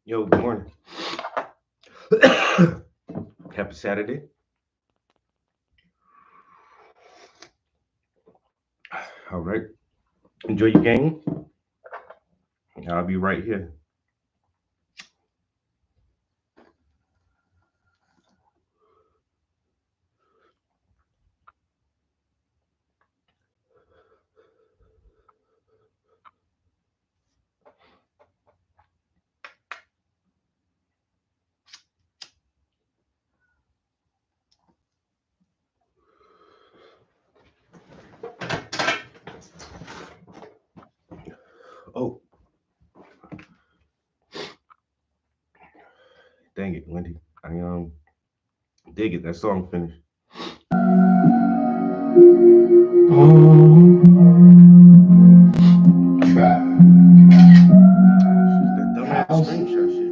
Yo, good morning. Happy Saturday. All right. Enjoy your game. I'll be right here. Oh, dang it, Wendy. I dig it. That song finished. That dumbass screenshot shit.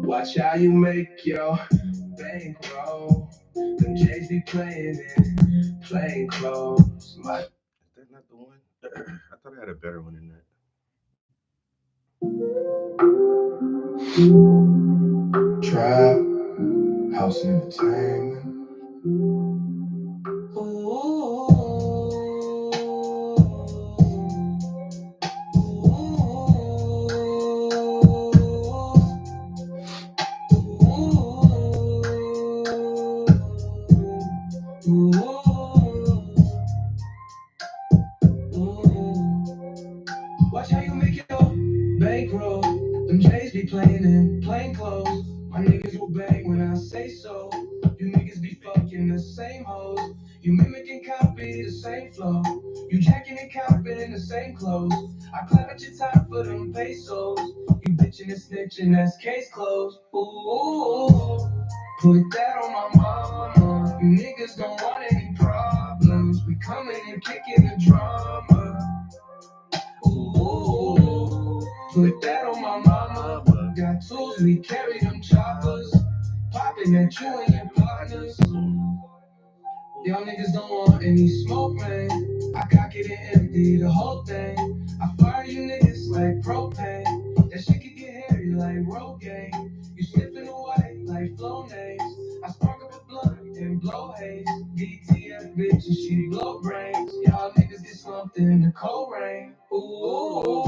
Watch how you make your bankroll. Them J's be playing in plain clothes. Is that not the one? I thought I had a better one than that. Trap house entertainment. Watch how you make your bankroll. Them J's be playing in plain clothes. My niggas will bang when I say so. You niggas be fucking the same hoes. You mimic and copy the same flow. You jacking and copying the same clothes. I clap at your top for them pesos. You bitching and snitching, that's case closed. Ooh, put that on my mama. You niggas don't want any problems. We coming and kicking the drama. Ooh, put that on my mama. Got tools, we carry them choppers. Popping at you and your partners. Y'all niggas don't want any smoke, man. I cock it and empty the whole thing. I fire you niggas like propane. That shit can get hairy like Rogaine. You slipping away like flow names. I spark up a blunt and blow haze. DTF bitch and she blow brains. Y'all niggas get slumped in the cold rain. Ooh,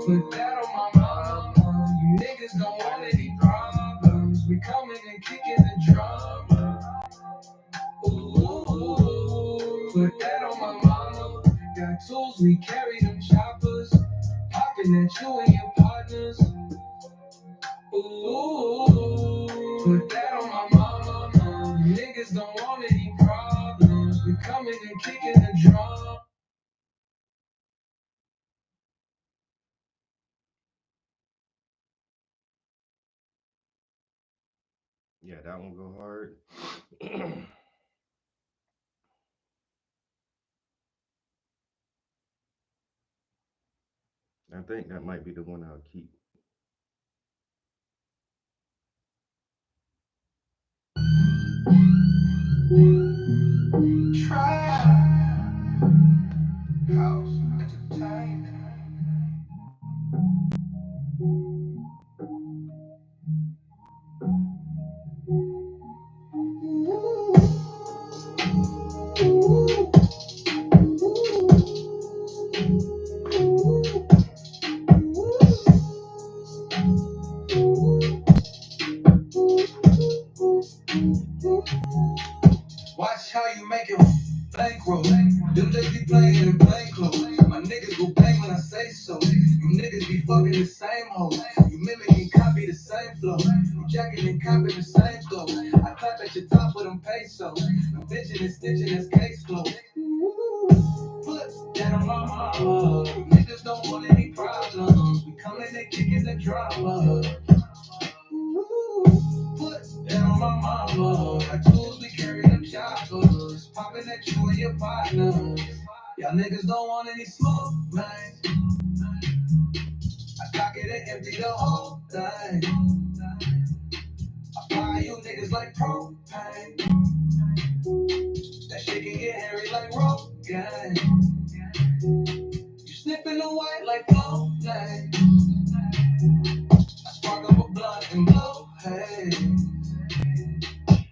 put that on my mama. You niggas don't want any problems. We coming and kicking the drama. Put that on my mama. Got tools, we carry them choppers. Popping at you and your partners. Ooh, put that on my mama. Niggas don't want any problems. We coming and kicking the drum. Yeah, that one go hard. I think that might be the one I'll keep. Try house entertainment. Watch how you make it bankroll. Them just be playing in plain clothes. My niggas go bang when I say so. You niggas be fucking the same hoes. You mimic and copy the same flow. You jacking and copy the same flow. I clap at your top for them pesos. I'm bitching and stitching this case closed. Put that on my mama. Niggas don't want any problems. We coming and kicking the drama. Put that on my mama. Got tools, we carry them choppers. Popping at you and your partners. Y'all niggas don't want any smoke, man. I cock it and empty the whole thing. I fire you niggas like propane. That shit can get hairy like rope gang. You sniffing the white like flow, I spark up a blunt and blow, hey.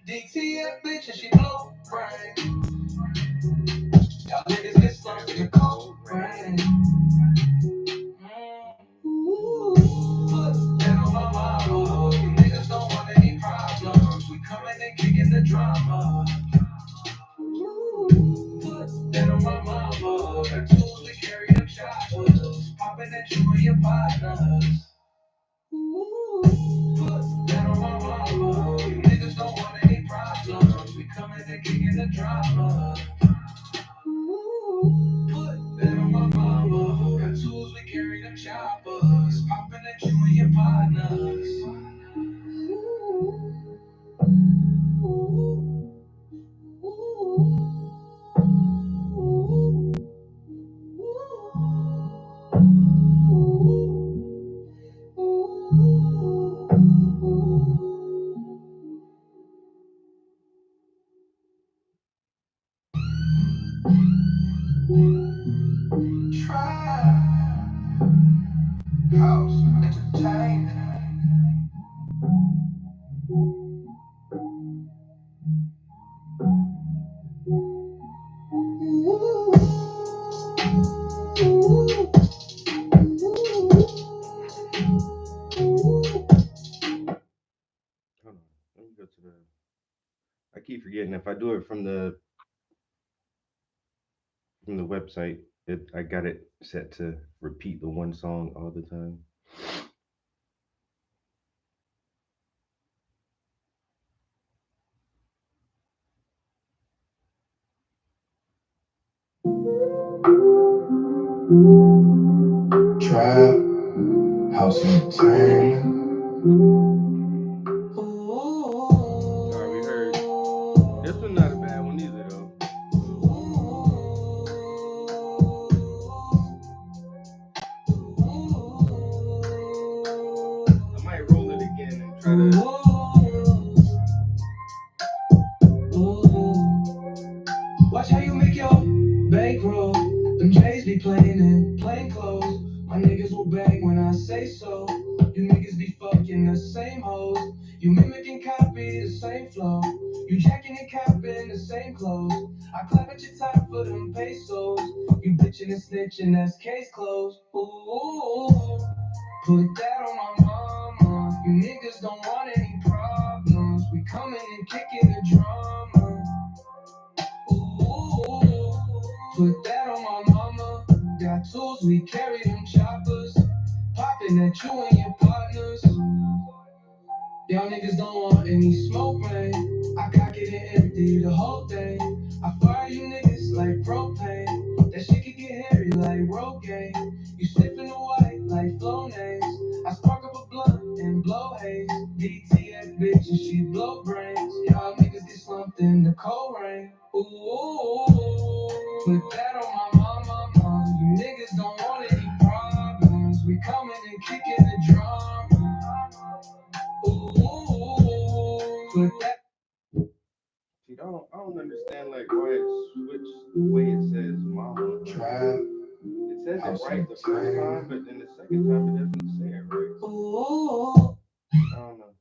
DTF bitch and she blow brain. Y'all niggas get slumped in the cold rain. Put that on my mama. You niggas don't want any problems. We coming and kicking the drama. Put that on my mama. Got tools, we carry them choppers. Popping at you and your partners. Put that on my mama. You niggas don't want any problems. We coming and kicking the drama. Put that on my mama. Got tools, we carry them choppers. Popping at you and your partners. Try house entertainment. Hold on. Let me go to the. I keep forgetting if I do it from the website, I got it set to repeat the one song all the time. Trap house entertainment. Alright, we heard. This one not a bad one either though. I might roll it again and try to. Watch how you make your bankroll. Them J's be playing in plain clothes. My niggas will bang when I say so. You niggas be fucking the same hoes. You mimic and copy the same flow. You jacking and capping the same clothes. I clap at your top for them pesos. You bitching and snitching, that's case closed. Ooh, put that on my mama. You niggas don't want any problems. We coming and kicking the drama. Ooh, Put that on my mama. Got tools, we carry them choppers. Popping at you and your partners. Y'all niggas don't want any smoke, man. I cock it and empty the whole thing. I fire you niggas like propane. That shit can get hairy like Rogaine. You sniffing the white like Flonase. I spark up a blunt and blow haze. DTF bitch and she blow brains. Y'all niggas get slumped in the cold rain. Ooh, put that on my mama. You niggas don't want any problems. We coming and kicking the drum. Put that. See, I don't understand like why it switched the way it says mama. Trap. It says it right the first time, but then the second time it doesn't say it right. I don't know.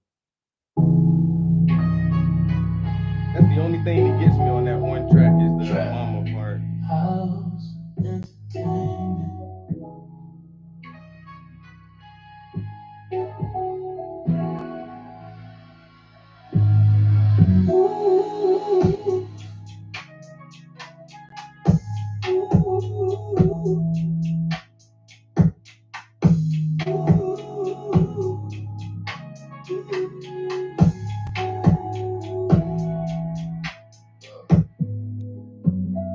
That's the only thing that gets me on that one track is the mama part. House entertainment.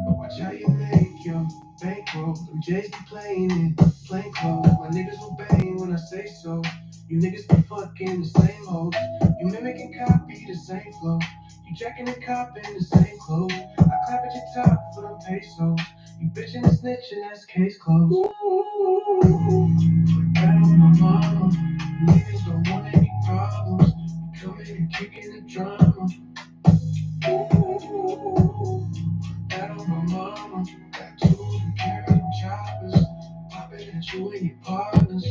Watch how you make your bankroll. Them J's be playing in plain clothes. My niggas will bang when I say so. You niggas be fucking the same hoes. You mimic and copy the same flow. You jacking and copping the same clothes. I clap at your top for them pesos. You bitching and snitching, that's case closed. That on my mama. Niggas don't want any problems. Coming and kicking the drama. That on my mama. Got tools and carrying choppers. Popping at you and your partners.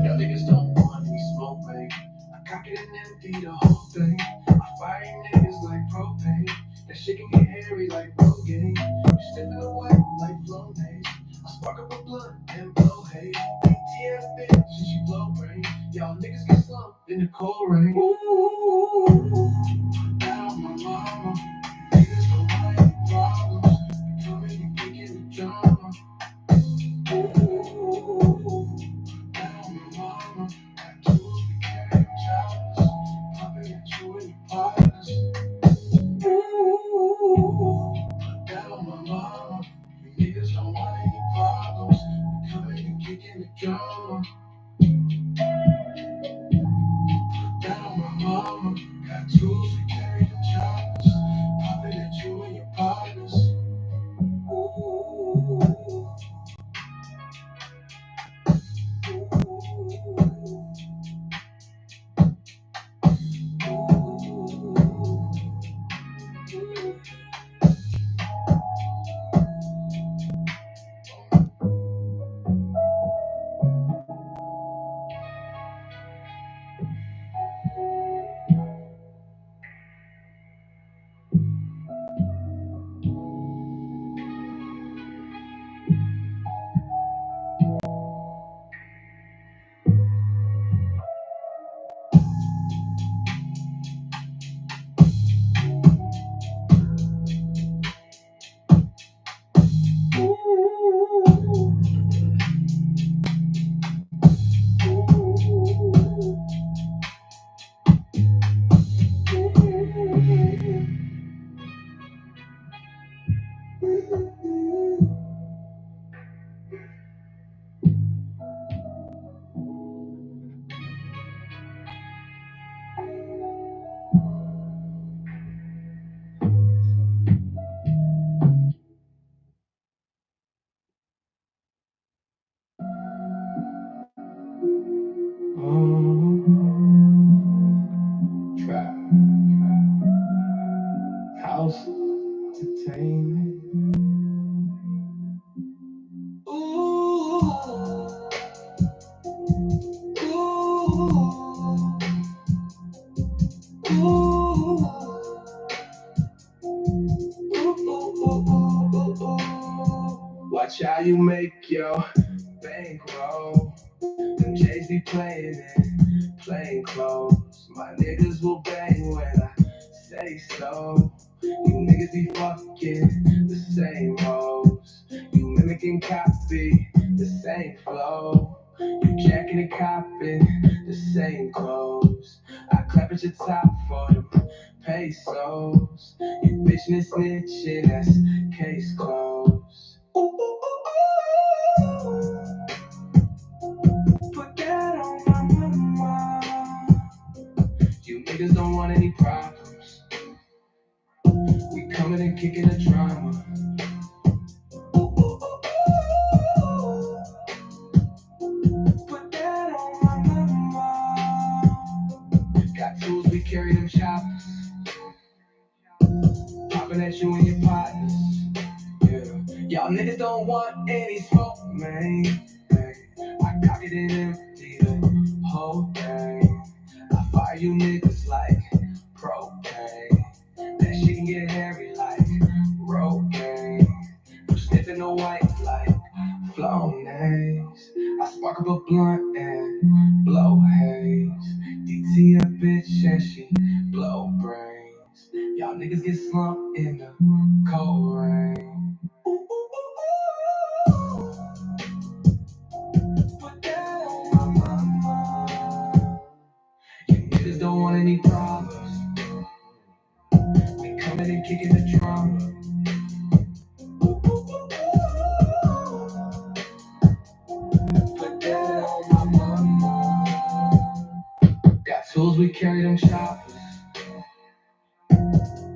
Y'all niggas don't want any smoke, babe. I cock it and empty the whole thing. I fire niggas like propane. That shit can get hairy like Rogaine. You sniffing the white like Flonase. I spark up a blunt and blow haze. BTF bitch and she blow brain. Y'all niggas get slumped in the cold rain. Down my mama. Niggas don't want any problems. Coming and kicking the drama. Down my mama. Got tools, we carry choppers. Popping at you and your partners. Down my mama. You niggas don't want any problems. Coming and kicking the drama. Down my mama. Got tools, we carry the choppers. Popping at you and your partners. Trap. House entertainment. Watch how you make your bankroll. Them J's be playing in plain clothes. My niggas will bang when I say so. You niggas be fucking the same can copy the same flow. You jacking and copy the same clothes. I clap at your top for them pesos. You bitchin' and snitching, that's case closed. Ooh, ooh, ooh, ooh. Put that on my mama. You niggas don't want any problems. We coming and kicking the drama. Ooh, ooh, ooh, ooh. Put that on my mama. Got tools, we carry them choppers. Popping at you and your partners. Yeah. Y'all niggas don't want any smoke, man. Hey, I cock it and empty the whole thing. I fire you niggas like propane. That shit can get hairy like Rogaine. You sniffing the white like Flonase. I spark up a blunt and blow haze. DT a bitch and she blow brains. Y'all niggas get slumped in the cold rain. Ooh, ooh, ooh, ooh. Put that on my mama. You niggas don't want any problems. We coming and kicking the drama. Put that on my mama. Got tools, we carry them choppers.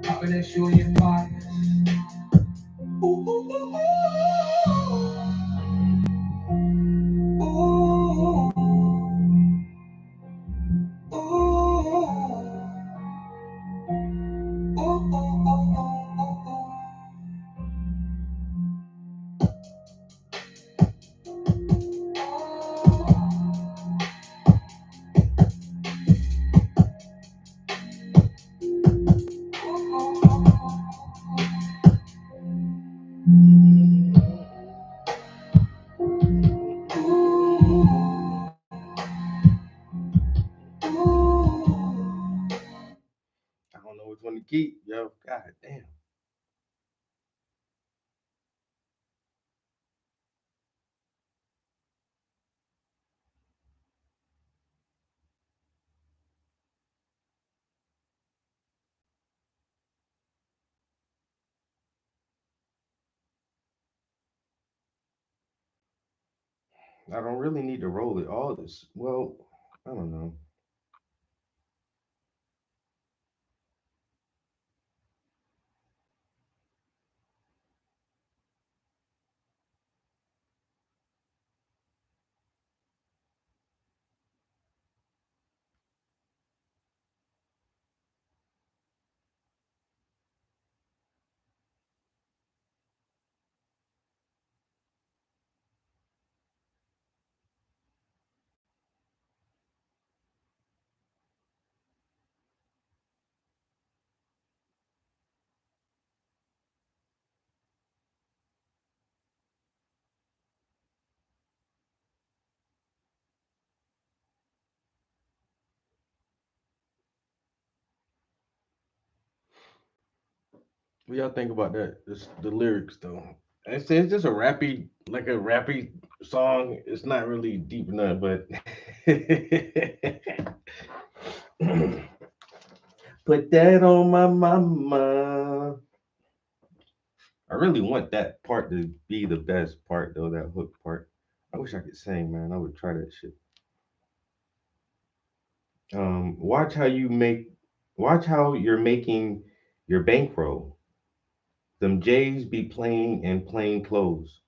Popping at you and your partners. Ooh, ooh, ooh, ooh. Ooh, ooh. Ooh, ooh, ooh, ooh, ooh. I don't know which one to keep, yo. God damn. I don't really need to roll it all this. Well, I don't know. What y'all think about that? It's the lyrics though. It's just a rappy, like a rappy song. It's not really deep enough, but put that on my mama. I really want that part to be the best part though, that hook part. I wish I could sing, man. I would try that shit. Watch how you make, watch how you're making your bankroll. Them J's be playing in plain clothes.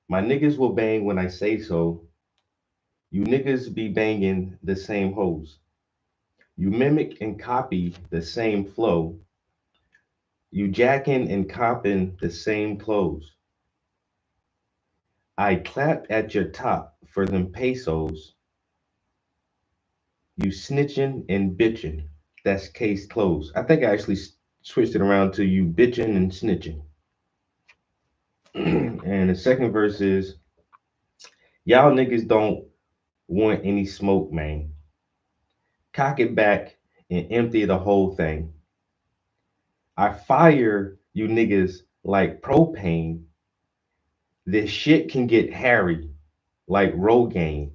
My niggas will bang when I say so. You niggas be banging the same hoes. You mimic and copy the same flow. You jacking and copping the same clothes. I clap at your top for them pesos. You snitching and bitching. That's case closed. I think I actually switched it around to you bitching and snitching. And the second verse is y'all niggas don't want any smoke, man. Cock it back and empty the whole thing. I fire you niggas like propane, This shit can get hairy like Rogaine.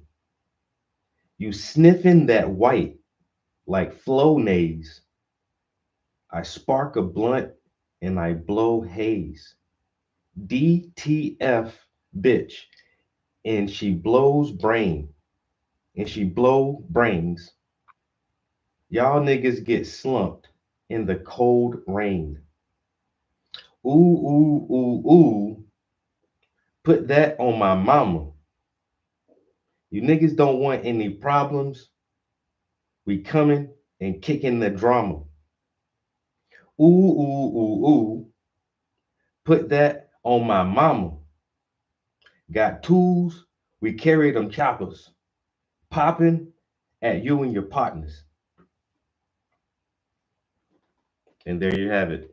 You sniffing that white like Flonase. I spark a blunt and I blow haze. DTF bitch. And she blows brain. And she blow brains. Y'all niggas get slumped in the cold rain. Ooh, ooh, ooh, ooh. Put that on my mama. You niggas don't want any problems. We coming and kicking the drama. Ooh, ooh, ooh, ooh. Put that on my mama. Got tools. We carry them choppers. Popping at you and your partners. And there you have it.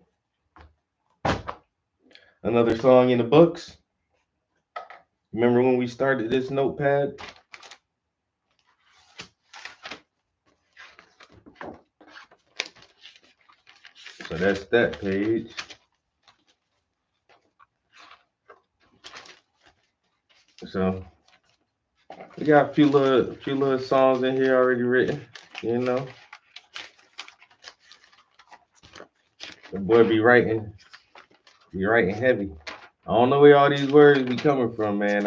Another song in the books. Remember when we started this notepad? So that's that page. So we got a few little songs in here already written, you know. The boy be writing heavy. I don't know where all these words be coming from, man.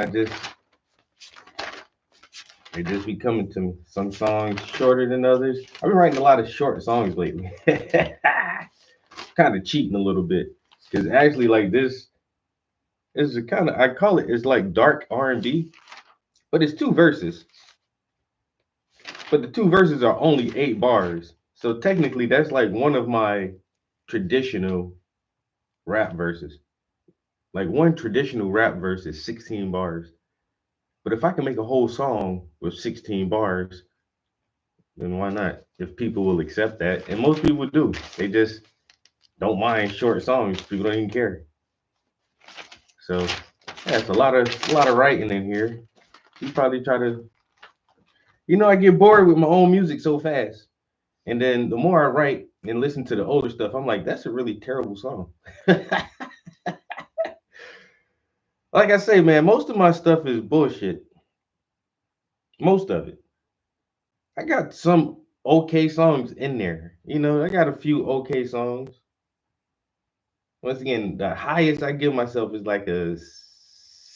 They just be coming to me. Some songs shorter than others. I've been writing a lot of short songs lately. Kind of cheating a little bit. Because actually, like, this is a kind of, I call it's like dark R&B, but it's 2 verses. But the 2 verses are only 8 bars. So technically that's like one of my traditional rap verses. Like one traditional rap verse is 16 bars. But if I can make a whole song with 16 bars, then why not? If people will accept that. And most people do. They just don't mind short songs. People don't even care. So yeah, it's a lot of writing in here. You probably try to, I get bored with my own music so fast. And then the more I write and listen to the older stuff, I'm like, that's a really terrible song. Like I say, man, most of my stuff is bullshit. Most of it. I got some okay songs in there. I got a few okay songs. Once again, the highest I give myself is like a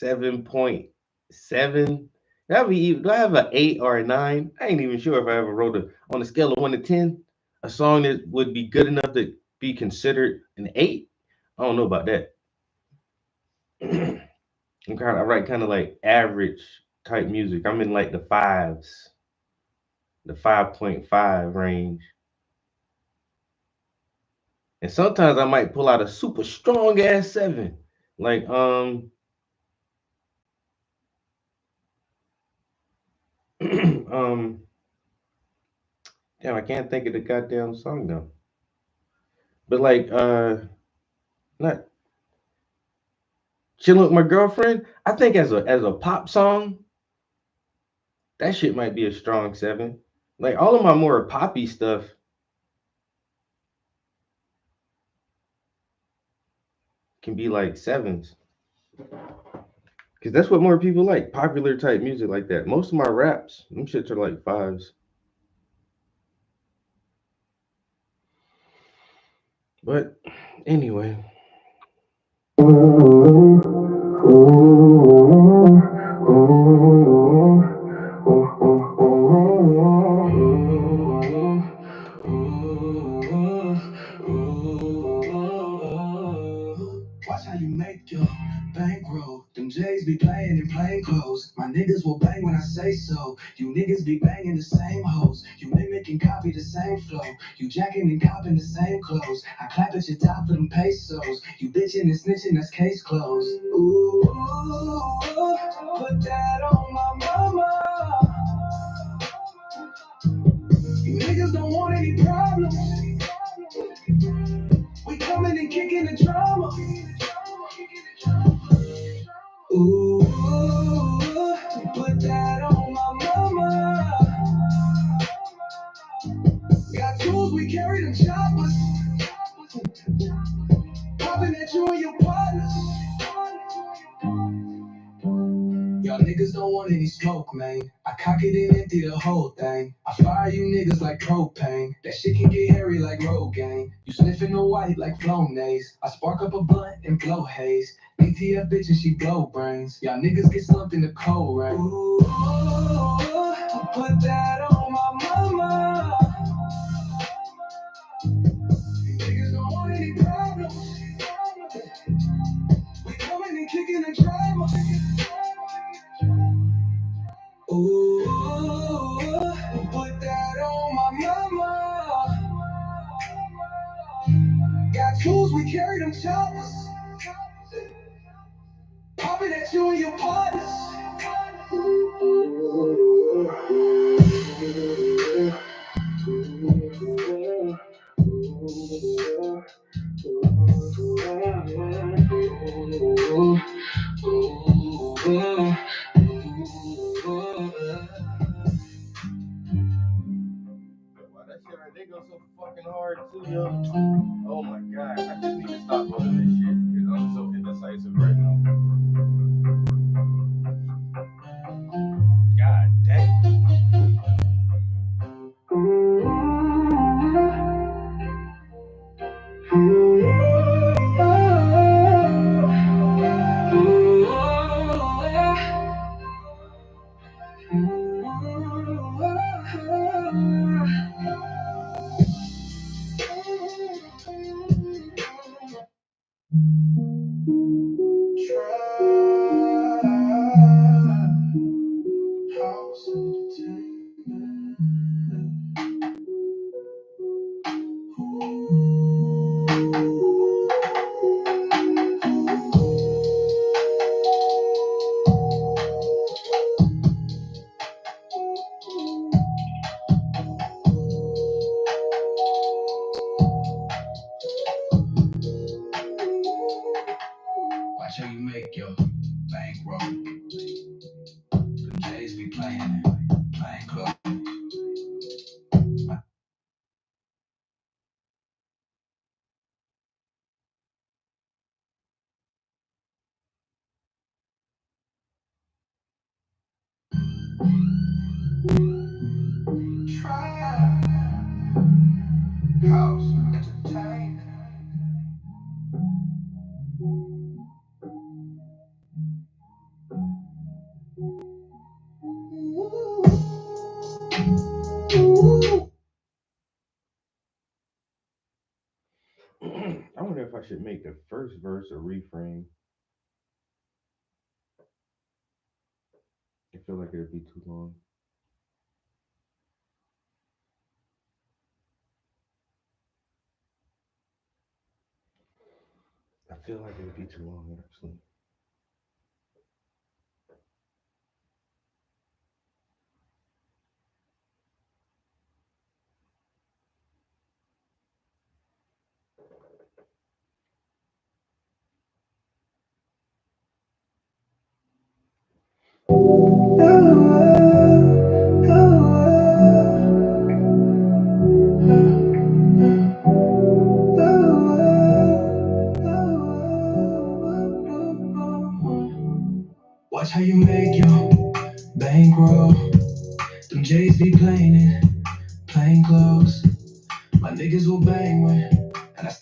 7.7. Do I have an 8 or a 9? I ain't even sure if I ever wrote on a scale of 1 to 10, a song that would be good enough to be considered an 8. I don't know about that. I write kind of like average type music. I'm in like the 5s, the 5.5 range. And sometimes I might pull out a super strong ass 7. Like damn, I can't think of the goddamn song now. But like not Chillin' With My Girlfriend, I think as a pop song, that shit might be a strong 7. Like all of my more poppy stuff can be like 7s. Cause that's what more people like, popular type music like that. Most of my raps, them shits are like 5s. But anyway. Watch how you make your bankroll. Them J's be playing in plain clothes. My niggas will bang when I say so. You niggas be banging the same hoes. You mimic and copy the same flow. You jacking and copping the same clothes. I clap at your top for them pesos. You bitching and snitching, that's case closed. Ooh, put that on my mama. You niggas don't want any problems. We coming and kicking the drama. Ooh, put that on my mama. Got tools, we carry them choppers. Popping at you and your partners. niggas don't want any smoke, man. I cock it and empty the whole thing. I fire you niggas like propane. That shit can get hairy like Rogaine. You sniffing the white like Flonase. I spark up a blunt and blow haze. ATF bitch and she blow brains. Y'all niggas get slumped in the cold rain. Ooh, put that on my mama. You niggas don't want any problems. We coming and kicking the drama. Ooh, put that on my mama. Got tools, we carry them choppers. Popping at you and your partners. Wow, that shit right, they go so fucking hard too, yo. Oh my god, I just need to stop doing this shit because I'm so indecisive right now. God dang. House entertainment. Watch how you make your bankroll. The J's be playing close. House entertainment. I wonder if I should make the first verse a reframe. I feel like it'd be too long. I feel like it'd be too long, actually. Watch how you make your bankroll. Them J's be playing it, plain clothes. My niggas will bang with, and I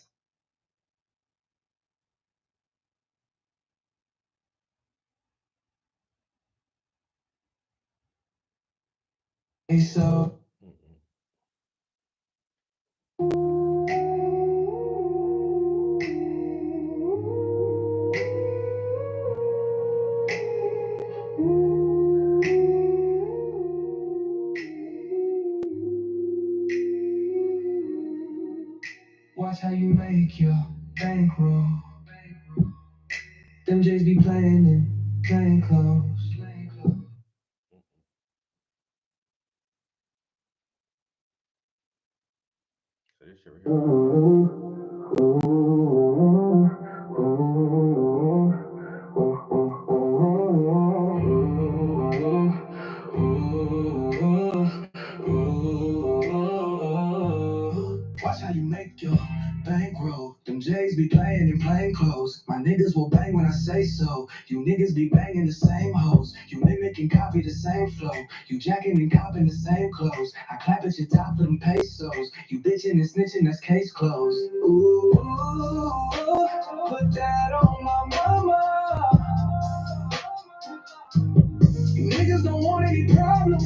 say so. Watch how you make your bankroll. Them J's be playing in plain clothes. So this shit right here. Watch how you make your bankroll. Them J's be playing in plain clothes. My niggas will bang when I say so. You niggas be banging the same hoes. You mimicking, copy the same flow. You jacking and copping the same clothes. I clap at your top of them pesos. You bitching and snitching, that's case closed. Ooh, put that on my mama. You niggas don't want any problems.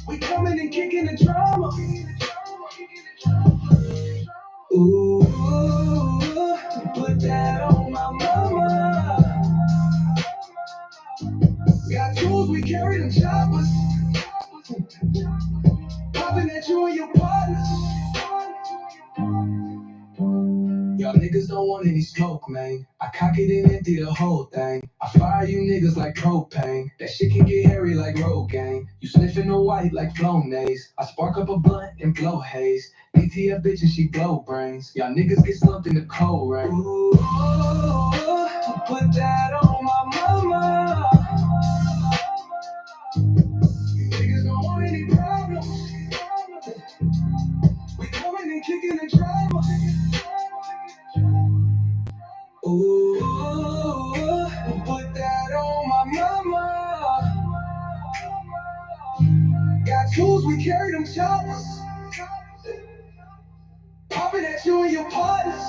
We coming and kicking the drama. Ooh, put that on my mama. Got tools, we carry them choppers. Popping at you and your partners. Y'all niggas don't want any smoke, man. I cock it and empty the whole thing. I fire you niggas like propane. That shit can get hairy like Rogaine. You sniffing the white like Flonase. I spark up a blunt and blow haze. ATF bitch and she blow brains. Y'all niggas get slumped in the cold rain. Ooh, put that on my mama. You niggas don't want any problems. We coming and kicking the drama. Ooh, put that on my mama. Got tools, we carry them choppers. Popping at you and your partners.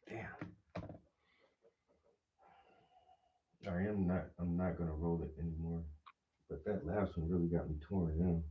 Damn. All right, I'm not gonna roll it anymore. But that last one really got me torn down.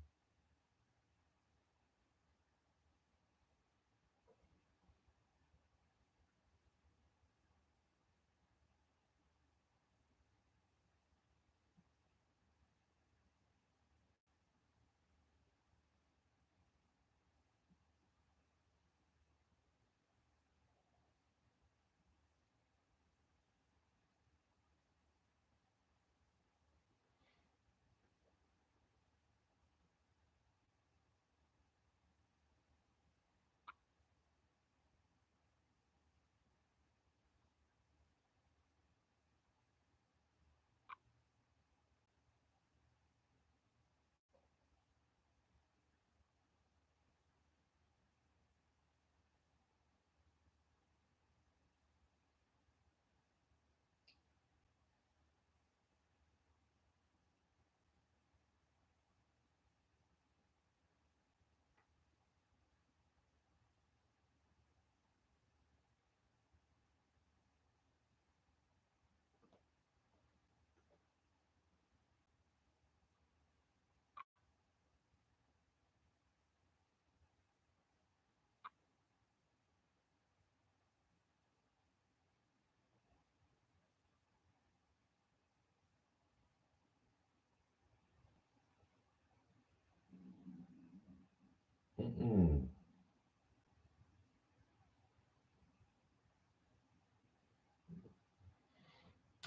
Mm-mm.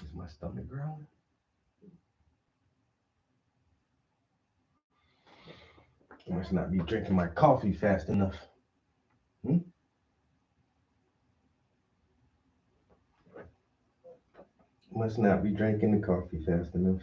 Is my stomach growling? I must not be drinking my coffee fast enough. Hmm? Must not be drinking the coffee fast enough.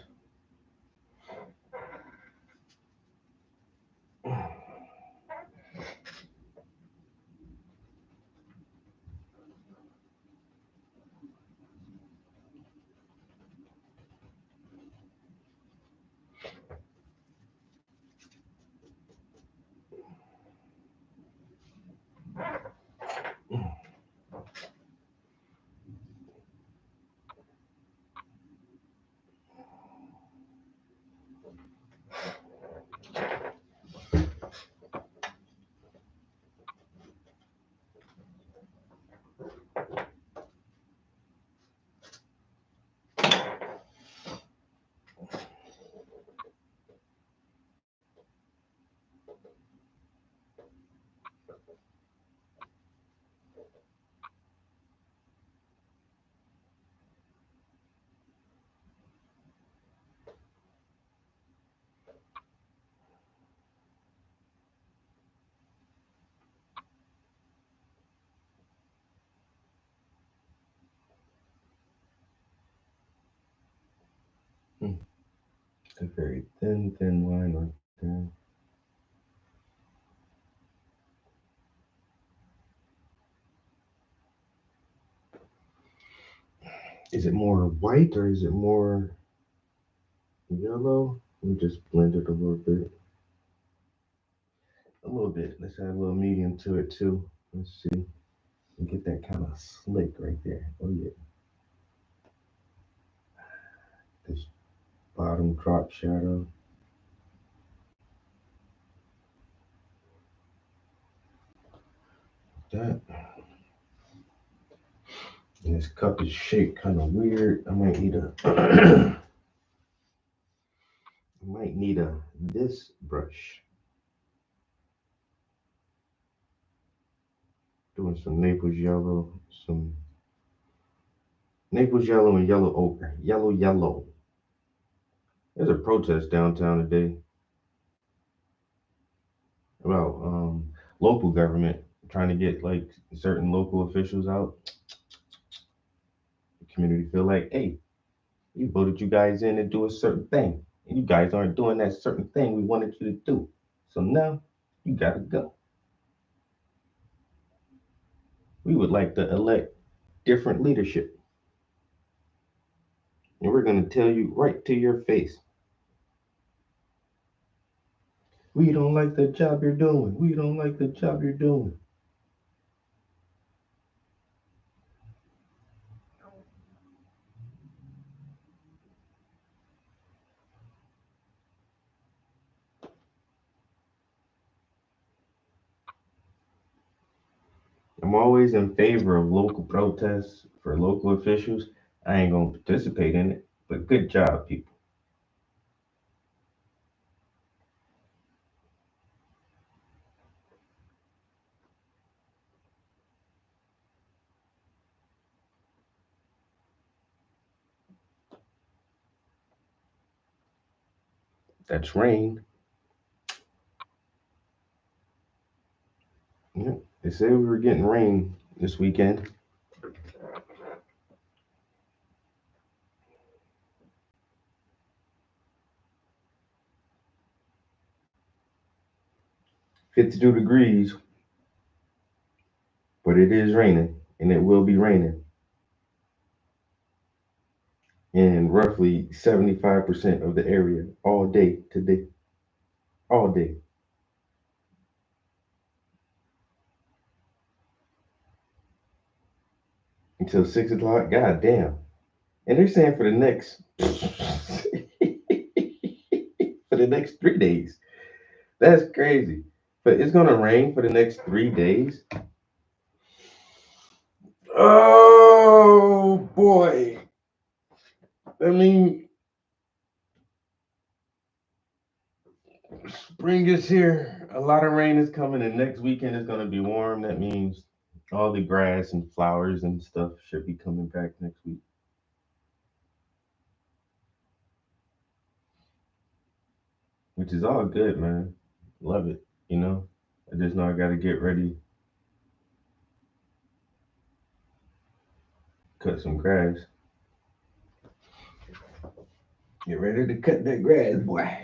It's a very thin line right there. Is it more white or is it more yellow? Let me just blend it a little bit. A little bit. Let's add a little medium to it too. Let's see. And get that kind of slick right there. Oh yeah. This bottom drop shadow. That. And this cup is shaped kind of weird. I might need a I might need a this brush. Doing some some Naples yellow and yellow ochre. Yellow. There's a protest downtown today about local government trying to get like certain local officials out. The community feel like, hey, we voted you guys in to do a certain thing. And you guys aren't doing that certain thing we wanted you to do. So now you gotta go. We would like to elect different leadership. And we're gonna tell you right to your face. We don't like the job you're doing. We don't like the job you're doing. I'm always in favor of local protests for local officials. I ain't gonna participate in it, but good job, people. That's rain. Yeah, they say we were getting rain this weekend. 52 degrees, but it is raining, and it will be raining in roughly 75% of the area all day today. All day. Until 6 o'clock. God damn. And they're saying for the next for the next 3 days. That's crazy. But it's gonna rain for the next 3 days. Oh boy. I mean, spring is here. A lot of rain is coming, and next weekend is gonna be warm. That means all the grass and flowers and stuff should be coming back next week. Which is all good, man. Love it, you know. I just know I gotta get ready, cut some grass. Get ready to cut that grass, boy.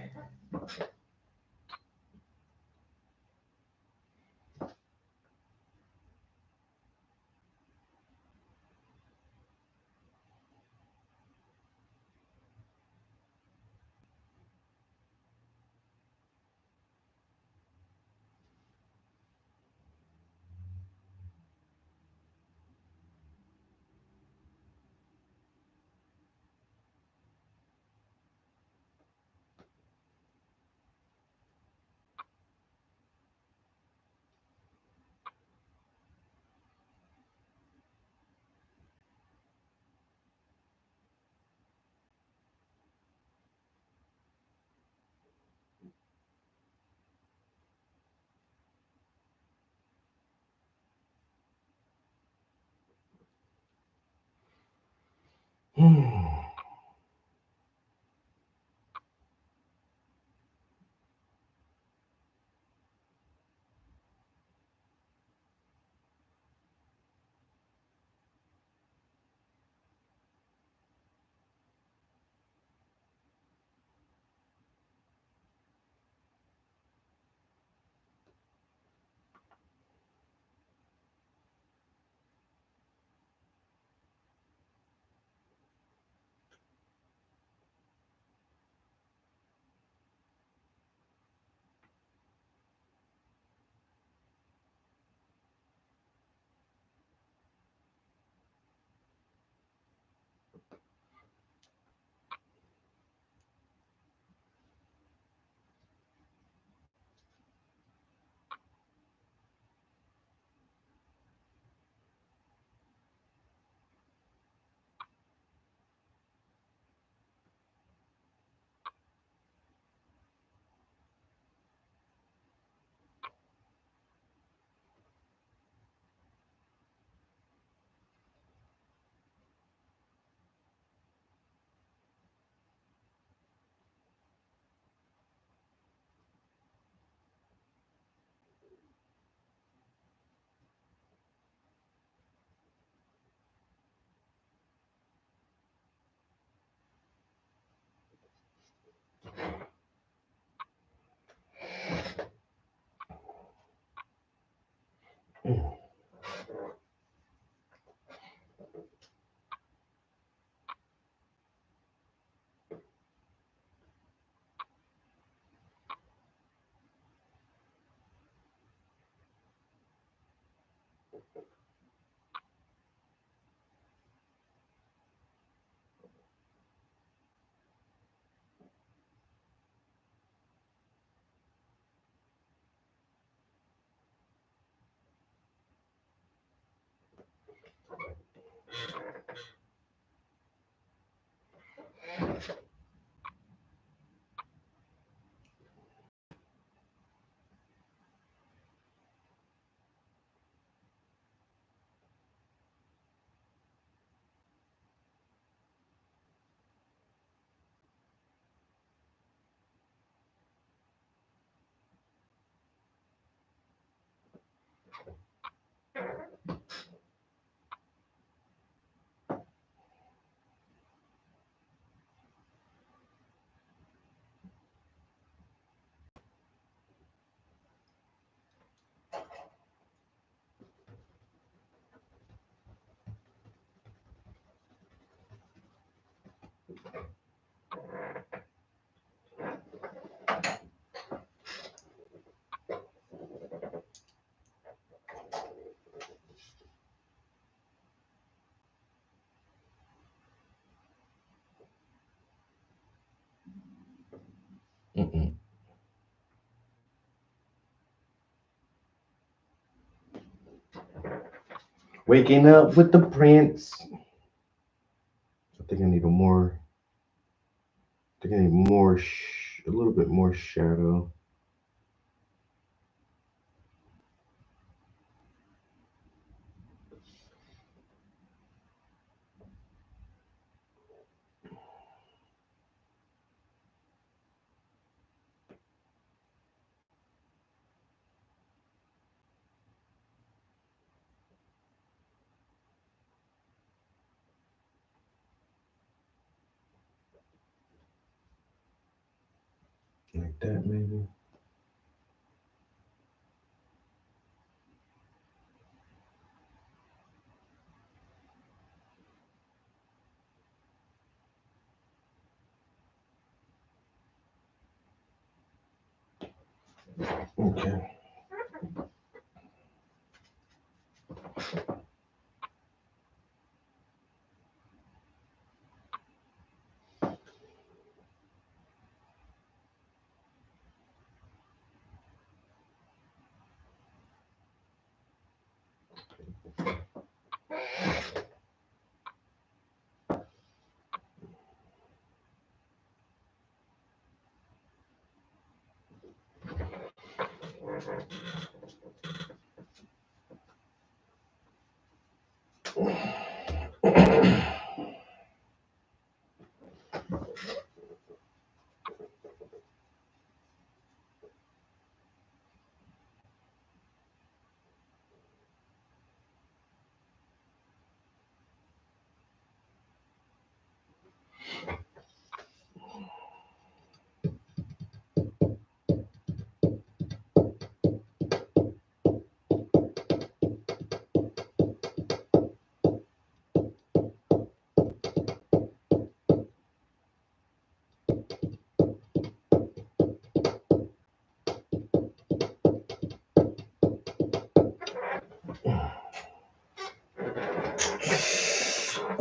Mm-mm. Waking up with the prince. I think I need a more. I think I need more. A little bit more shadow. Like that, maybe. Okay.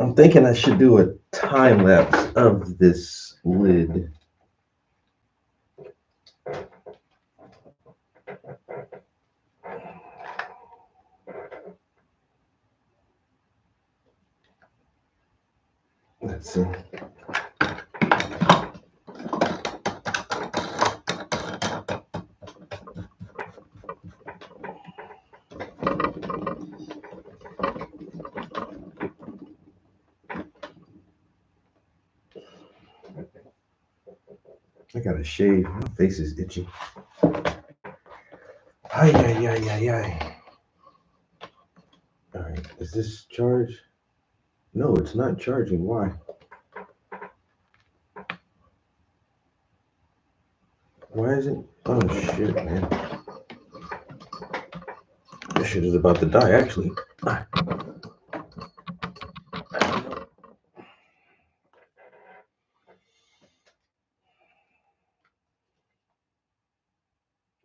I'm thinking I should do a time lapse of this lid. Let's see. I gotta shave. My face is itchy. Ay, ay, ay, ay, ay. All right. Is this charge? No, it's not charging. Why? Why is it? Oh, shit, man. shit is about to die, actually.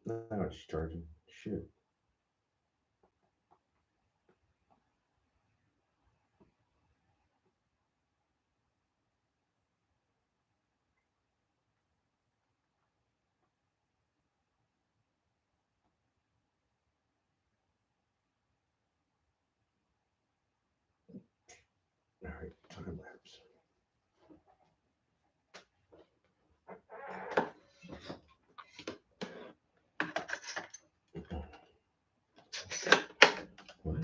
Now it's charging. Shit. All right, time lapse. What?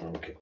Okay.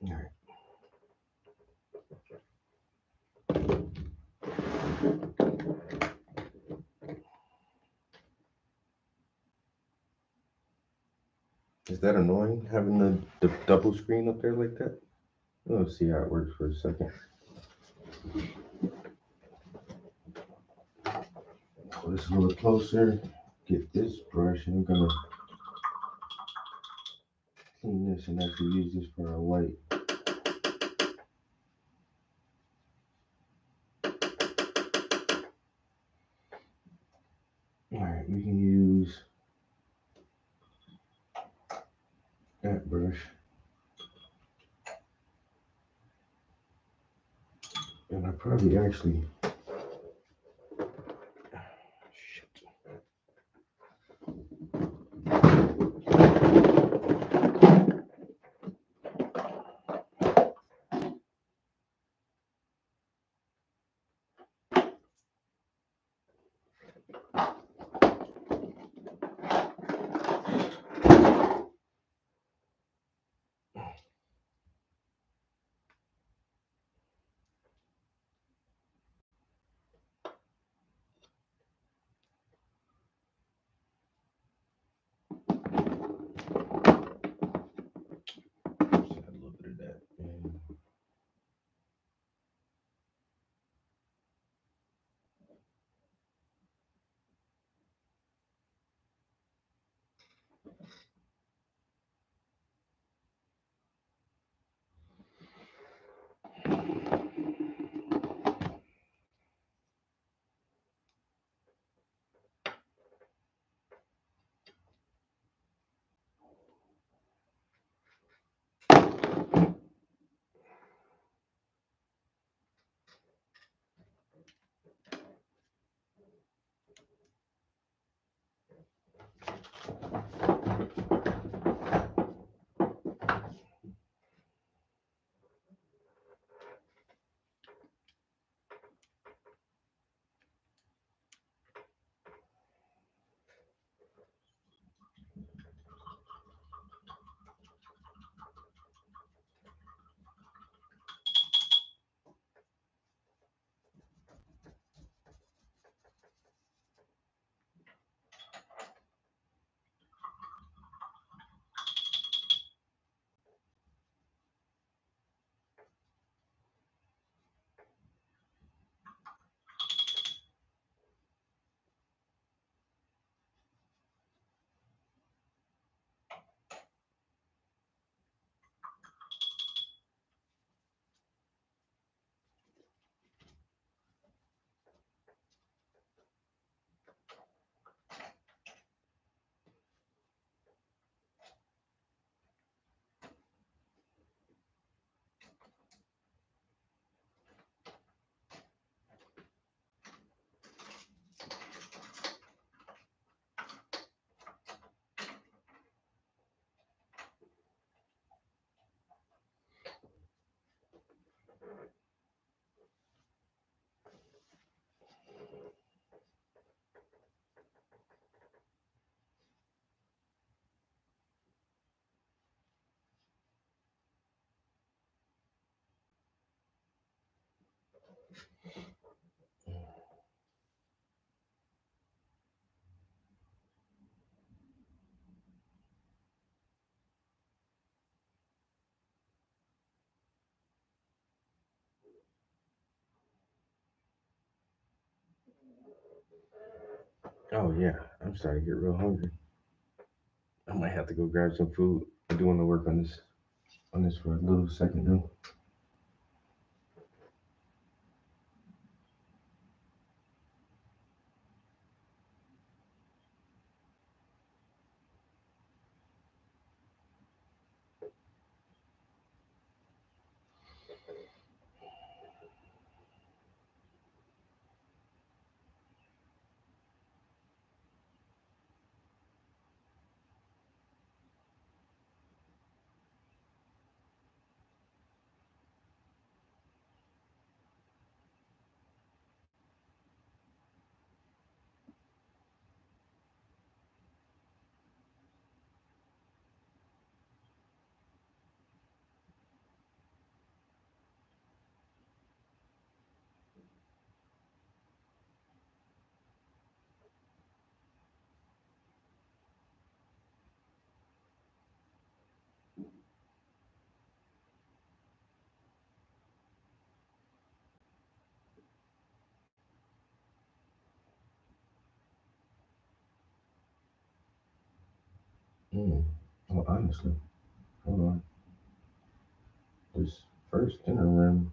All right. Is that annoying having the double screen up there like that? Let's see how it works for a second. Pull this a little closer. Get this brush, and I'm gonna clean this and actually use this for our white. All right, we can use that brush. And I probably actually, shit. Oh yeah, I'm starting to get real hungry. I might have to go grab some food. I do want to work on this for a little second though. Mm. Well, honestly, hold on. This first inner rim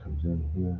comes in here.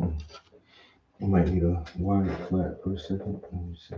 Mm. I might need a wire flat for a second. Let me see.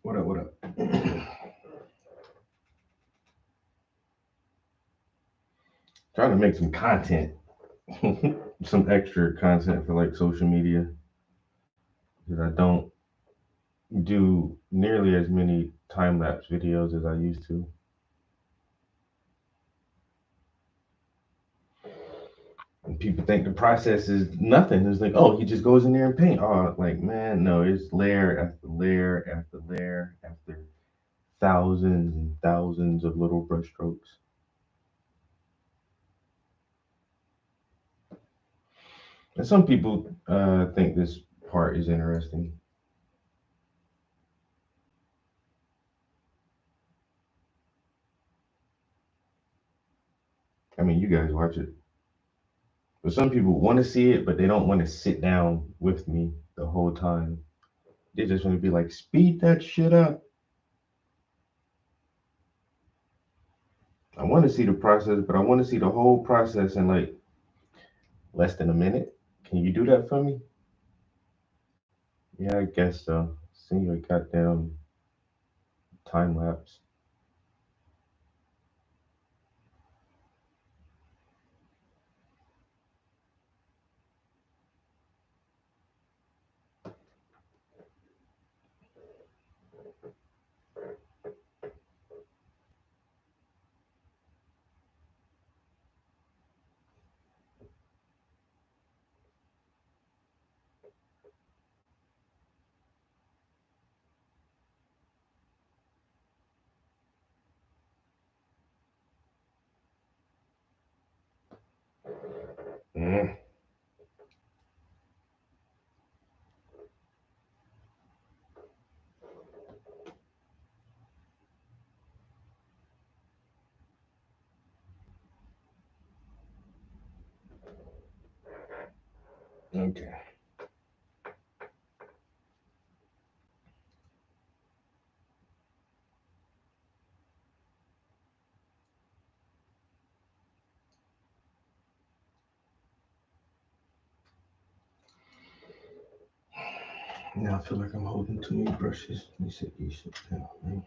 What up? What up? Trying to make some content, some extra content for like social media because I don't do nearly as many time lapse videos as I used to. And people think the process is nothing. It's like, oh, he just goes in there and paint. Oh, like man, no, it's layer after layer after layer after thousands and thousands of little brushstrokes. And some people think this part is interesting. I mean, you guys watch it, but some people want to see it, but they don't want to sit down with me the whole time. They just want to be like, speed that shit up. I want to see the process, but I want to see the whole process in like less than a minute. Can you do that for me? Yeah, I guess so. See your goddamn time lapse. Mm. Okay. Now I feel like I'm holding too many brushes. Let me set these shit down, man.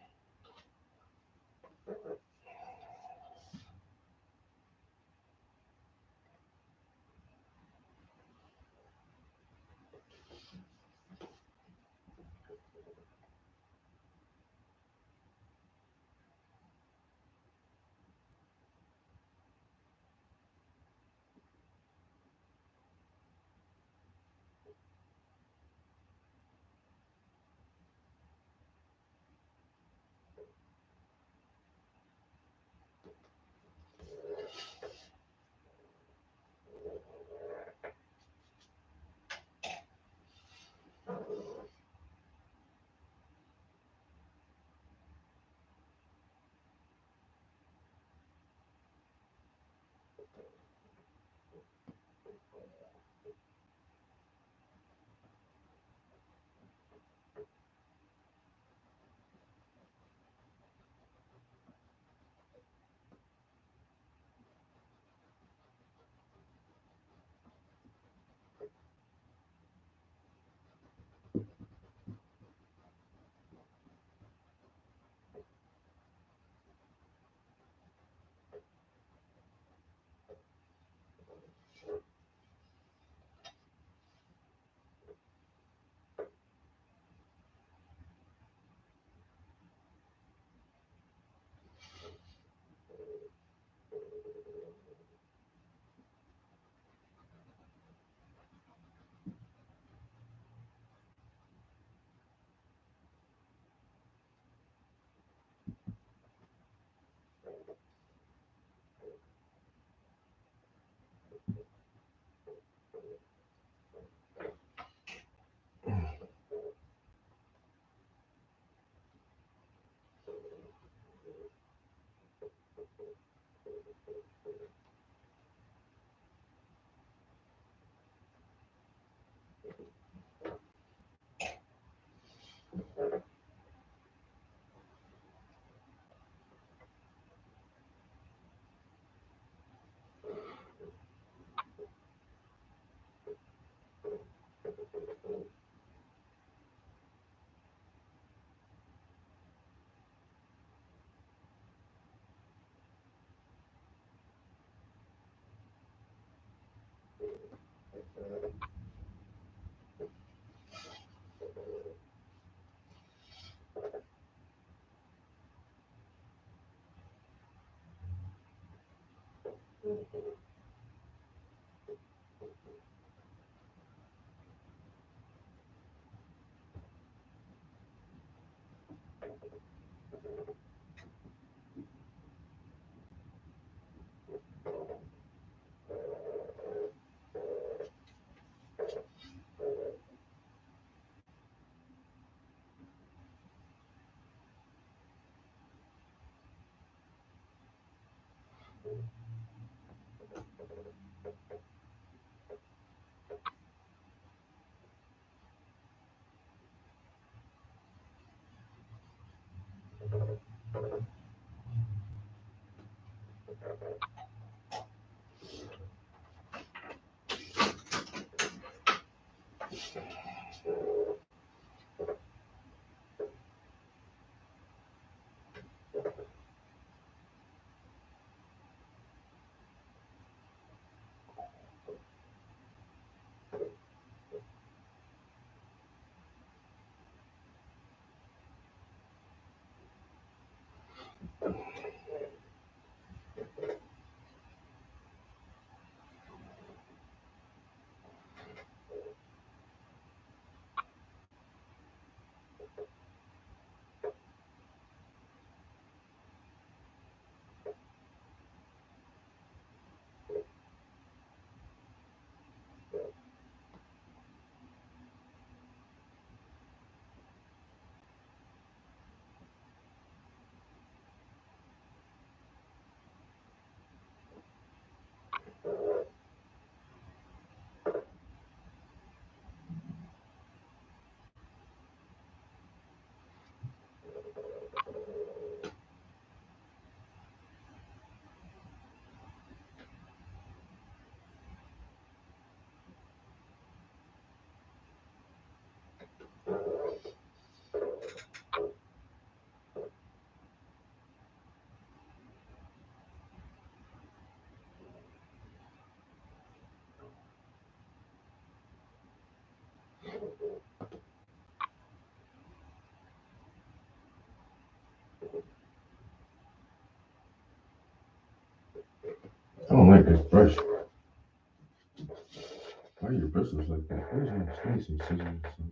I don't like this brush. Why are your bristles like that? Where's my Stacy scissors or something?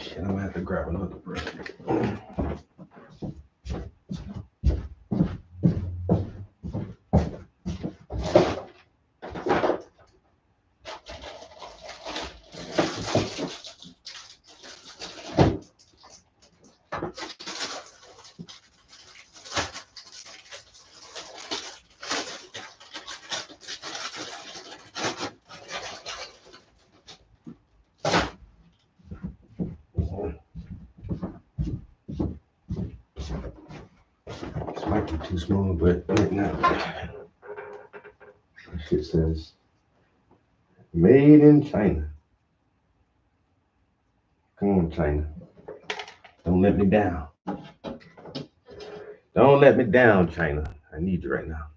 Shit, I'm gonna have to grab another brush. This might be too small, but right now, this shit says made in China. Come on, China. Don't let me down. Don't let me down, China. I need you right now.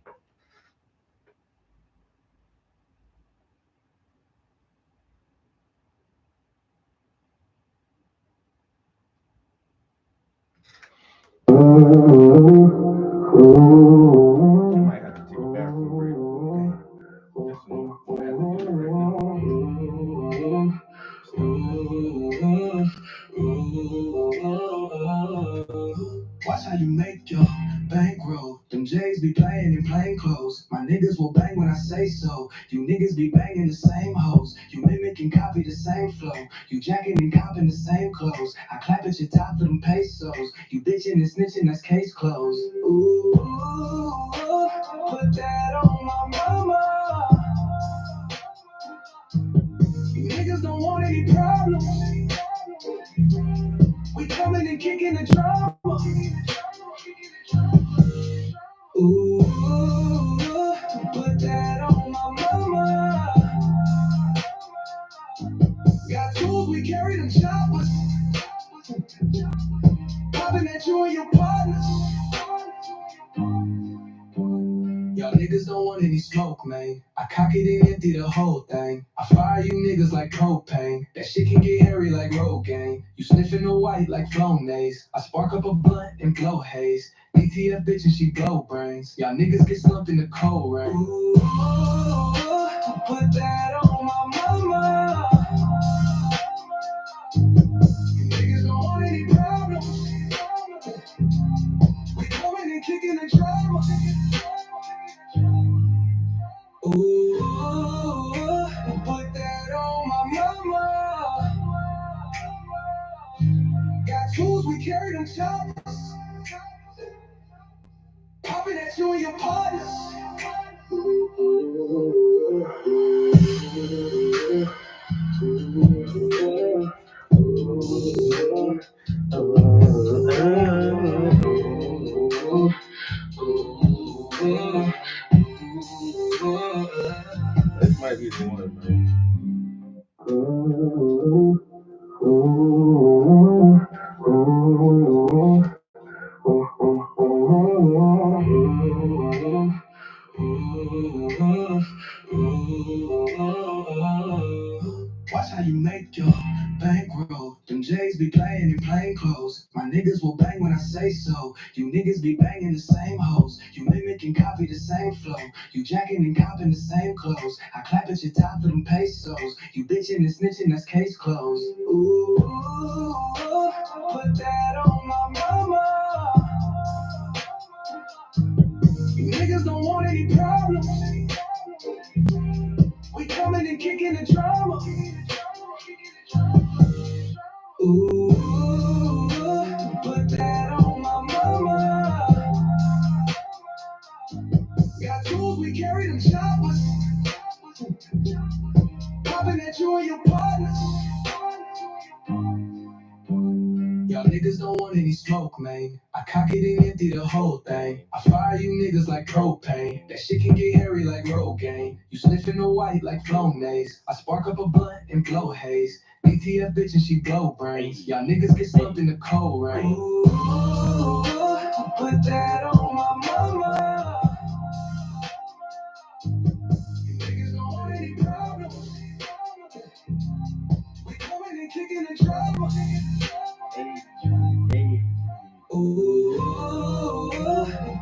I might have to take a bathroom break. This one, I'm gonna have to do it right Watch how you make your bankroll. Them J's be playing in plain clothes. My niggas will bang when I say so. You niggas be banging the same hoes. You mimic and copy the same flow. You jacking and copping the same clothes. I clap at your top for them pesos. You bitching and snitching, that's case closed. Ooh, put that on my mama. You niggas don't want any problems. We coming and kicking the drama. Ooh, put that on my mama. Got tools, we carry them choppers. Popping at you and your partners. Y'all niggas don't want any smoke, man. I cock it and empty the whole thing. I fire you niggas like propane. That shit can get hairy like Rogaine. You sniffing the white like Flonase. I spark up a blunt and blow haze. DTF bitch and she blow brains. Y'all niggas get slumped in the cold rain. Ooh, tools, we carry them choppers. Popping at you and your partners. This might be the one, man. Watch how you make your bankroll. Them J's be playing in plain clothes. My niggas will bang when I say so. You niggas be banging the same hoes. You mimic and copy the same flow. You jacking and copping the same clothes. I clap at your top for them pesos. You bitching and snitching, that's case closed. Ooh, put that on my mama. You niggas don't want any problems. We coming and kicking the drama. Ooh, put that on my mama. Got tools, we carry them choppers. Popping at you and your partners. Y'all niggas don't want any smoke, man. I cock it and empty the whole thing. I fire you niggas like propane. That shit can get hairy like Rogaine. You sniffing the white like Flonase. I spark up a blunt and blow haze. ATF bitch and she blow brains. Y'all niggas get slumped in the cold rain. Ooh, put that on my mama. You niggas don't want any problems. We coming and kicking the drama. Ooh,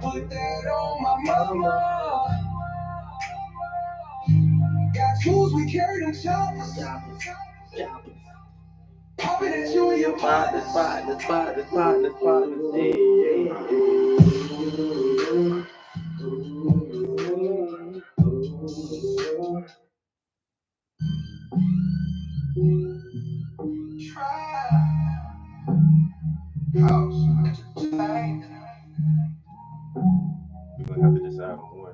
put that on my mama. Got tools, we carry them choppers. Popping at you and your partners. Try house entertainment. We're gonna have to decide on one.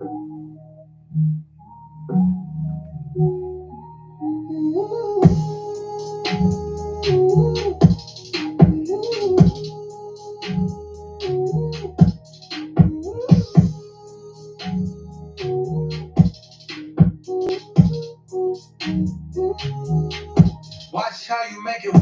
Watch how you make your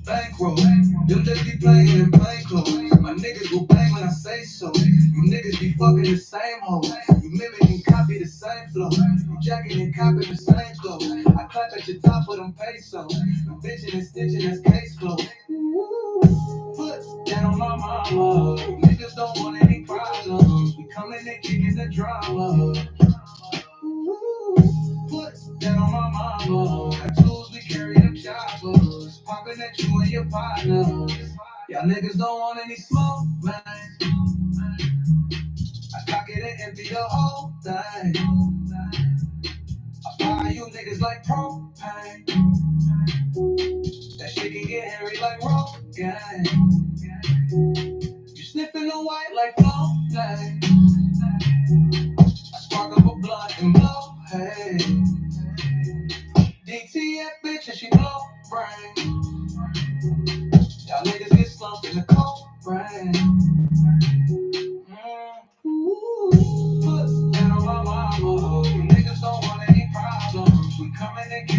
bankroll. Them just be playing in plain clothes. My niggas will bang when I say so. You niggas be fucking the same hoes. You mimic and copy the same flow. You jacking and copy the same clothes. I clap at your top for them pesos. You bitching and stitching, that's case closed. Put that on my mama. You niggas don't want any problems. We coming and kicking the drama. Put that on my mama. Got tools, we carry them choppers. Popping at you and your partner. Y'all niggas don't want any smoke, man. I cock it and empty the whole thing. I fire you niggas like propane. That shit can get hairy like Rogaine. You sniffing the white like Flonase. I spark up a blunt and blow, hey. DTF bitch and she blow brain. Y'all niggas get slumped in the cold rain. Put that on my mama. You niggas don't want any problems. We coming and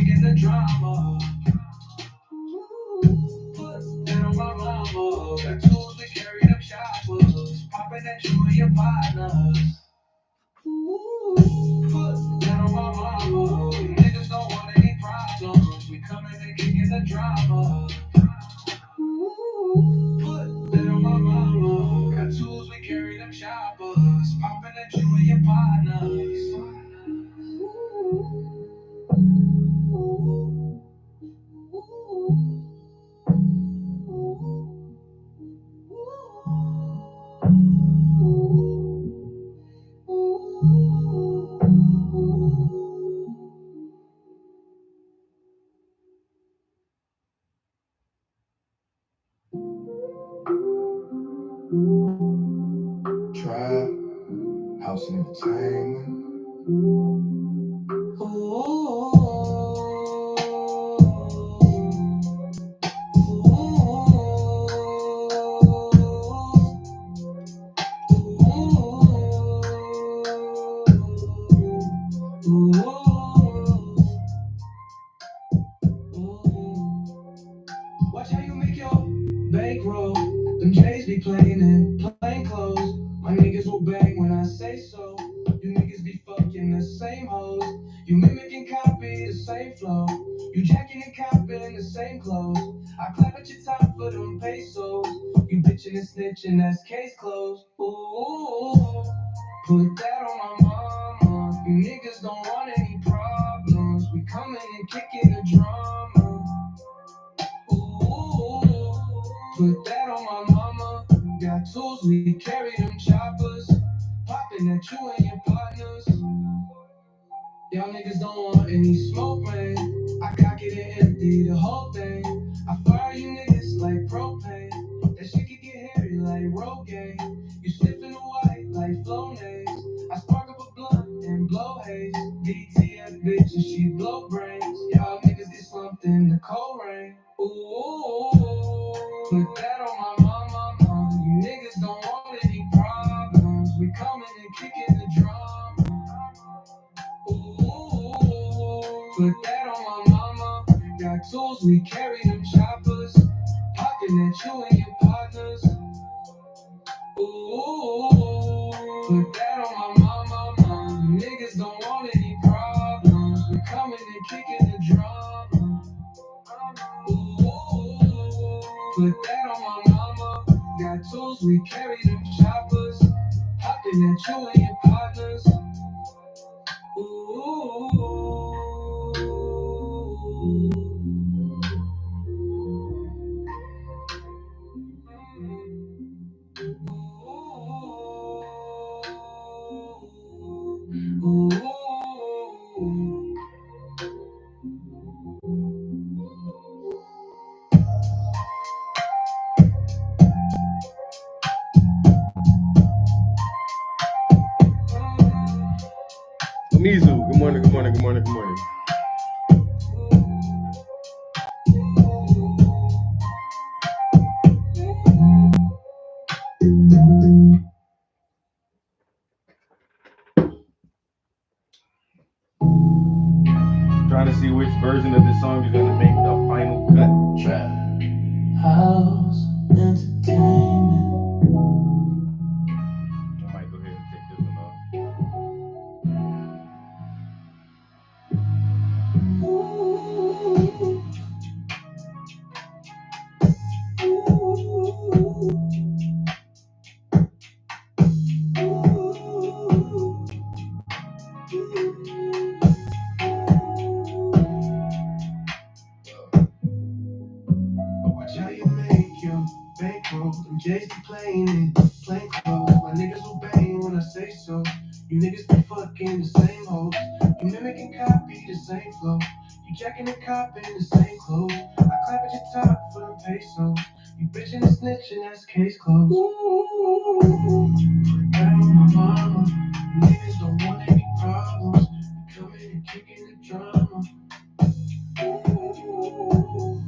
House and entertainment. Watch how you make your bankroll. Them J's be playing in plain clothes. My niggas will bang when I say so. You niggas be fucking the same hoes. You mimic and copy the same flow. You jacking and copying the same clothes. I clap at your top for them pesos. You bitching and snitching, that's case closed. Ooh, put that on my mama. You niggas don't want any problems. We coming and kicking the drama. Ooh, put that on my mama. Got tools, we carry them choppers. Popping at you and your partners. Y'all niggas don't want any smoke, man. I cock it and empty the whole thing. I fire you niggas like propane. That shit can get hairy like Rogaine. You sniffing the white like Flonase. I spark up a blunt and blow haze. DTF bitch and she blow brains. Y'all niggas get slumped in the cold rain. Ooh, put that on my mama. You niggas don't want any problems. We coming and kicking the drama. Ooh, put that on my mama. Got tools, we carry them choppers. Popping at you and your partners. Ooh, put that on my mama. You niggas don't want any problems. We coming and kicking the drama. Ooh, put that on my mama. Got tools, we carry them choppers. Popping at you and your partners. Mizu, good morning, good morning, good morning, good morning. Trying to see which version of this song is going to make the final cut. Trap house entertainment. I might go ahead and take this one off. Watch how you make your bankroll. Them J's be playing in plain clothes. My niggas will bang when I say so. You niggas be fucking the same hoes. You mimic and copy the same flow. You jacking and copying the same clothes. I clap at your top for them pesos. You bitching and snitching, that's case closed. Ooh, put that on my mama. You niggas don't want any problems. You coming and kicking the drama. Ooh,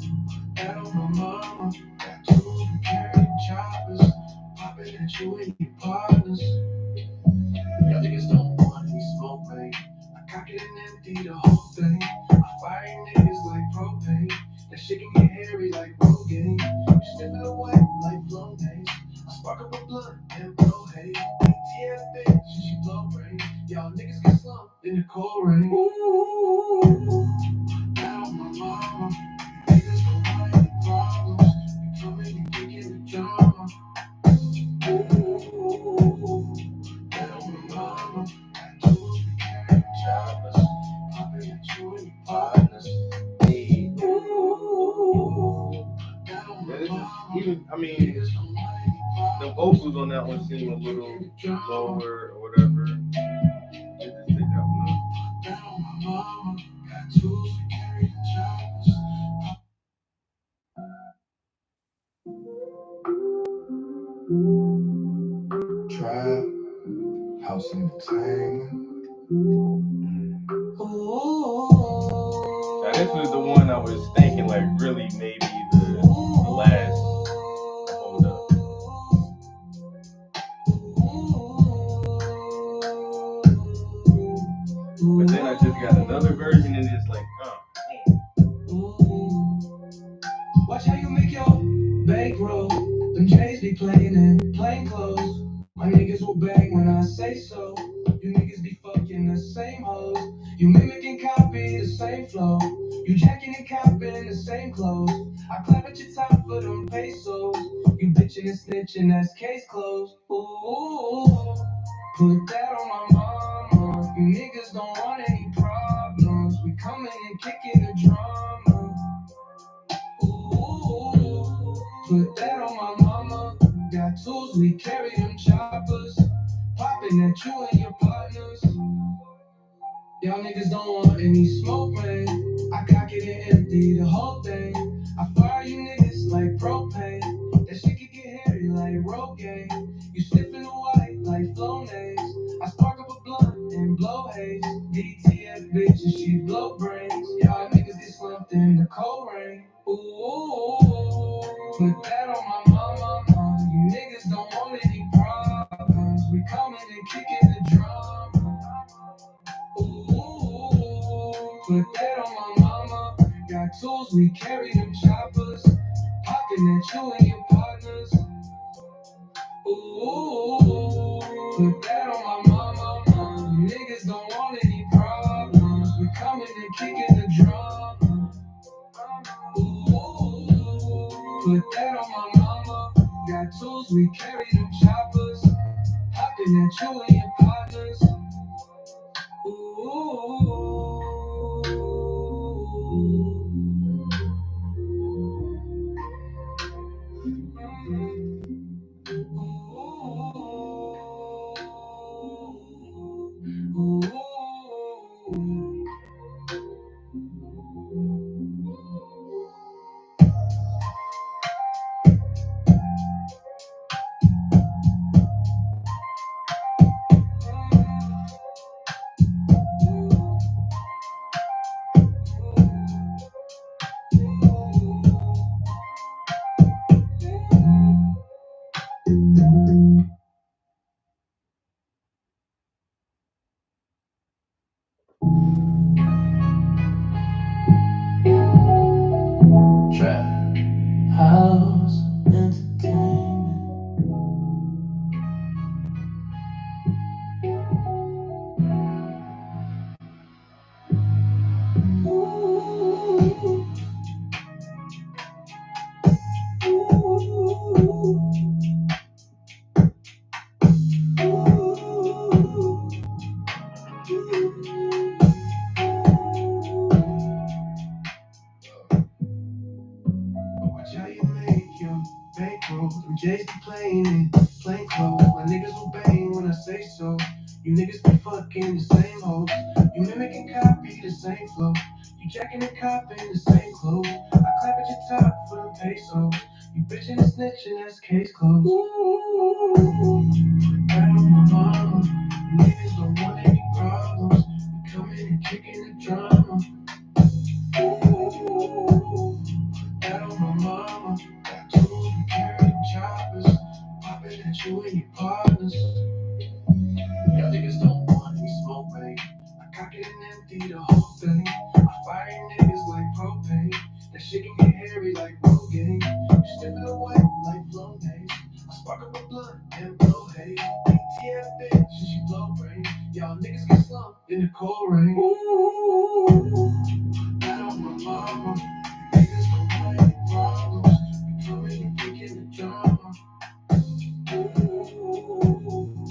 that on my mama. Got tools, we carry them choppers. Popping at you and your partners. Y'all niggas don't want any smoke, man. I cock it and empty the whole thing. I fire you niggas like propane. That shit can get hairy like Rogaine. You sniffing the white like Flonase. I spark up a blunt and blow haze. ATF bitch, she blow brains. Y'all niggas get slumped in the cold rain. Ooh, that on my mama. Niggas don't want any problems. We coming and kicking the drama. Ooh, that on my mama. Got tools, we carry choppers. Popping at you and your partners. Hey. Ooh, that on my Yeah, this is mama. even, I mean, Niggas don't want any the problems. vocals on that one seem a little lower or whatever. Let's just take that one off. That on my mama. Got tools, we carry the choppers. Trap house Now this was the one I was thinking like really maybe the last hold up. But then I just got another version and it's like, Watch how you make your bankroll. Them J's be playing in plain clothes. My niggas will bang when I say so. You niggas be fucking the same hoes. You mimic and copy the same flow. You jacking and copping the same clothes. I clap at your top for them pesos. You bitching and snitching, that's case closed. Ooh, put that on my mama. You niggas don't want any problems. We coming and kicking the drama. Ooh, put that on my mama. Got tools, we carry them choppers. Popping at you and your partners. Y'all niggas don't want any smoke, man. I cock it and empty the whole thing. I fire you niggas like propane. That shit can get hairy like Rogaine. You sniffing the white like Flonase. I spark up a blunt and blow haze. DTF bitch and she blow brains. Y'all niggas get slumped in the cold rain. Ooh, put that on my mama. You niggas don't want any problems. We coming and kicking the drum. Ooh, put that on my mama. Got tools, we carry them choppers. Popping at you and your partners. Ooh, put that on my mama. You niggas don't want any problems. We coming and kicking the drum. Ooh, put that on my mama. Got tools, we carry them choppers. Popping at you and your partners. Trap House Entertainment. Watch how you make your bankroll. Them J's be playing in plain clothes. My niggas will bang when I say so. You niggas be fucking the same hoes. You mimic and copy the same flow. You jacking and copping the same clothes. I clap at your top for them pesos. You bitching and snitching, that's case closed. Ooh, right on my mama. You niggas don't want any problems. We coming and kicking the drama. Ooh, that on my mama. Got tools, we carry them choppers. Popping at you and your partners. Y'all niggas don't want any smoke, babe. I cock it and empty the whole thing. I fire niggas like propane. That shit can get hairy like Rogaine. You sniffing the white like Flonase. I spark up a blunt and blow haze. ATF bitch and she blow brain. Y'all niggas get slumped in the cold rain. Ooh, that on my mama. Niggas don't want any problems. We coming and kicking the drama. Ooh,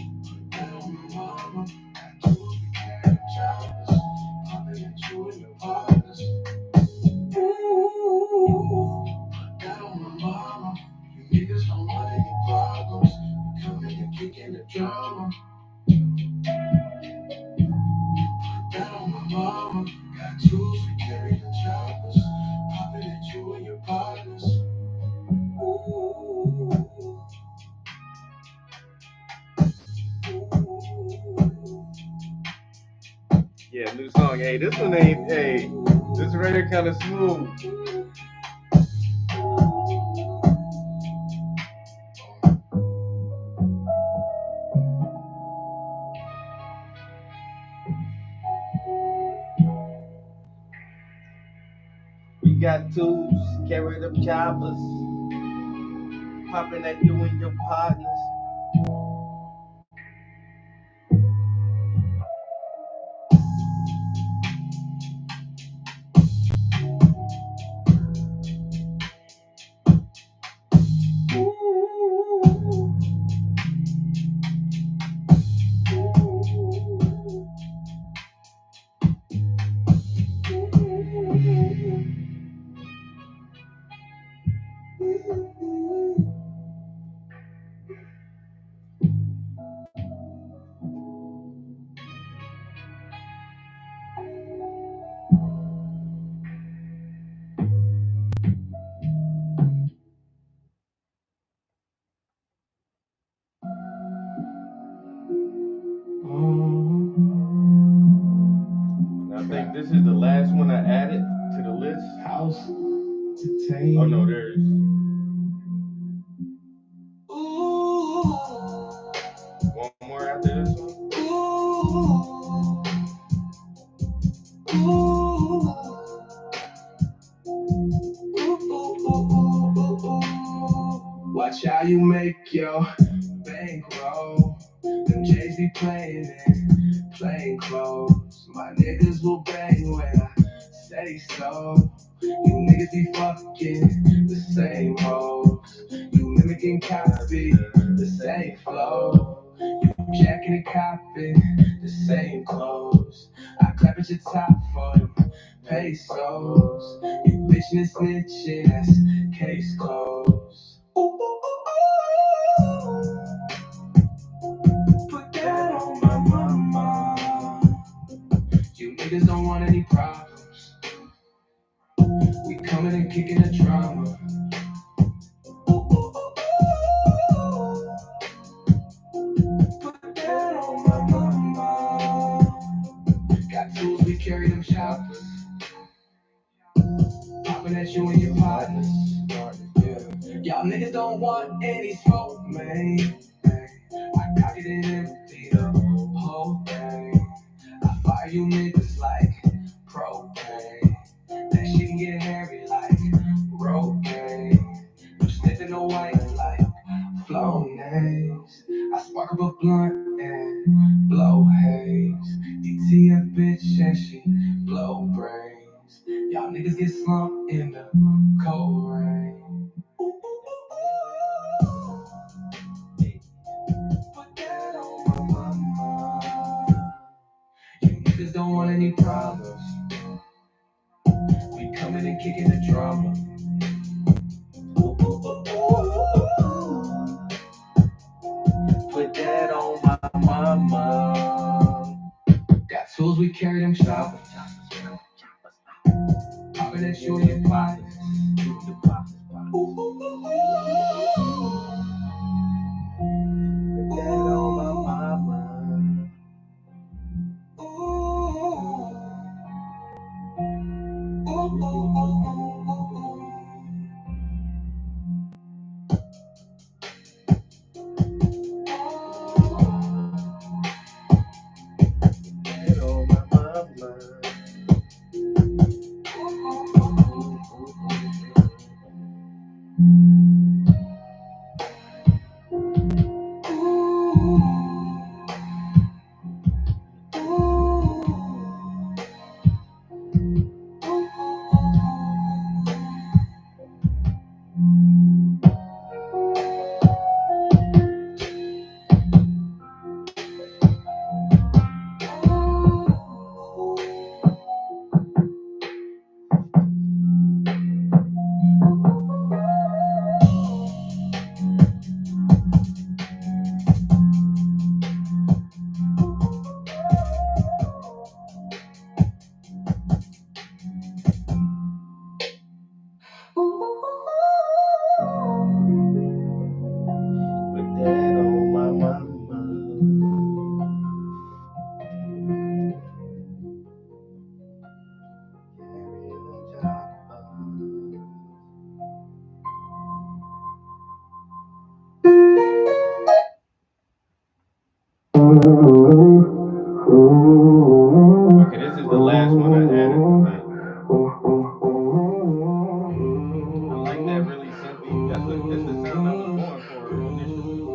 that on my mama. Got tools, we carry the choppers. Popping at you and your partners. Ooh, that on my mama. You niggas don't want any problems. We coming and kicking the drama. That on my mama. Got tools, we carry the choppers. Popping at you and your partners. Ooh. Yeah, new song. Hey, this one ain't. Hey, this right here kind of smooth. We got tools, carry them choppers, popping at you and your partners. I think this is the last one I added to the list. House to take. Oh no, there's. One more after this one. Watch how you make your bankroll. Them J's be playing in plain clothes. My niggas will bang when I say so. You niggas be fucking the same hoes. You mimicking copy the same flow. You jacking and copping the same clothes. I clap at your top for them pesos. You bitchin' and snitching, that's case closed. Put that on my mama. You niggas don't want any problems. We coming and kicking the drama. Put that on my mama. Got tools, we carry them choppers. Popping at you and your partners. Y'all niggas don't want any smoke, man. I cock it and empty the whole thing. I fire you niggas like propane. That shit can get hairy like rogaine. You sniffing the white like Flonase. I spark up a blunt and blow haze. DTF bitch and she blow brains. Y'all niggas get slumped in the cold rain. Put that on my mama. You niggas don't want any problems. We coming and kicking the drama. Put that on my mama. Got tools, we carry them choppers. Popping at you and your pockets. Put that on my mama. at it, but I like that really synthy. That's the sound I was going for initially.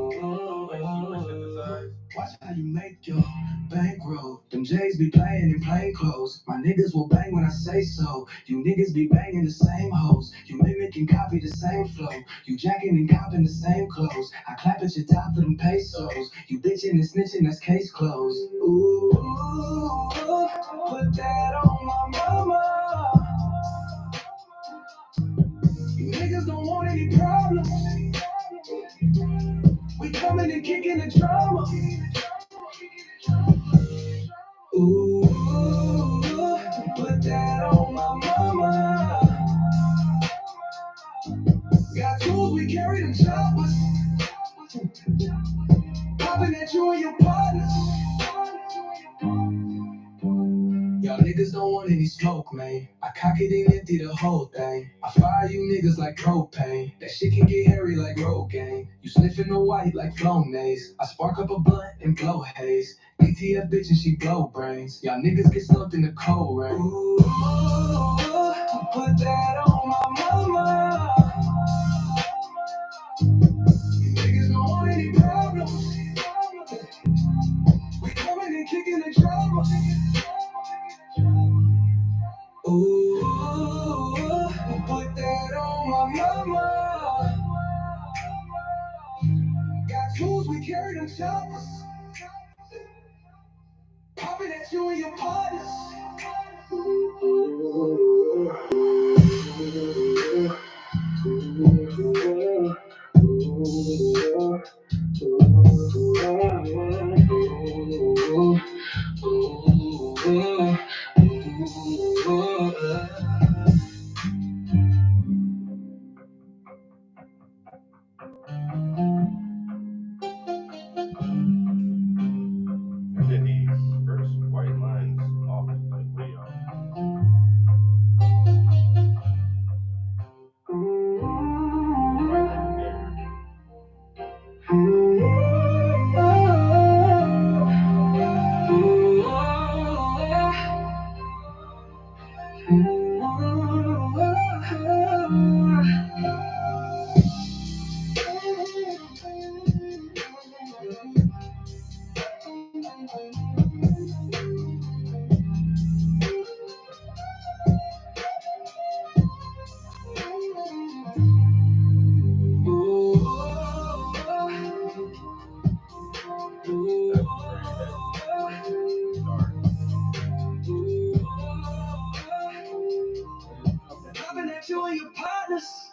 Like super synthesized. Watch how you make your bankroll. Them J's be playing in plain clothes. My niggas will bang when I say so. You niggas be banging the same hoes. You mimic and copy the same flow. You jacking and copping the same clothes. I clap at your top for them pesos. You bitching and snitching, that's case closed. Ooh, put that on my mama. You niggas don't want any problems. We coming and kicking the drama. Ooh, put that on my mama. Got tools, we carry them choppers. Popping at you and your partners. Y'all niggas don't want any smoke, man. I cock it and empty the whole thing. I fire you niggas like propane. That shit can get hairy like Rogaine. You sniffing the white like Flonase. I spark up a blunt and blow haze. ATF bitch and she blow brains. Y'all niggas get slumped in the cold rain. Ooh, put that on my mama. You niggas don't want any problems. We coming and kicking the drama. Ooh, put that on my mama. Got tools, we carry them choppers. Popping at you and your partners. And then these first white lines off, like way off. White line there. That's very heavy. Dark. Popping at you and your partners.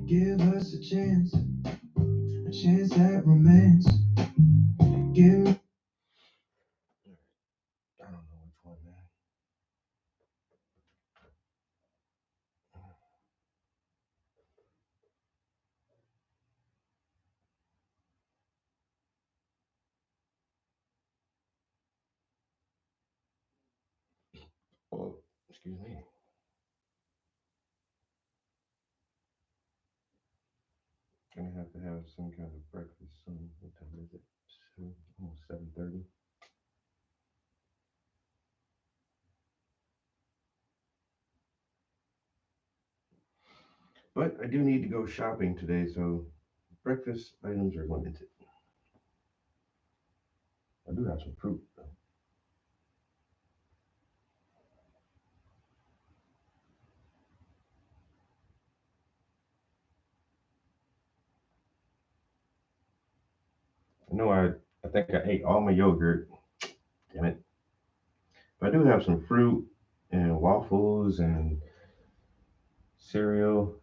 Give us a chance at romance. Give me. I don't know which one, man. Oh, excuse me. Gonna have to have some kind of breakfast soon. What time is it? Almost 7:30. But I do need to go shopping today, so breakfast items are limited. I do have some fruit though. I know I think I ate all my yogurt. Damn it. But I do have some fruit and waffles and cereal.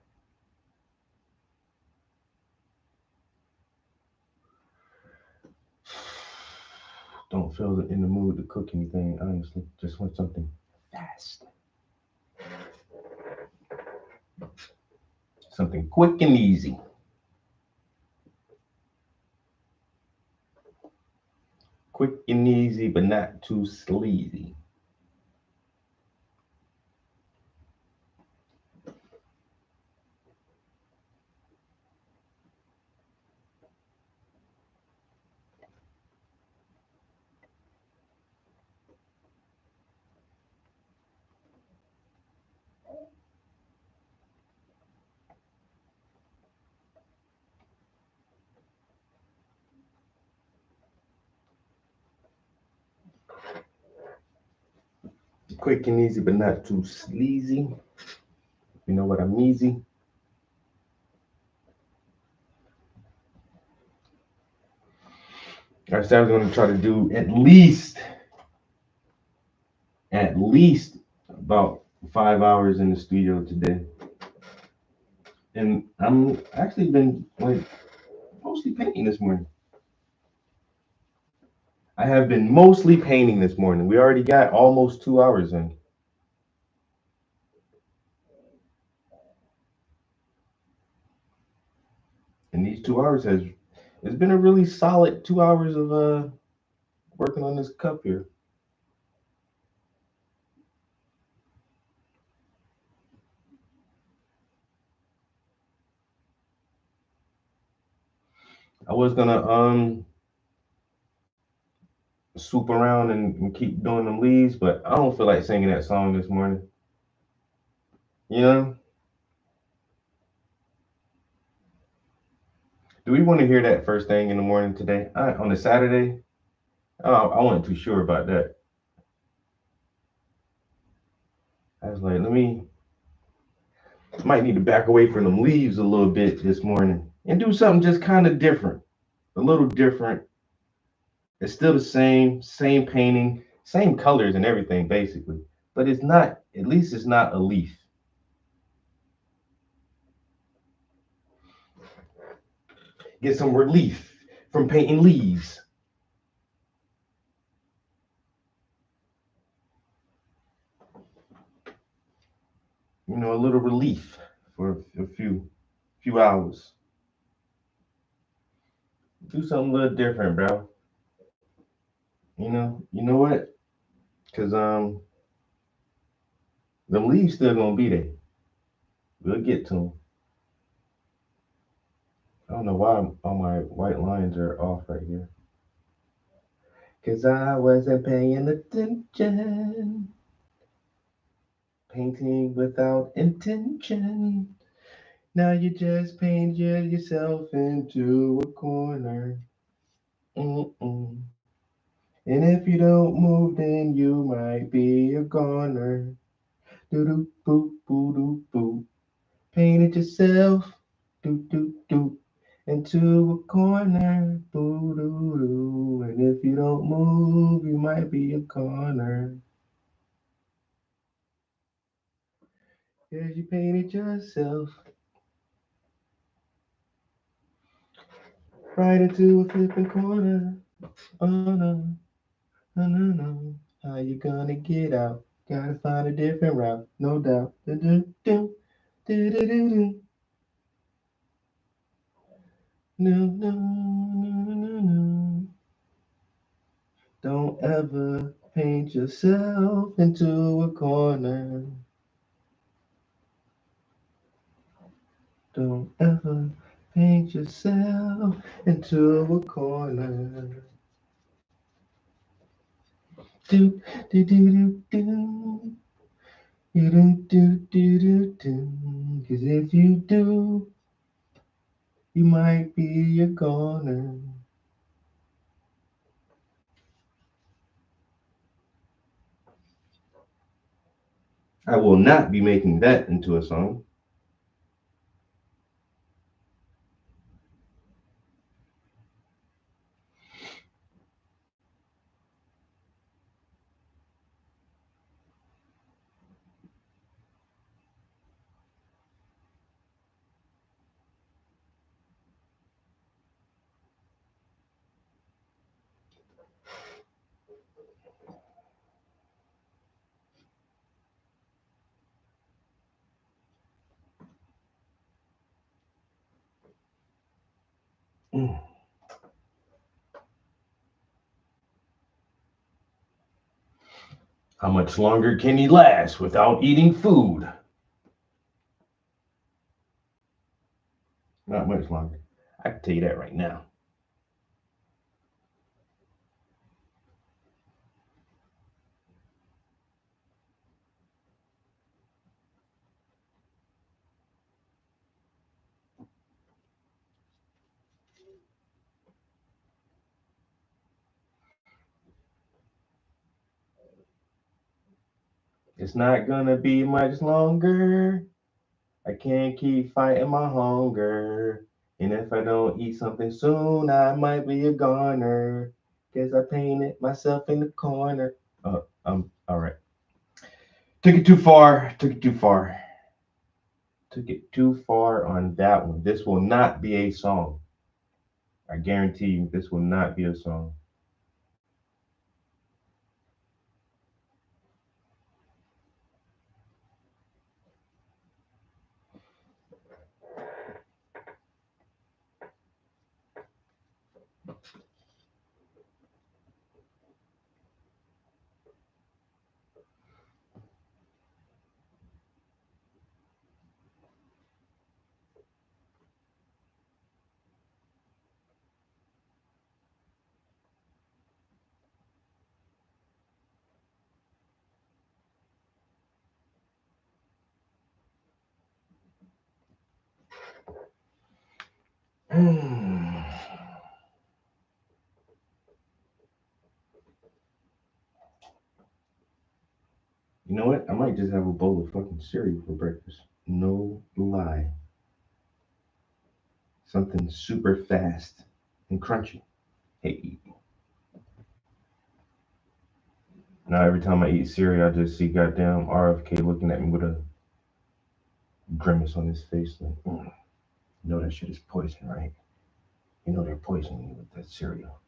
Don't feel in the mood to cook anything, honestly. Just want something fast. Something quick and easy. Quick and easy, but not too sleazy. Quick and easy, but not too sleazy. You know what I'm easy? I said I was going to try to do at least about 5 hours in the studio today. And I'm actually been like mostly painting this morning. I have been mostly painting this morning. We already got almost 2 hours in. And these 2 hours has it's been a really solid 2 hours of working on this cup here. I was gonna swoop around and keep doing them leaves, but I don't feel like singing that song this morning. You know? Do we want to hear that first thing in the morning today? On a Saturday? Oh, I wasn't too sure about that. I was like, might need to back away from them leaves a little bit this morning and do something just kind of different, a little different. It's still the same painting, same colors and everything basically, but it's not. At least it's not a leaf. Get some relief from painting leaves. You know, a little relief for a few hours. Do something a little different, bro. You know what? Cause them leaves still gonna be there. We'll get to them. I don't know why all my white lines are off right here. Cause I wasn't paying attention. Painting without intention. Now you just painted yourself into a corner. Mm-mm. And if you don't move, then you might be a goner. Doo doo boo boo doo boo. Painted yourself, doo doo doo, into a corner. Boo doo doo. And if you don't move, you might be a goner. 'Cause you painted yourself right into a flipping corner. Oh no, no, no, no. How you gonna get out? Gotta find a different route, no doubt. Do do do do do do do. No, no, no, no, no. Don't ever paint yourself into a corner. Don't ever paint yourself into a corner. Do do do do do. Do do do do do do. 'Cause if you do, you might be a goner. I will not be making that into a song. Mm. How much longer can he last without eating food? Not much longer. I can tell you that right now. It's not gonna be much longer. I can't keep fighting my hunger. And if I don't eat something soon, I might be a goner. Guess I painted myself in the corner. All right. Took it too far. Took it too far. Took it too far on that one. This will not be a song. I guarantee you, this will not be a song. You know what? I might just have a bowl of fucking cereal for breakfast. No lie. Something super fast and crunchy. Hey, now every time I eat cereal, I just see goddamn RFK looking at me with a grimace on his face. Like, you know that shit is poison, right? You know they're poisoning you with that cereal.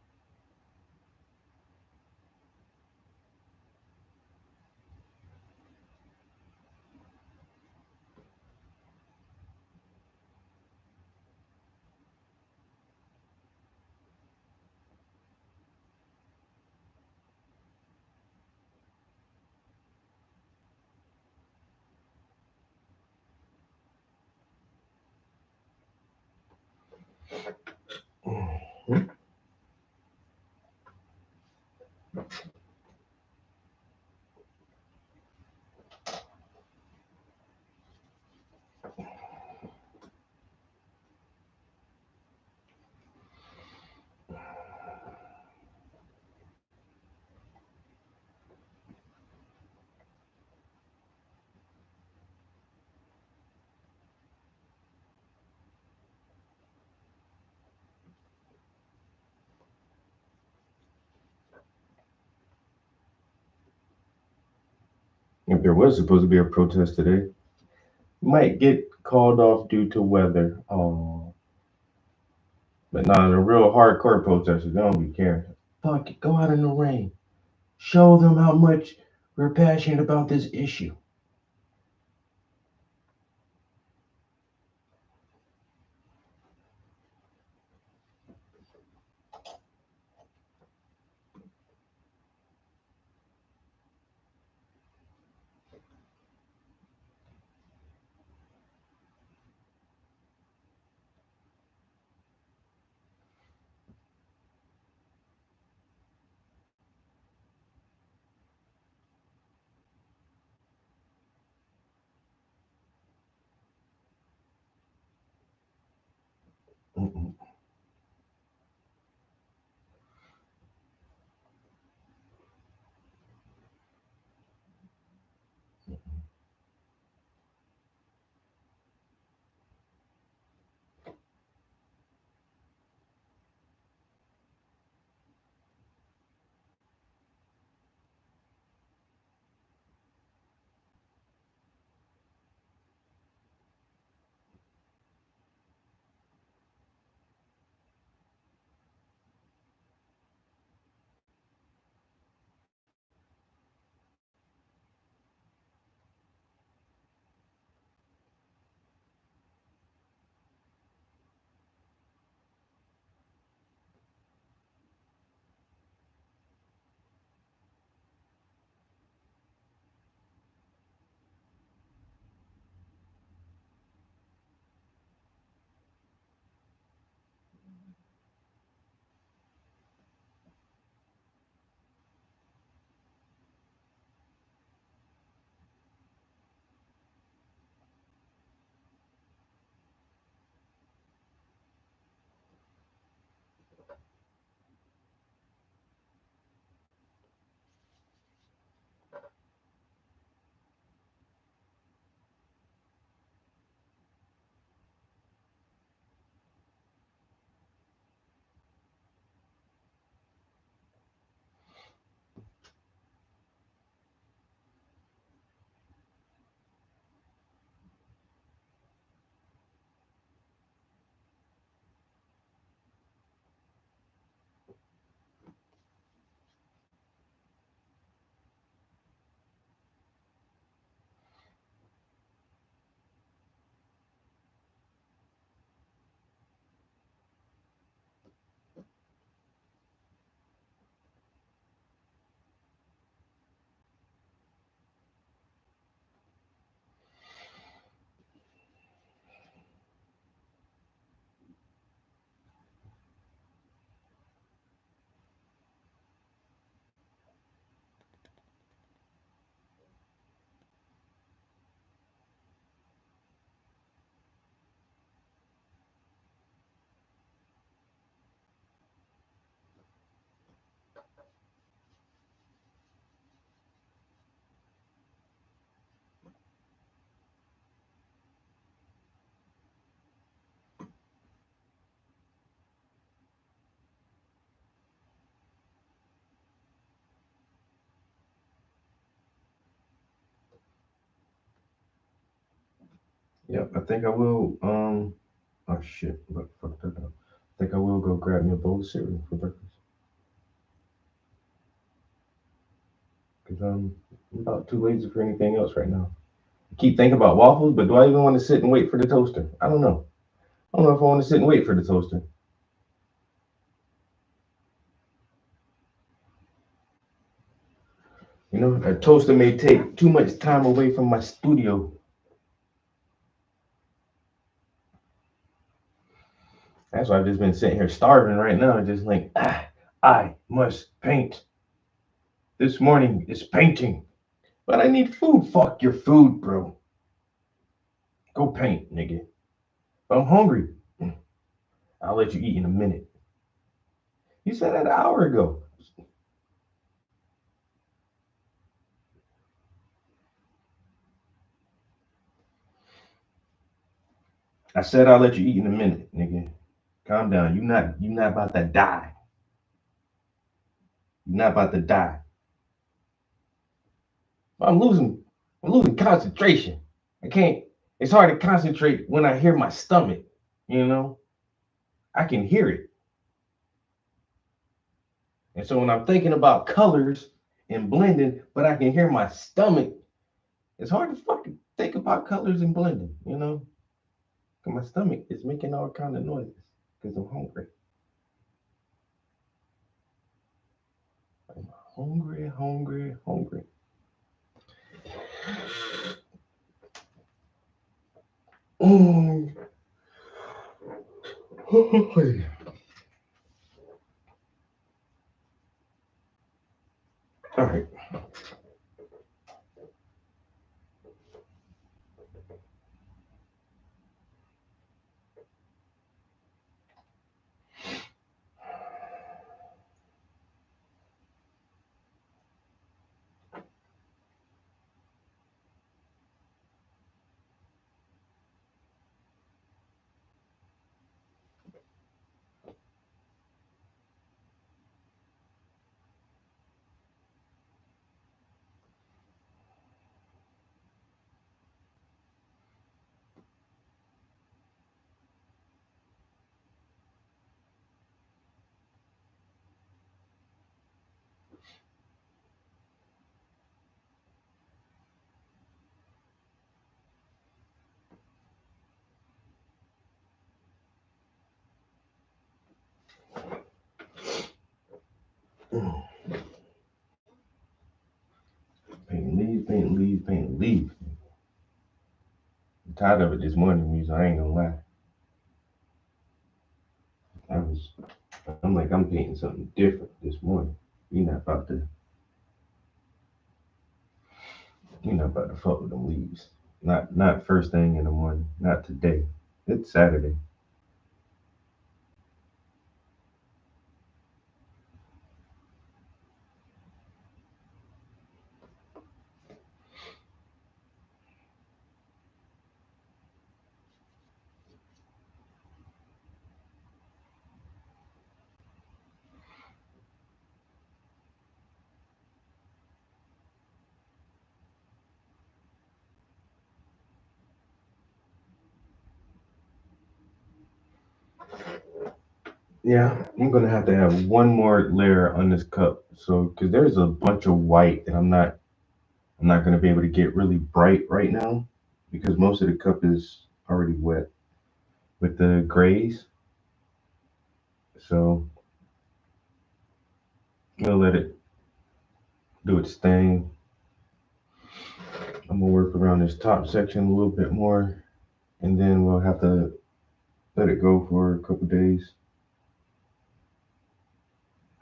Mhm. If there was supposed to be a protest today, might get called off due to weather. Oh, but nah, the real hardcore protesters, they don't be caring. Fuck it, go out in the rain. Show them how much we're passionate about this issue. Mm-mm. Yep, I think I will. Oh shit, what fucked that up? I think I will go grab me a bowl of cereal for breakfast. Cause I'm about too lazy for anything else right now. I keep thinking about waffles, but do I even want to sit and wait for the toaster? I don't know. I don't know if I want to sit and wait for the toaster. You know, a toaster may take too much time away from my studio. That's why I've just been sitting here starving right now, just like, I must paint. This morning is painting. But I need food. Fuck your food, bro. Go paint, nigga. I'm hungry. I'll let you eat in a minute. You said that an hour ago. I said I'll let you eat in a minute, nigga. Calm down. You not about to die. You're not about to die. I'm losing I'm losing concentration. I can't it's hard to concentrate when I hear my stomach, you know? I can hear it. And so when I'm thinking about colors and blending, but I can hear my stomach, it's hard to fucking think about colors and blending, you know? 'Cause my stomach is making all kind of noises because I'm hungry. I'm hungry, hungry, hungry. Mm. All right. Paint leave, paint leave, paint leave. I'm tired of it this morning, music. I ain't gonna lie. I was, I'm like, I'm painting something different this morning. You're not about to, you're not about to fuck with them leaves. Not first thing in the morning. Not today. It's Saturday. Yeah, I'm gonna have to have one more layer on this cup. So, because there's a bunch of white that I'm not gonna be able to get really bright right now because most of the cup is already wet with the grays. So I'm gonna let it do its thing. I'm gonna work around this top section a little bit more, and then we'll have to let it go for a couple days.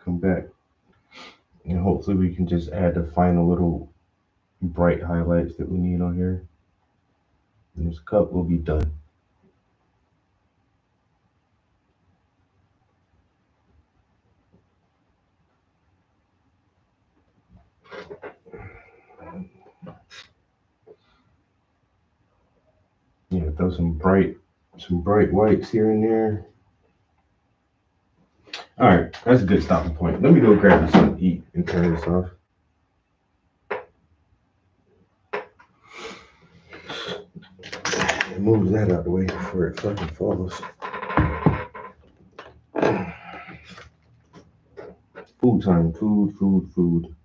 Come back, and hopefully we can just add the final little bright highlights that we need on here. And this cup will be done. Yeah, throw some bright whites here and there. All right, that's a good stopping point. Let me go grab me something to eat and turn this off. Move that out the way before it fucking falls. Food time. Food.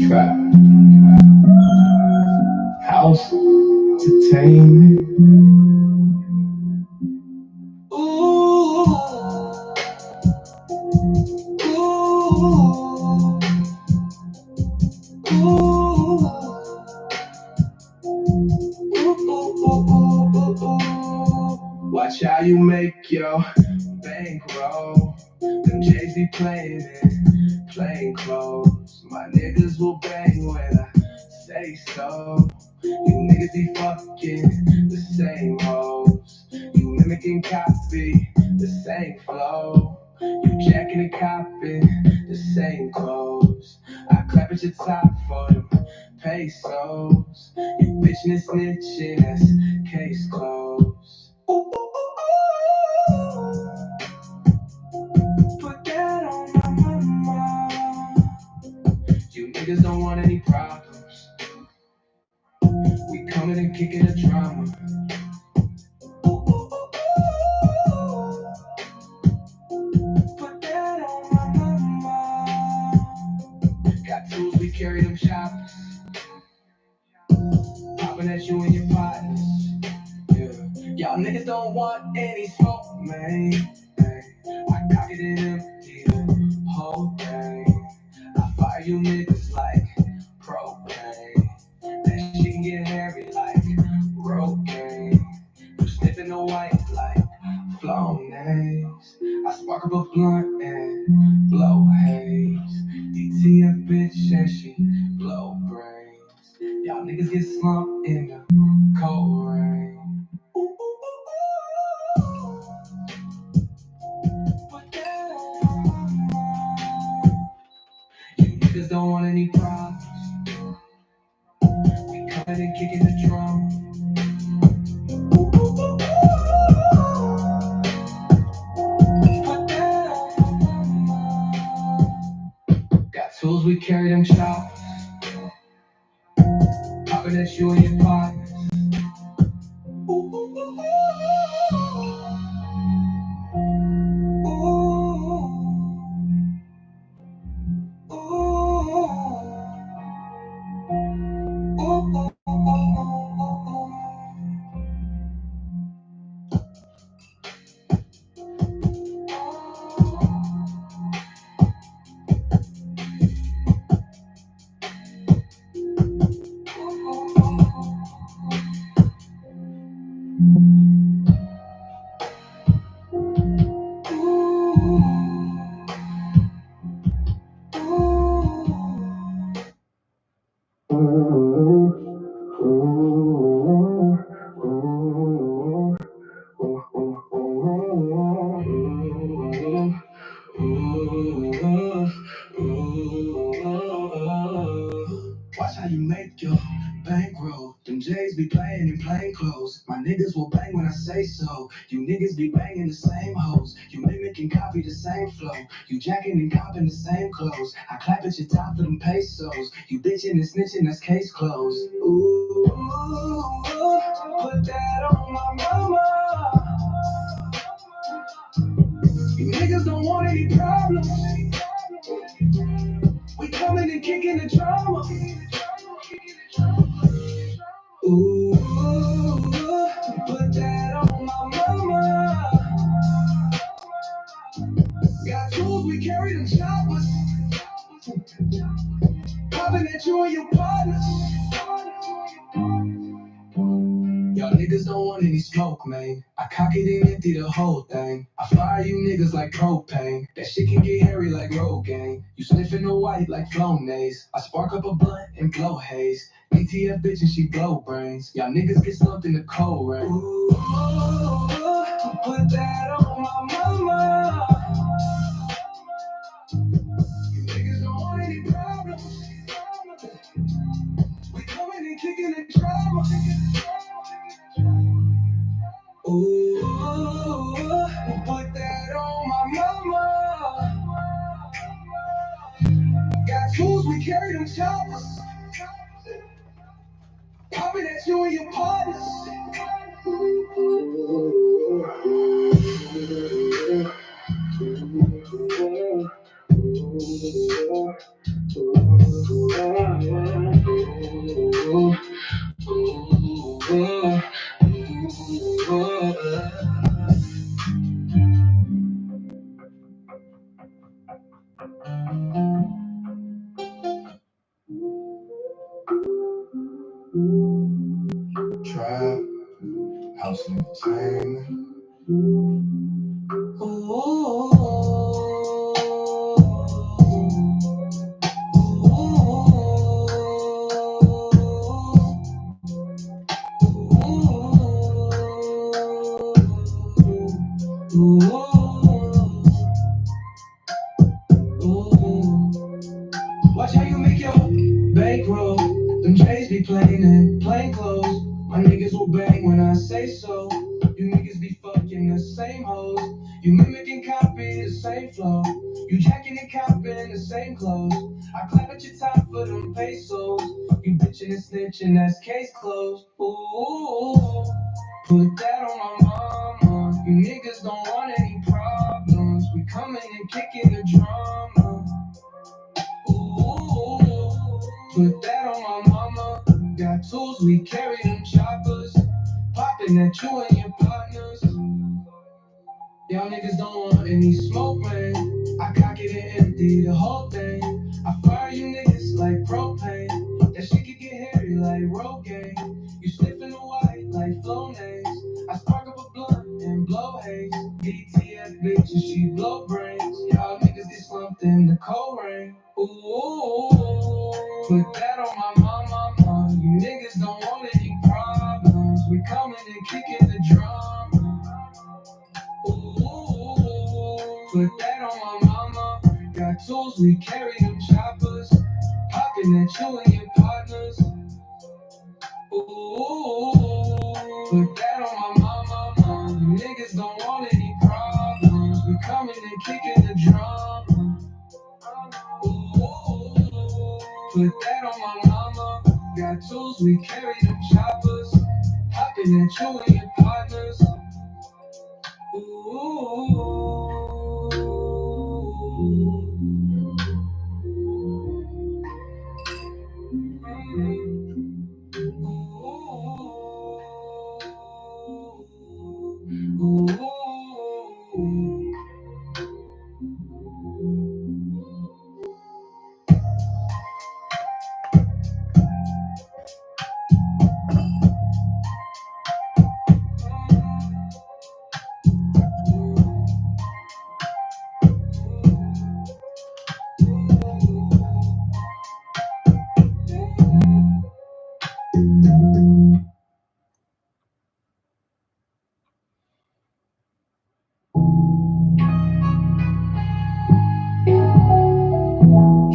Trap house entertainment. Ooh, ooh, ooh, ooh. Watch how you make your bankroll. Them J's be playing in plain clothes. My niggas will bang when I say so. You niggas be fucking the same hoes. You mimicking copy the same flow. You jacking and copping the same clothes. I clap at your top for them pesos. You bitchin' and snitching, that's case closed. Ooh, ooh, ooh, ooh. Put that on my mama. You niggas don't want any problems. We coming and kicking the drama. Ooh, ooh, ooh, ooh. Put that on my mama. Got tools, we carry them choppers. Popping at you and your partners. Yeah. Y'all niggas don't want any smoke, man. Hey. I cock it and empty the whole thing. I fire you niggas like propane. That shit can get hairy like rogaine. You sniffing the white like Flonase. I spark up a blunt and blow haze. DTF bitch and she blow brains. Y'all niggas get slumped in the cold rain. Ooh, ooh, ooh, ooh. Put that on my mama. You niggas don't want any problems. We coming and kicking the drum. Ooh, ooh, ooh, ooh. Put that on my mama. Got tools, we carry them choppers. Popping at you and your partners. Ooh, ooh, ooh, ooh. Ooh, ooh, ooh. Watch how you make your bankroll. Them J's be playing in plain clothes. My niggas will bang when I say so. You niggas be banging the same hoes. You mimic and copy the same flow. You jacking and copping the same clothes. I clap at your top for them pesos. You bitching and snitching, that's case closed. Ooh, put that on my mama. You niggas don't want any problems. We coming and kicking the drama. Ooh, put that on my mama. Got tools, we carry them choppers. Popping at you and your partners. Y'all niggas don't want any smoke, man. I cock it and empty the whole thing. I fire you niggas like propane. That shit can get hairy like Rogaine. You sniffing the white like Flonase. I spark up a blunt and blow haze. ATF bitch and she blow brains. Y'all niggas get slumped in the cold rain. Ooh, put that on my mama. You niggas don't want any problems. We coming and kicking the drama. Ooh, them choppers, popping at you and your partners. Trap, house entertainment. Watch how you make your bankroll. Them J's be playing in plain clothes. My niggas will bang when I say so. You niggas be fucking the same hoes. You mimicking, copy the same flow. You jacking and copying the same clothes. I clap at your top for them pesos. You bitching and snitching, that's case closed. Ooh, put that on my mama. You niggas don't want any problems. We coming and kicking the drama. Ooh, put that on my mama. Got tools, we carry them choppers. Popping at you and your partners. Y'all niggas don't want any smoke, man. I cock it and empty the whole thing. I fire you niggas like propane. That shit could get hairy like Rogaine. You sniffing the white like Flonase. I spark up a blunt and blow haze. DTF bitch and she blow brains. Y'all niggas get slumped in the cold rain. Ooh, put that on my mama. You niggas don't want any problems. We coming and kicking the drama. Ooh, put that on my mama. Got tools, we carry them choppers. Popping at you and your partners. Ooh, put that on my mama. You niggas don't want any problems. We coming and kicking the drama. Ooh, put that on my mama. Got tools, we carry them choppers. Popping at you and your partners.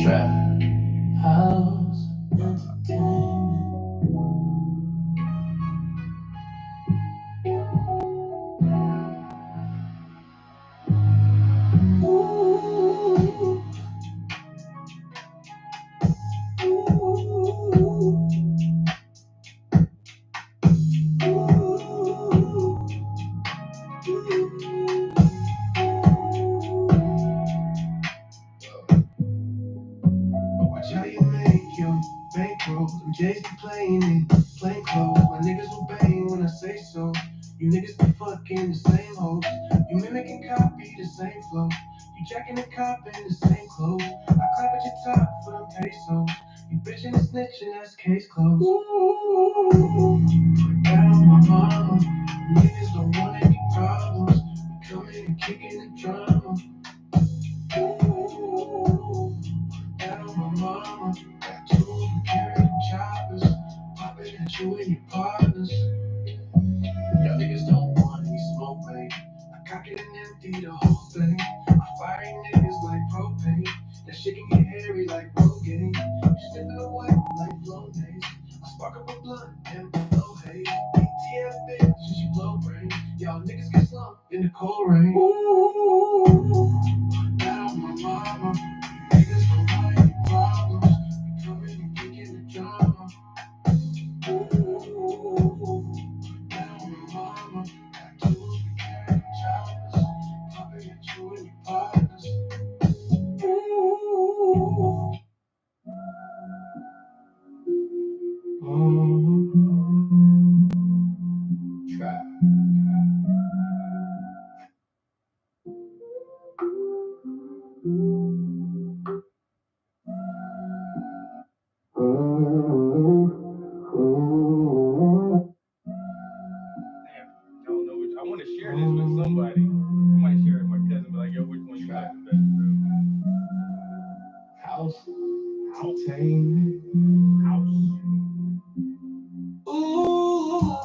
Trap house entertainment. Watch how you make your bankroll. Them J's be playing in plain clothes. My niggas will bang when I say so. You niggas be fucking the same hoes. You mimic and copy the same flow. You jacking and copying the same clothes. I clap at your top for them pesos. You bitching and snitching, that's case closed. That on my mama. Niggas don't want any problems. We coming and kicking the drama. That on my mama. Got tools, we carry them choppers. Popping at you and your partners. Y'all niggas don't want any smoke, man. I cock it and empty the whole thing. I fire you niggas like propane. That shit can get hairy like Rogaine. You sniffing the white like Flonase. I spark up a blunt and blow haze. DTF bitch and she blow brains. Y'all niggas get slumped in the cold rain. Ooh, that on my mama. Niggas don't want any problems. We coming don't know which. I want to share this with somebody. I might share it with my cousin, but like, yo, which one you like the best, bro? House. Entertainment. House. Ooh.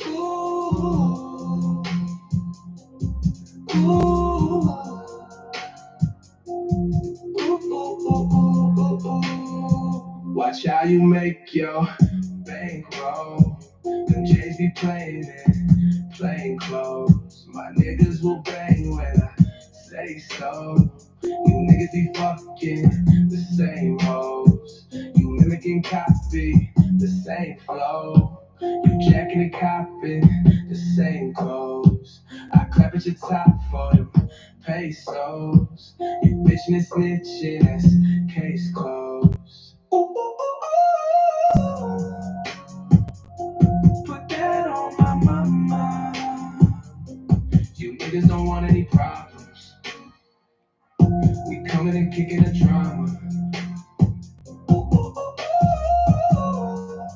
Ooh. Ooh. Watch how you make your bankroll. Them J's be playing in plain clothes. My niggas will bang when I say so. You niggas be fucking the same hoes. You mimicking copy the same flow. You jacking and copping the same clothes. I clap at your top for them pesos. You bitchin' and snitchin', that's case closed. Ooh, ooh, ooh, ooh. Put that on my mama. You niggas don't want any problems. We coming and kicking the drama. Ooh, ooh, ooh, ooh.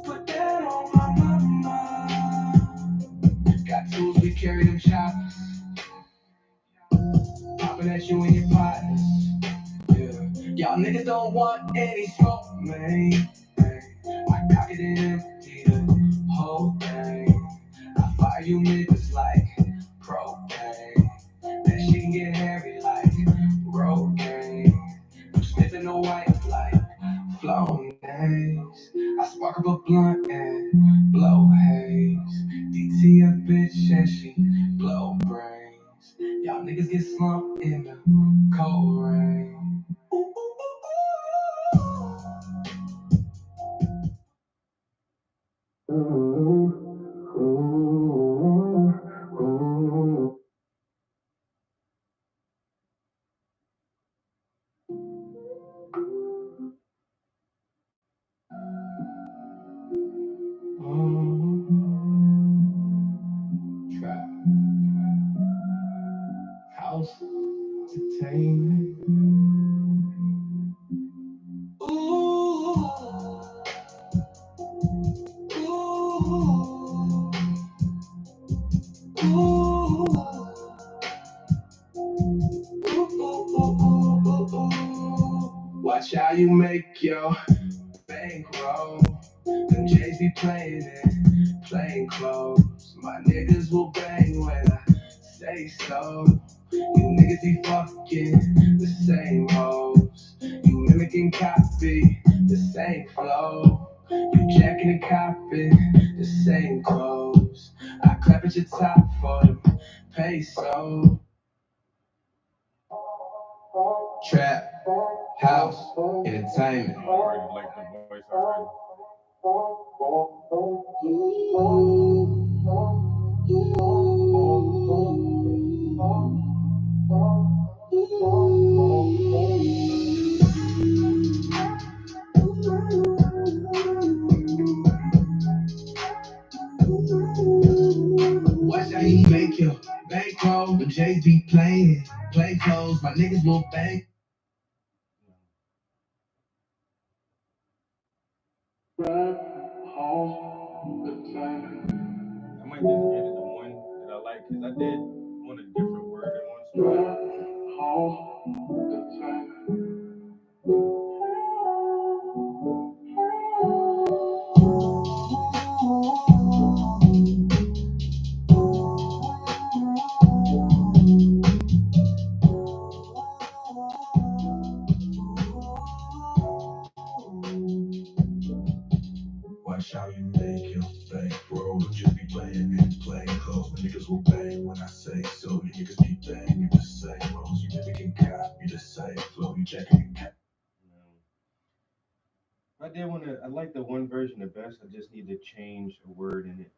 Put that on my mama. Got tools, we carry them choppers. Popping at you and your partners. Yeah. Y'all niggas don't want any smoke, man. I cock it and empty the whole thing. I fire you niggas like propane. That shit can get heavy like rogaine. I'm sniffing the white like Flonase. I spark up a blunt and blow haze. DTF bitch and she blow brains. Y'all niggas get slumped in the cold rain. Ooh, ooh, ooh, ooh. Trap. House. Entertainment. Ooh. Ooh. Ooh. Watch how you make your bankroll. Them J's be playing in plain clothes. My niggas will bang when I say so. You niggas be fucking the same hoes. You mimicking copy the same flow. You jacking and copping the same clothes. I clap at your top for them pesos. Trap, house, entertainment. I already like the voice already. Watch how you make your bankroll. The J's be playing, play clothes. My niggas will bang. I might just edit the one that I like because I did want a different word in one spot. Watch how you make your bankroll. Don't just be playing in plain clothes. My niggas will bang when I say so. You niggas be banging the same roles. You mimicking copy the same flow. You checking and cap. I did want to. I like the one version the best. I just need to change a word in it.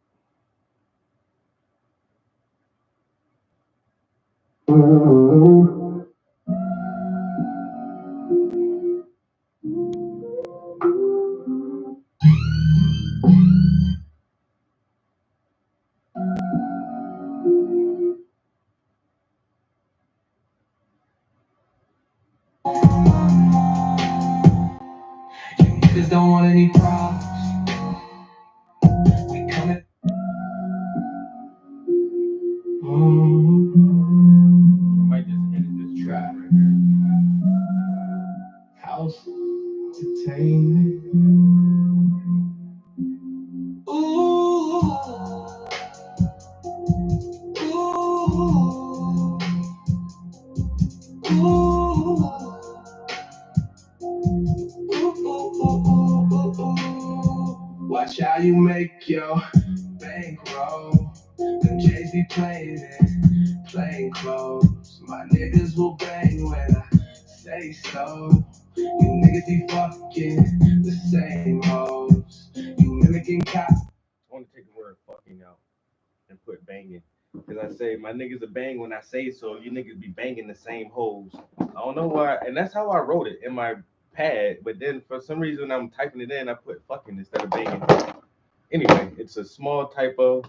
Niggas don't want any problems. We coming. I might just edit this track right here. House entertainment. Ooh, ooh, ooh. Watch how you make your bankroll. Them J's be playing in plain clothes. My niggas will bang when I say so. You niggas be fucking the same hoes. You mimicking cops. I want to take the word fucking out and put banging. Because I say, my niggas are bang when I say so. You niggas be banging the same hoes. I don't know why. And that's how I wrote it in my pad. But then for some reason, I'm typing it in. I put fucking instead of banging. Anyway, it's a small typo.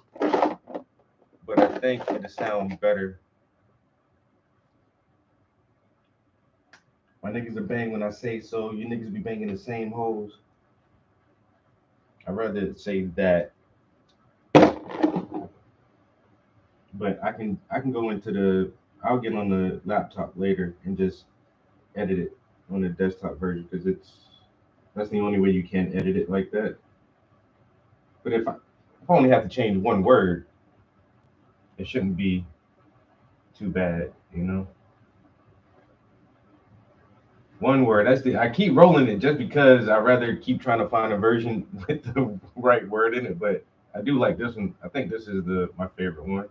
But I think it'll sound better. My niggas are bang when I say so. You niggas be banging the same hoes. I'd rather say that. But I can go into the. I'll get on the laptop later and just edit it on the desktop version because that's the only way you can edit it like that. But if I only have to change one word, it shouldn't be too bad, you know. One word. I keep rolling it just because I rather keep trying to find a version with the right word in it. But I do like this one. I think this is my favorite one.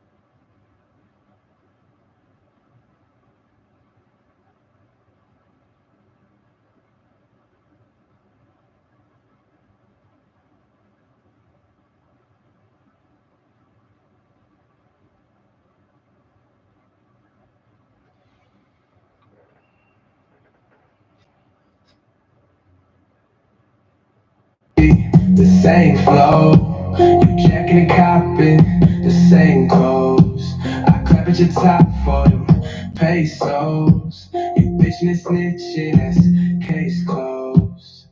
The same flow. You checking and copping the same clothes. I clap at your top for them pesos. You bitching and snitching, that's case closed.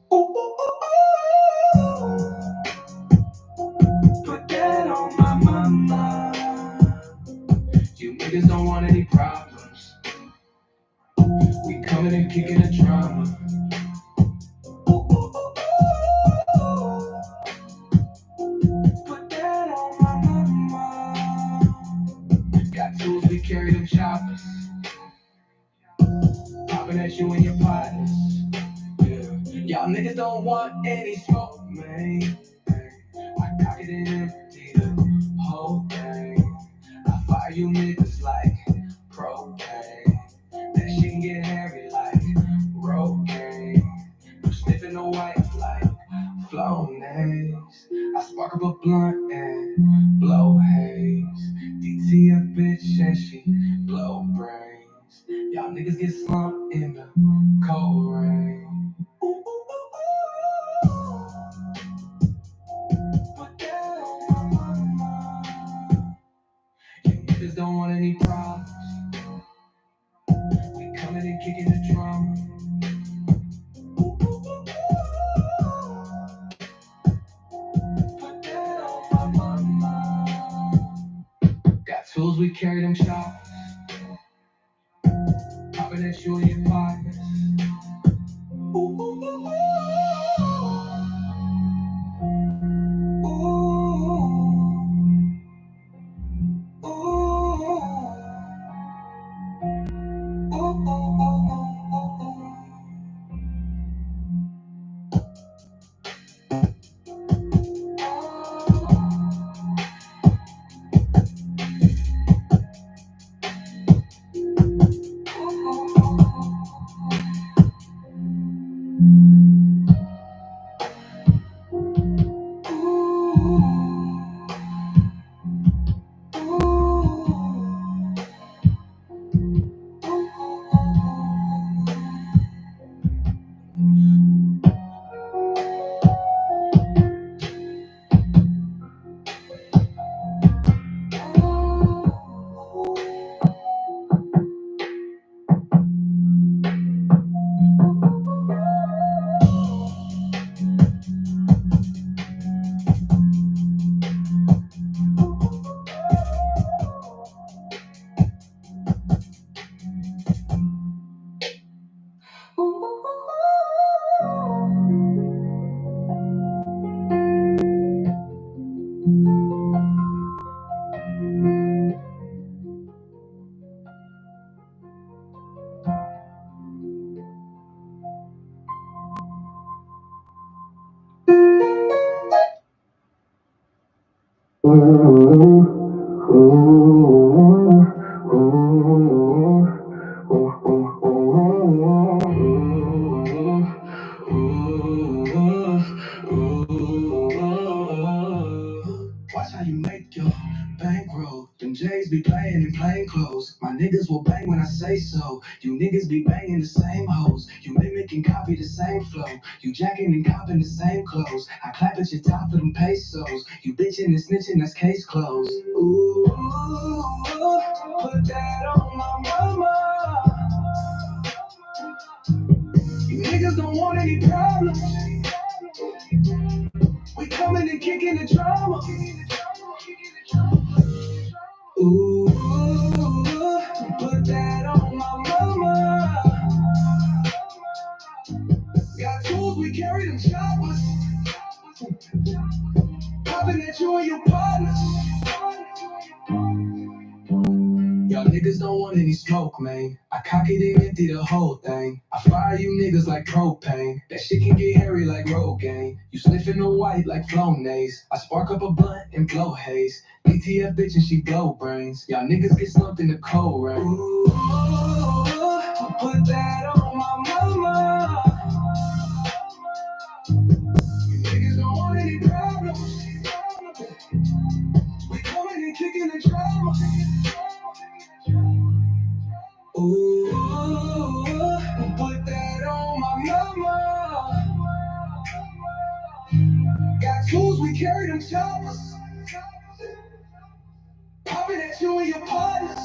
Put that on my mama. You niggas don't want any problems. We coming and kicking the drama. Put that on my mama. Got tools, we carry them choppers. Popping at you and your partners. Yeah. Y'all niggas don't want any smoke, man. I cock it and empty the whole thing. I fire you niggas like propane. That shit can get hairy like rogaine. I'm sniffing the white like Flonase. I spark up a blunt and blow haze. DT a bitch and she blow brains. Y'all niggas get slumped in the cold rain. Put that on my mama. You niggas don't want any problems. We coming and kicking the drum. Put that on my mama. Got tools, we carry them choppers. Popping at you and your partners. Watch how you make your bankroll. Them J's be playing in plain clothes. My niggas will bang when I say so. You niggas be banging the same hoes. You mimic and copy the same flow. You jacking and copping the same clothes. I clap at your top for them pesos. You bitching and snitching, that's case closed. Ooh, put that on my mama. You niggas don't want any problems. We coming and kicking the drama. Ooh, put that on my mama. Got tools, we carry them choppers. Popping at you and your partners. Y'all niggas don't want any smoke, man. I cock it and empty the whole thing. I fire you niggas like propane. That shit can get hairy like Rogaine. You sniffing the white like Flonase. I spark up a blunt and blow haze. DTF bitch and she blow brains. Y'all niggas get slumped in the cold rain. Ooh, put that on my mama. You niggas don't want any problems. We coming and kicking the drama. Ooh, put that on my mama. Got tools, we carry them choppers. Popping at you and your partners.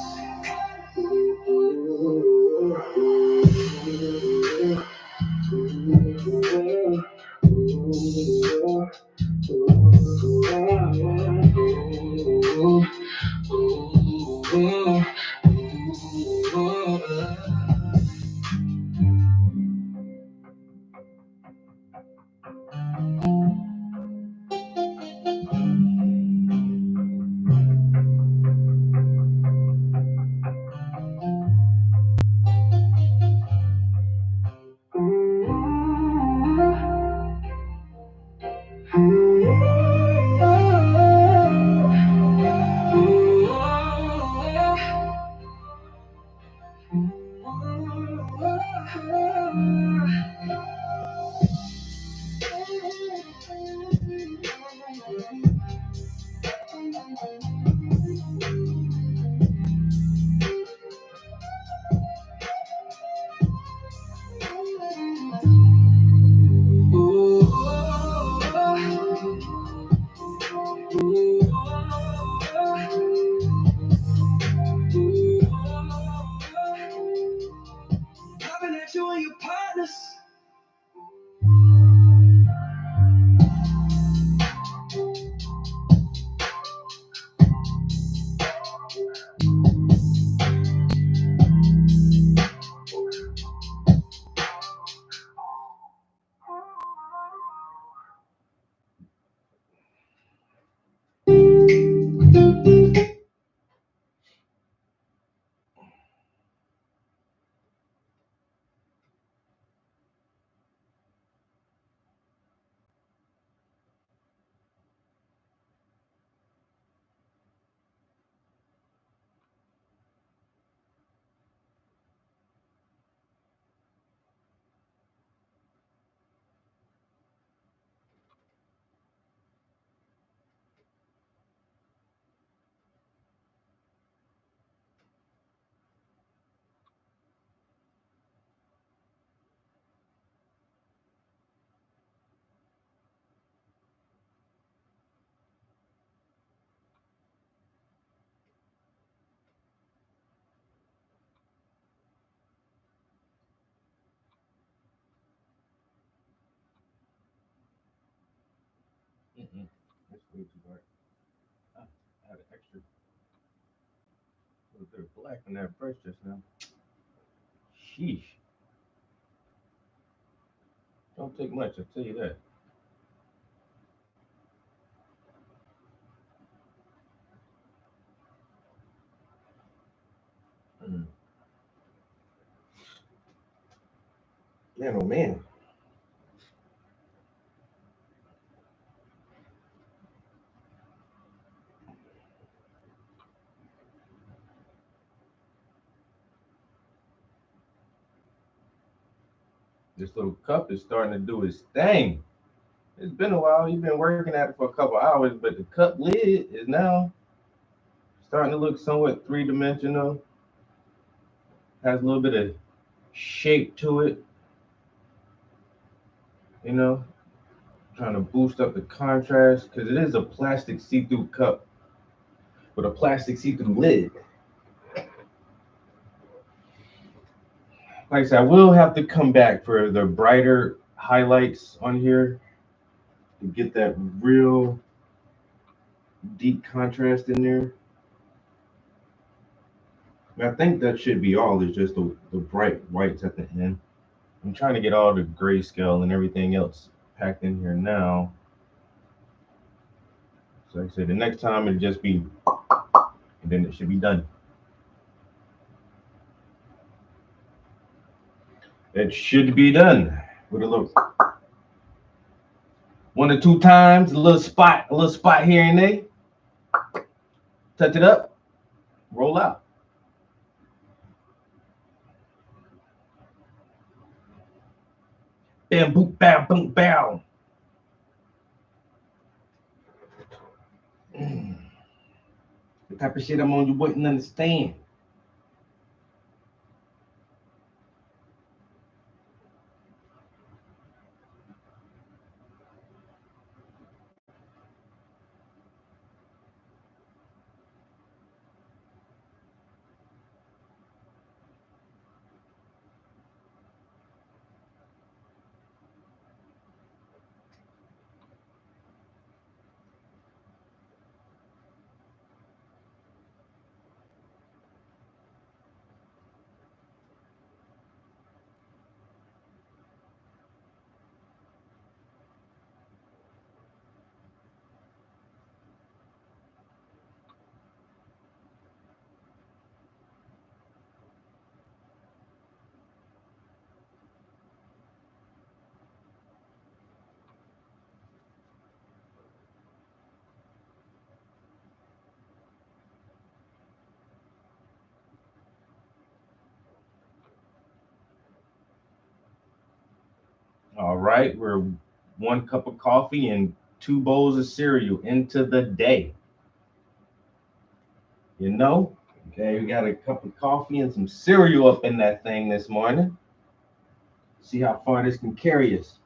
Popping at you and your partners. That's way too dark. I had an extra little bit of black on that brush just now. Sheesh. Don't take much, I'll tell you that. Mm. Man, oh man. This little cup is starting to do its thing. It's been a while. You've been working at it for a couple hours, but the cup lid is now starting to look somewhat three-dimensional. Has a little bit of shape to it, you know, trying to boost up the contrast because it is a plastic see-through cup with a plastic see-through lid. Like I said, I will have to come back for the brighter highlights on here to get that real deep contrast in there. I think that should be all. Is just the bright whites at the end. I'm trying to get all the grayscale and everything else packed in here now. So like I said, the next time it'll just be, and then it should be done. It should be done with a little one or two times, a little spot here and there. Touch it up, roll out. Bam, boom, bam, boom, bam. The type of shit I'm on you wouldn't understand. All right, we're one cup of coffee and two bowls of cereal into the day. You know? Okay, we got a cup of coffee and some cereal up in that thing this morning. See how far this can carry us.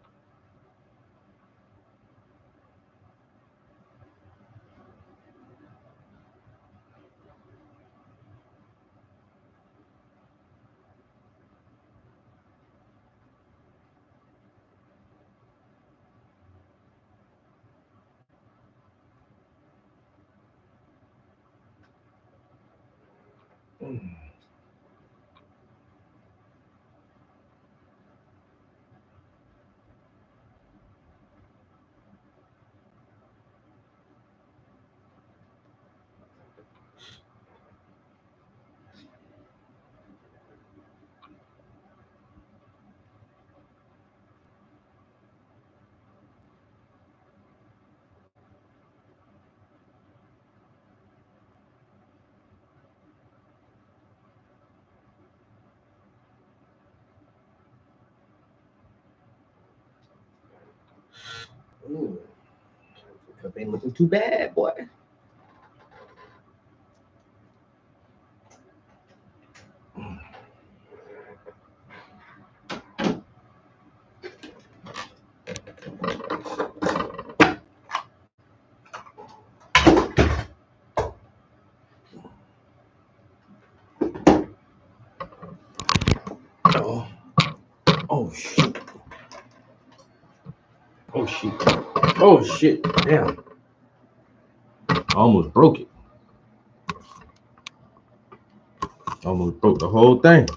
Ooh, cup ain't looking too bad, boy. Oh, oh shit. Oh shit. Oh shit. Damn. I almost broke it. Almost broke the whole thing.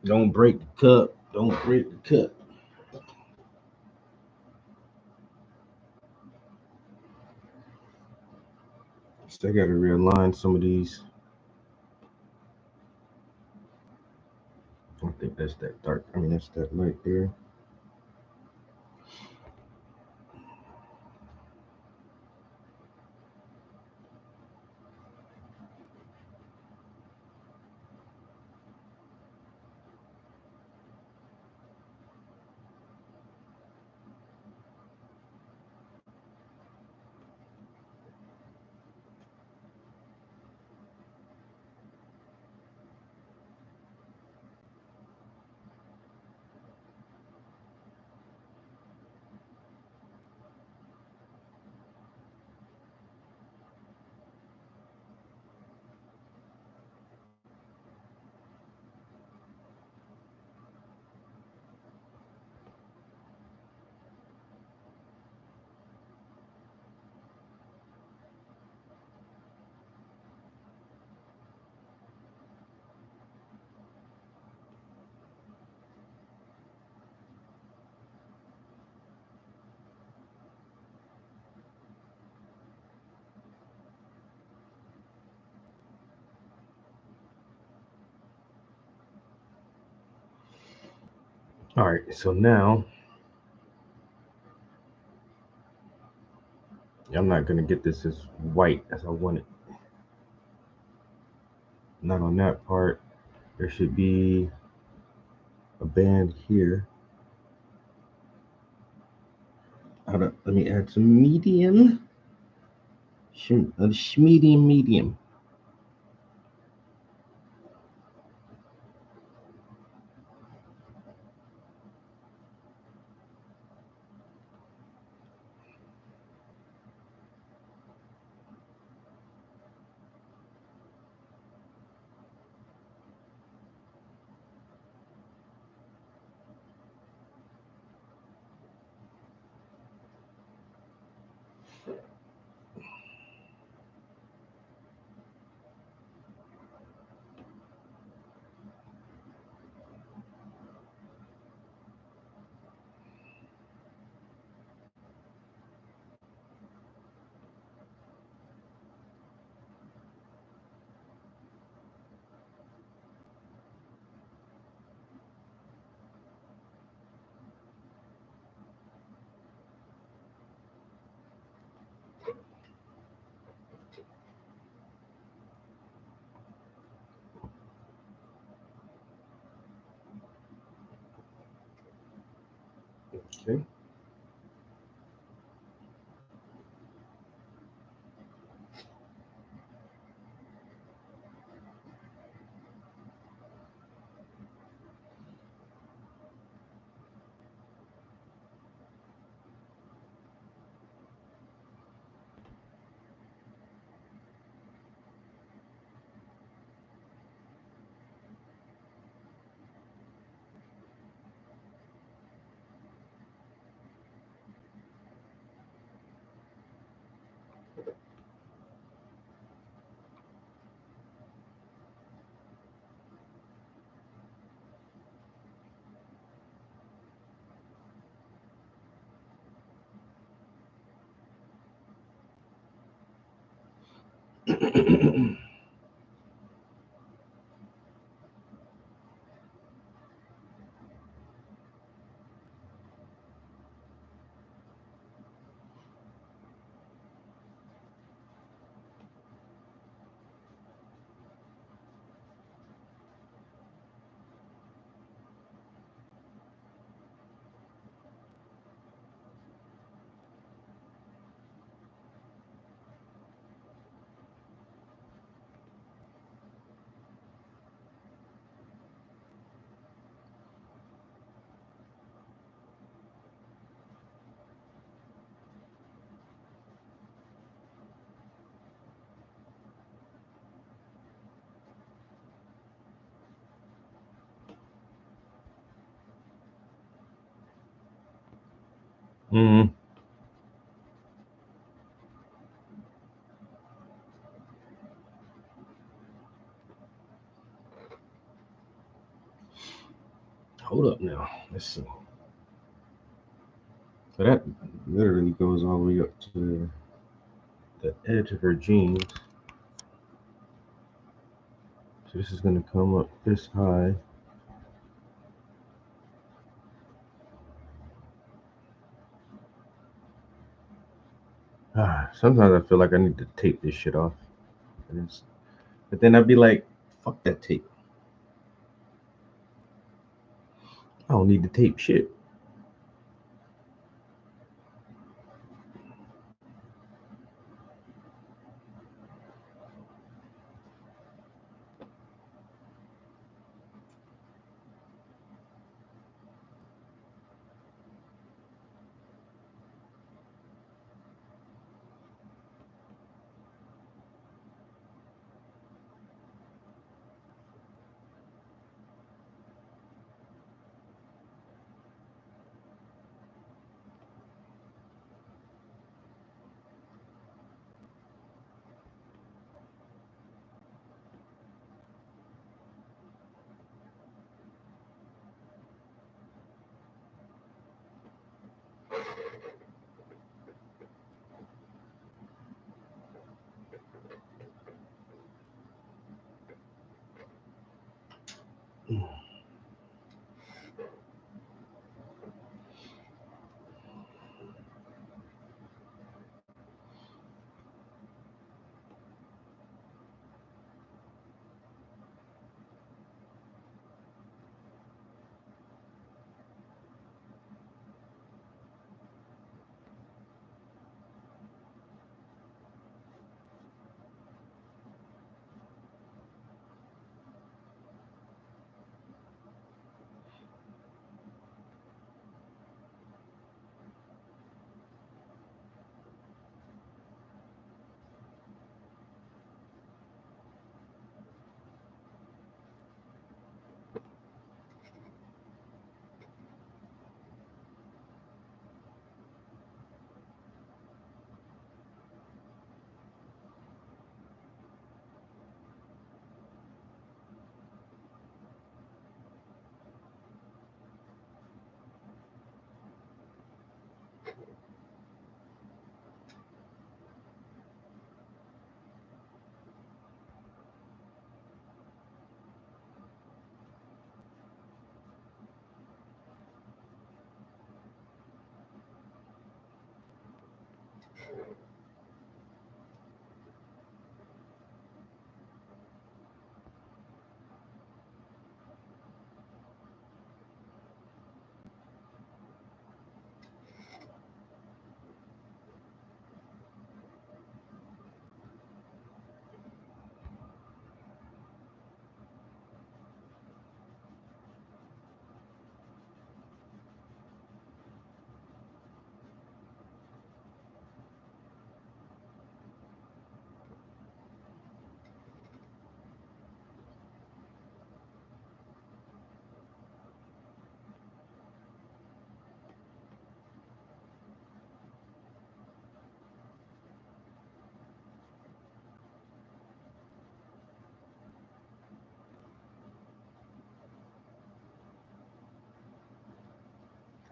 Don't break the cup. Don't break the cut. Still got to realign some of these. I think that's that dark. I mean, that's that light there. All right, so now I'm not gonna get this as white as I want it. Not on that part. There should be a band here. Let me add some medium. Medium. Okay. Mm. Hold up now. Let's see. So that literally goes all the way up to the edge of her jeans. So this is going to come up this high. Sometimes I feel like I need to tape this shit off. But then I'd be like, fuck that tape. I don't need to tape shit.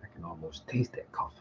I can almost taste that coffee.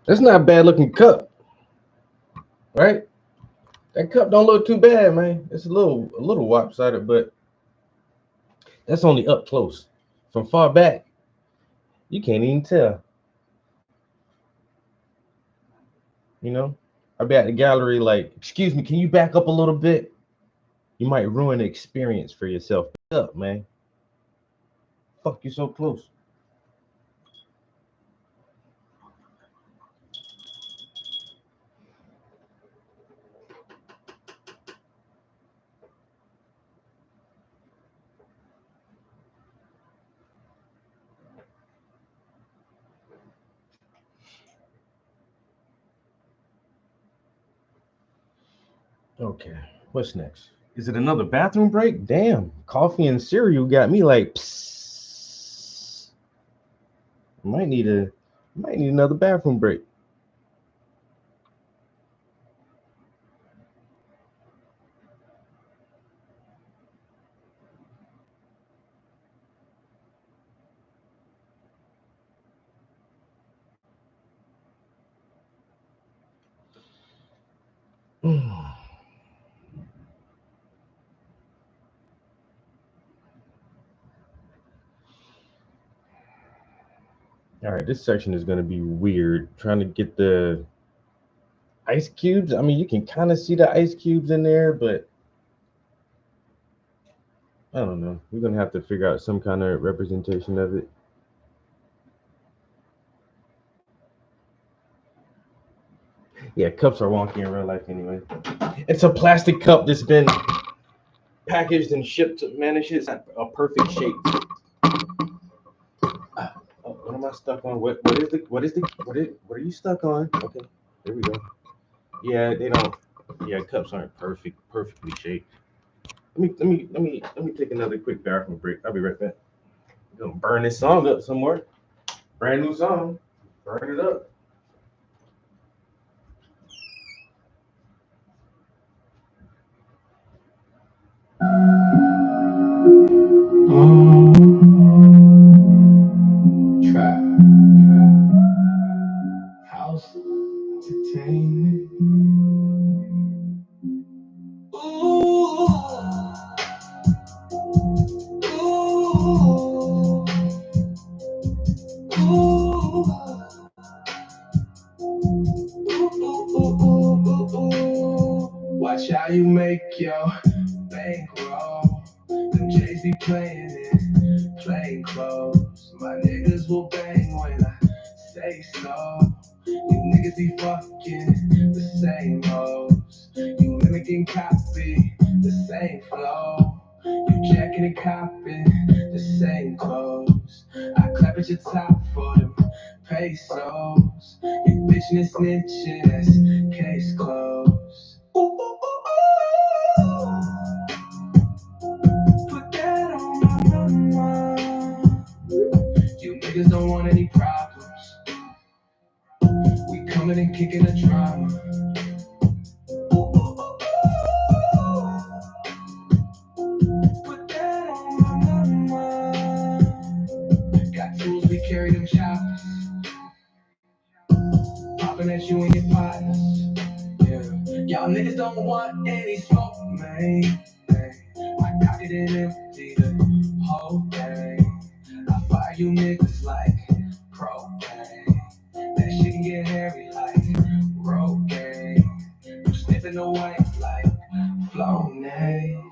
That's not a bad looking cup, right? That cup don't look too bad, man. It's a little lopsided, but That's only up close. From far back, you can't even tell. You know, I'll be at the gallery like, excuse me, can you back up a little bit? You might ruin the experience for yourself. Back up, man. Fuck you so close. Okay, what's next? Is it another bathroom break? Damn, coffee and cereal got me like, psst. Might need a, might need another bathroom break. All right, this section is gonna be weird. Trying to get the ice cubes. I mean, you can kind of see the ice cubes in there, but I don't know. We're gonna have to figure out some kind of representation of it. Yeah, cups are wonky in real life anyway. It's a plastic cup that's been packaged and shipped. Man, this shit's a perfect shape. Oh, what am I stuck on? What are you stuck on? Okay, there we go. Yeah, they don't. Yeah, cups aren't perfectly shaped. Let me take another quick bathroom break. I'll be right back. I'm gonna burn this song up somewhere. Brand new song. Burn it up. Trap house entertainment. Ooh, ooh, ooh, watch how you make your bankroll. Them J's be playing in plain clothes. My niggas will bang when I say so. You niggas be fucking the same hoes. You mimicking copy the same flow. You jacking and copping the same clothes. I clap at your top for them pesos. You bitchin' and snitchin', that's case closed. Ooh, ooh, ooh, ooh. Put that on my mama. You niggas don't want any problems. We coming and kicking the drama. Put that on my mama. Got tools, we carry them choppers. Popping at you and your partners. Yeah. Y'all niggas don't want any smoke, man. Hey. I cock it and empty the whole thing. I fire you niggas like propane. That shit can get hairy like Rogaine. You sniffing away like Flonase.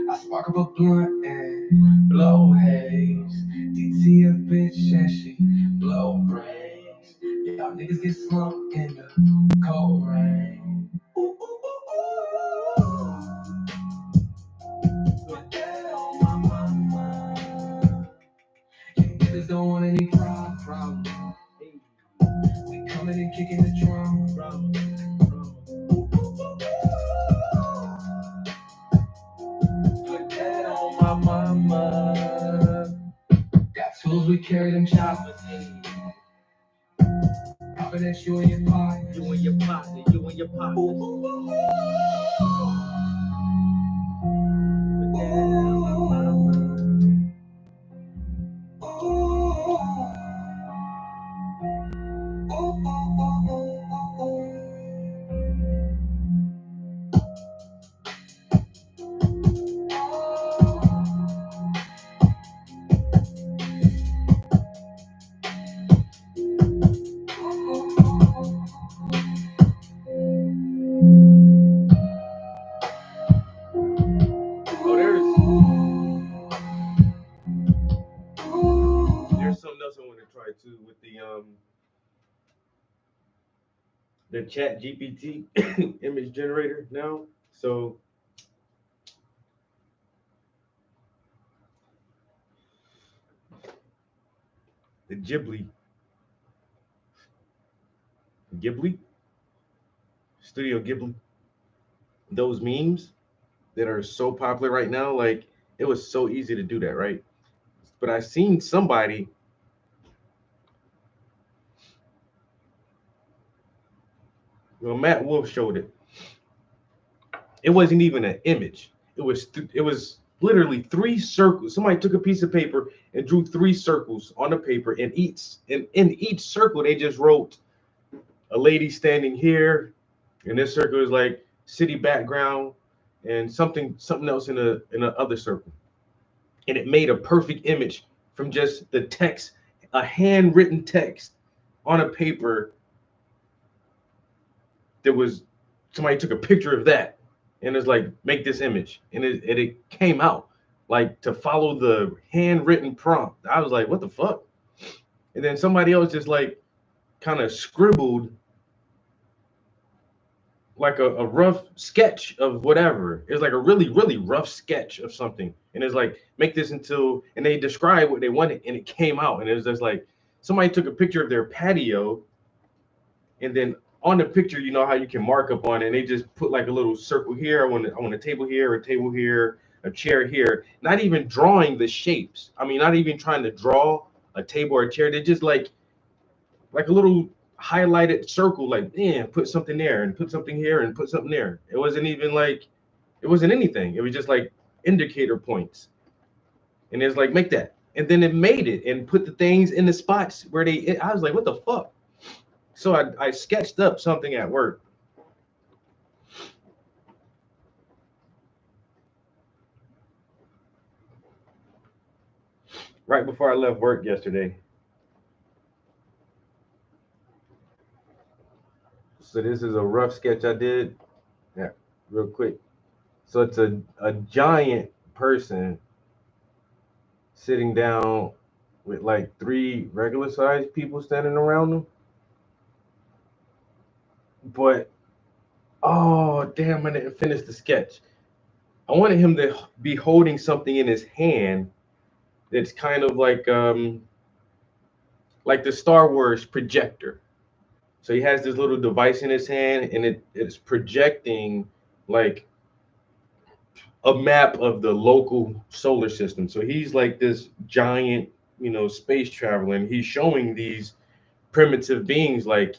I spark up a blunt and blow haze. DTF bitch and she blow brains. Y'all niggas get slumped in the cold rain. Ooh, ooh, ooh, ooh. Put that on my mama. You niggas don't want any problems. We coming and kicking the drum. Put that on my mama. Got tools, we carry them choppers. Popping at you and your partner. You and your partner, you and your partner. Put that on my mama. the Chat GPT image generator now. So the Ghibli, Studio Ghibli, those memes that are so popular right now, like it was so easy to do that, right? But I seen somebody, well, Matt Wolf showed it. It wasn't even an image. It was literally three circles. Somebody took a piece of paper and drew three circles on the paper, and in each circle they just wrote a lady standing here, and this circle is like city background, and something else in a other circle, and it made a perfect image from just the text, a handwritten text on a paper that was somebody took a picture of that and it's like make this image and it came out like to follow the handwritten prompt. I was like, what the fuck? And then somebody else just like kind of scribbled like a rough sketch of whatever. It's like a really, really rough sketch of something. And it's like, make this until, and they describe what they wanted and it came out. And it was just like, somebody took a picture of their patio and then on the picture, you know how you can mark up on it. And they just put like a little circle here. I want a table here, a table here, a chair here. Not even drawing the shapes. I mean, not even trying to draw a table or a chair. They just like a little highlighted circle, like, yeah, put something there and put something here and put something there. It wasn't even like it wasn't anything. It was just like indicator points. And it's like, make that. And then it made it and put the things in the spots where I was like, what the fuck? So I sketched up something at work. Right before I left work yesterday. So this is a rough sketch I did. Yeah, real quick. So it's a giant person sitting down with like three regular sized people standing around them. But oh damn, I didn't finish the sketch. I wanted him to be holding something in his hand that's kind of like the Star Wars projector. So he has this little device in his hand and it's projecting like a map of the local solar system. So he's like this giant, space traveler, and he's showing these primitive beings like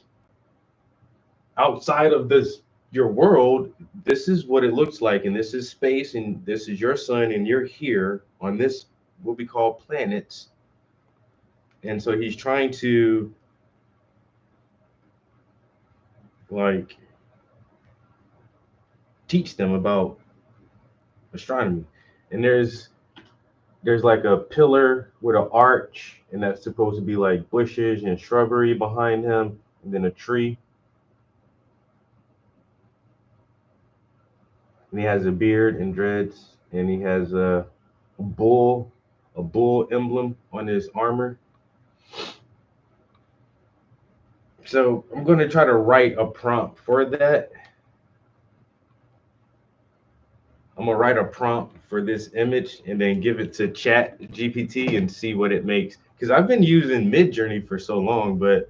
outside of this your world, this is what it looks like, and this is space, and this is your sun, and you're here on this what we call planets. And so he's trying to like teach them about astronomy. And there's like a pillar with an arch, and that's supposed to be like bushes and shrubbery behind him, and then a tree. And he has a beard and dreads, and he has bull, a bull emblem on his armor. So I'm gonna try to write a prompt for that. I'm gonna write a prompt for this image and then give it to Chat GPT and see what it makes. Because I've been using Midjourney for so long, but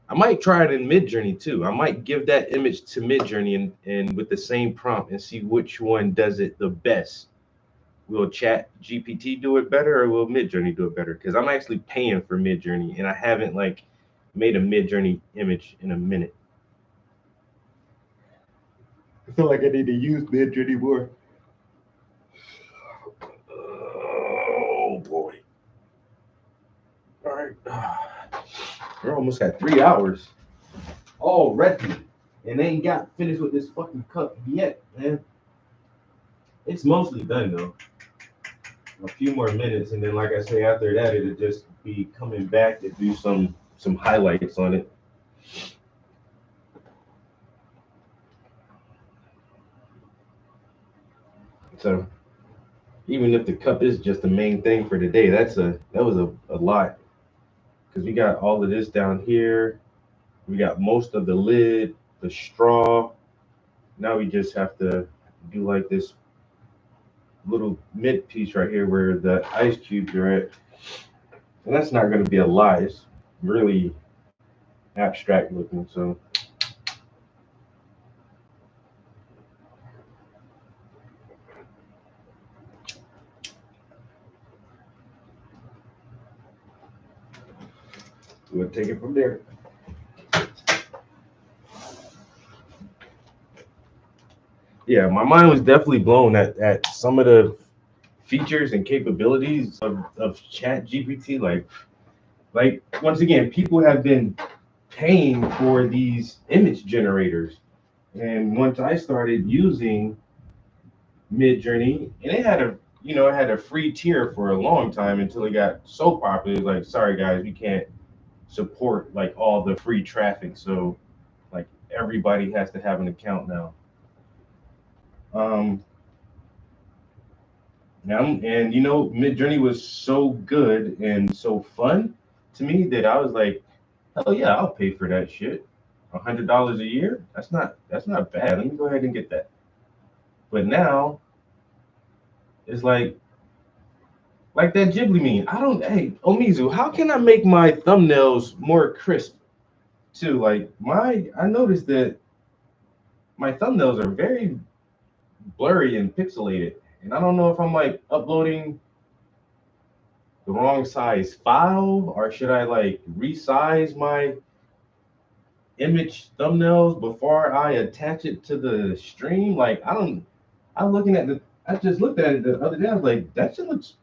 I might try it in Midjourney too. I might give that image to Midjourney and with the same prompt and see which one does it the best. Will Chat GPT do it better or will Midjourney do it better? Because I'm actually paying for Midjourney and I haven't like made a Midjourney image in a minute. I feel like I need to use Midjourney more. Oh boy. All right. We're almost at 3 hours already. And they ain't got finished with this fucking cup yet, man. It's mostly done though. A few more minutes, and then like I say, after that, it'll just be coming back to do some highlights on it. So even if the cup is just the main thing for today, that was a lot because we got all of this down here. We got most of the lid, the straw. Now we just have to do like this little mid piece right here where the ice cubes are at. And that's not going to be a lie. It's really abstract looking. So we'll take it from there. Yeah, my mind was definitely blown at some of the features and capabilities of Chat GPT. Like once again, people have been paying for these image generators. And once I started using Midjourney, and it had a free tier for a long time until it got so popular. It's like, sorry guys, we can't support like all the free traffic, so like everybody has to have an account now. Um, now and Midjourney was so good and so fun to me that I was like, hell yeah, I'll pay for that shit. $100 a year? That's not bad. Let me go ahead and get that. But now it's like that Ghibli meme. I don't. Hey, Omizu, how can I make my thumbnails more crisp too? I noticed that my thumbnails are very blurry and pixelated, and I don't know if I'm like uploading the wrong size file or should I like resize my image thumbnails before I attach it to the stream. Like I don't. I'm looking at the. I just looked at it the other day. I was like, that shit looks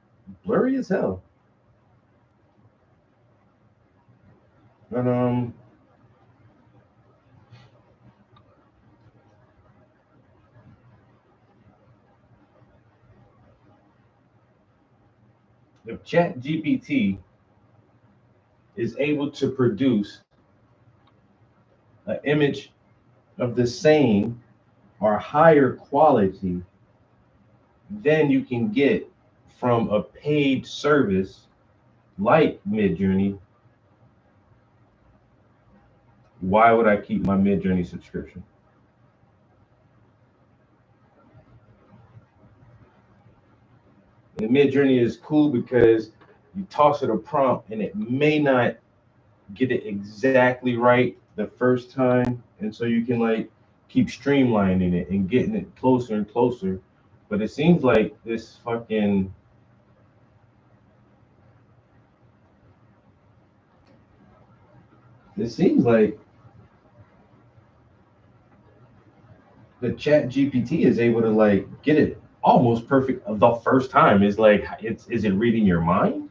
blurry as hell. But if Chat GPT is able to produce an image of the same or higher quality than you can get from a paid service like Midjourney, why would I keep my Midjourney subscription? And Midjourney is cool because you toss it a prompt and it may not get it exactly right the first time, and so you can like keep streamlining it and getting it closer and closer. But it seems like it seems like the Chat GPT is able to like get it almost perfect the first time. Is like is it reading your mind?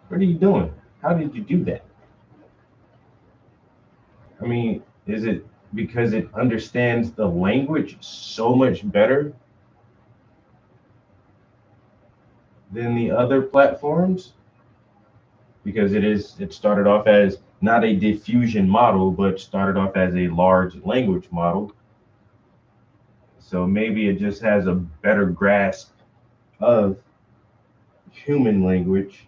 What are you doing? How did you do that? I mean, is it because it understands the language so much better than the other platforms? Because it started off as not a diffusion model, but started off as a large language model. So maybe it just has a better grasp of human language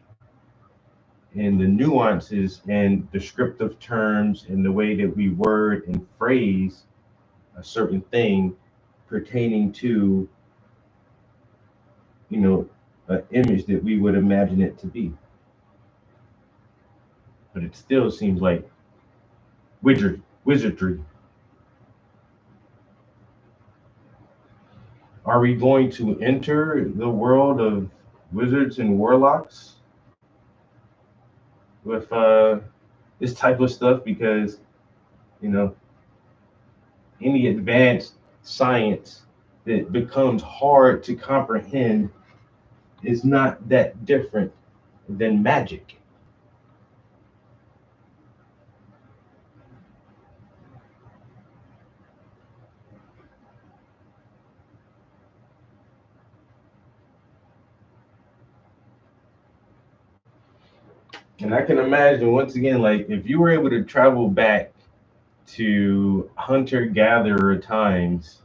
and the nuances and descriptive terms and the way that we word and phrase a certain thing pertaining to, you know, an image that we would imagine it to be. But it still seems like wizardry. Are we going to enter the world of wizards and warlocks with this type of stuff? Because you know, any advanced science that becomes hard to comprehend is not that different than magic. And I can imagine once again, like if you were able to travel back to hunter gatherer times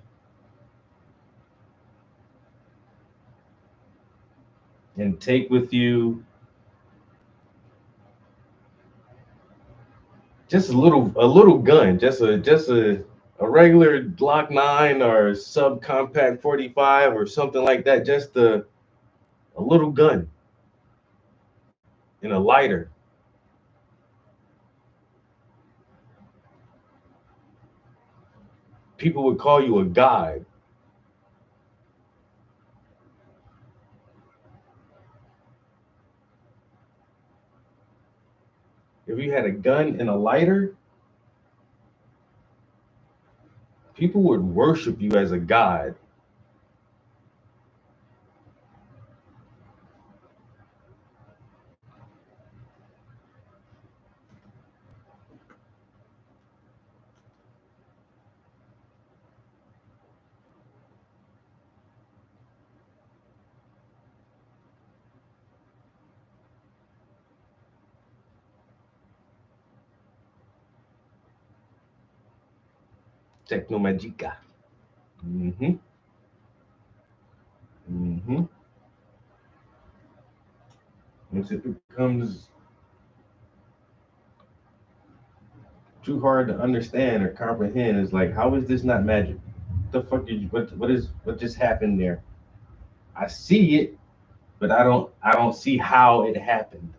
and take with you just a little gun, just a regular Glock 9 or subcompact 45 or something like that, just a little gun and a lighter. People would call you a god. If you had a gun and a lighter, people would worship you as a god. Technomagica. Mm-hmm. Mm-hmm. Once it becomes too hard to understand or comprehend, it's like, how is this not magic? The fuck is what just happened there? I see it, but I don't see how it happened.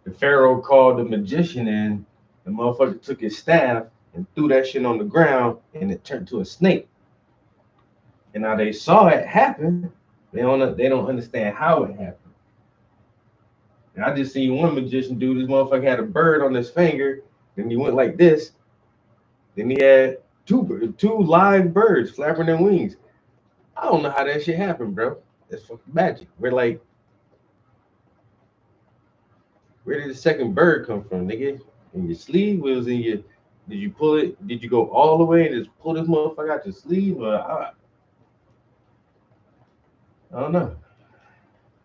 The Pharaoh called the magician in, the motherfucker took his staff and threw that shit on the ground and it turned to a snake. And now they saw it happen. They don't understand how it happened. And I just seen one magician do this motherfucker had a bird on his finger, and he went like this. Then he had two live birds flapping their wings. I don't know how that shit happened, bro. That's fucking magic. We're like, where did the second bird come from, nigga? In your sleeve? Was in your? Did you pull it? Did you go all the way and just pull this motherfucker out your sleeve? I don't know.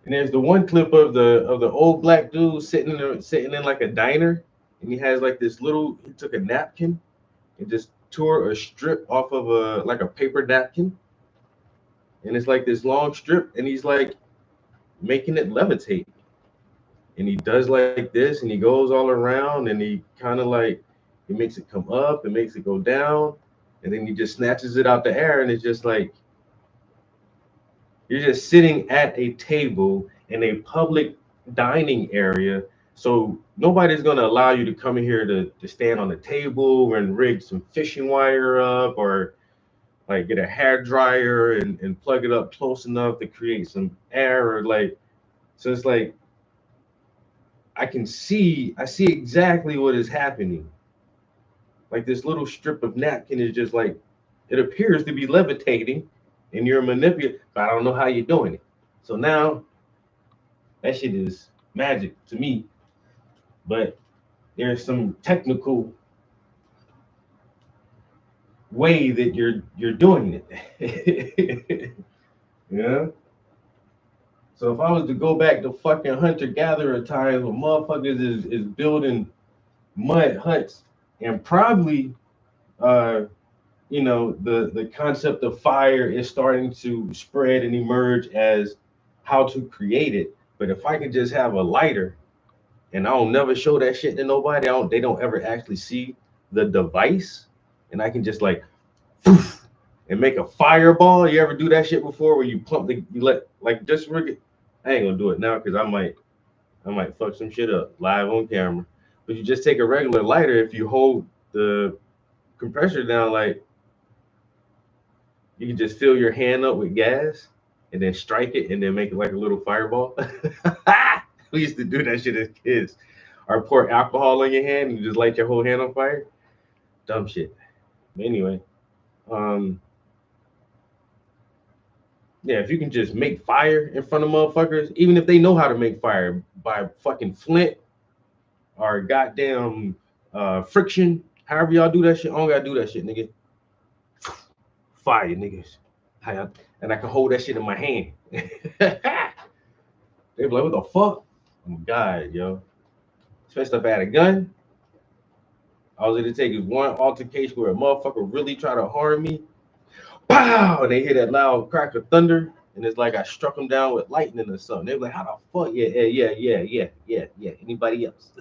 And there's the one clip of the old black dude sitting in like a diner, and he has like this little. He took a napkin and just tore a strip off of a like a paper napkin, and it's like this long strip, and he's like making it levitate, and he does like this, and he goes all around, and he kind of like he makes it come up and makes it go down, and then he just snatches it out the air, and it's just like you're just sitting at a table in a public dining area. So nobody's gonna allow you to come in here to stand on the table and rig some fishing wire up or like get a hair dryer and plug it up close enough to create some air or like so it's like I see exactly what is happening. Like this little strip of napkin is just like it appears to be levitating and you're manipulating, but I don't know how you're doing it. So now that shit is magic to me, but there's some technical way that you're doing it. Yeah. So if I was to go back to fucking hunter gatherer times where motherfuckers is building mud huts and probably the concept of fire is starting to spread and emerge as how to create it. But if I could just have a lighter and I don't never show that shit to nobody, they don't ever actually see the device, and I can just like poof, and make a fireball. You ever do that shit before where you pump you let like just rig it? I ain't gonna do it now because I might fuck some shit up live on camera. But you just take a regular lighter if you hold the compressor down like you can just fill your hand up with gas and then strike it and then make it like a little fireball. We used to do that shit as kids. Or pour alcohol on your hand and you just light your whole hand on fire. Dumb shit. But anyway, um, yeah, if you can just make fire in front of motherfuckers, even if they know how to make fire by fucking flint or goddamn friction, however y'all do that shit, I don't gotta do that shit, nigga. Fire, niggas. And I can hold that shit in my hand. They be like, what the fuck? I'm a guy, yo. Especially if I had a gun. All it take is one altercation where a motherfucker really try to harm me. Pow! And they hear that loud crack of thunder. and it's like I struck them down with lightning or something. They were like, how the fuck? Yeah. Anybody else?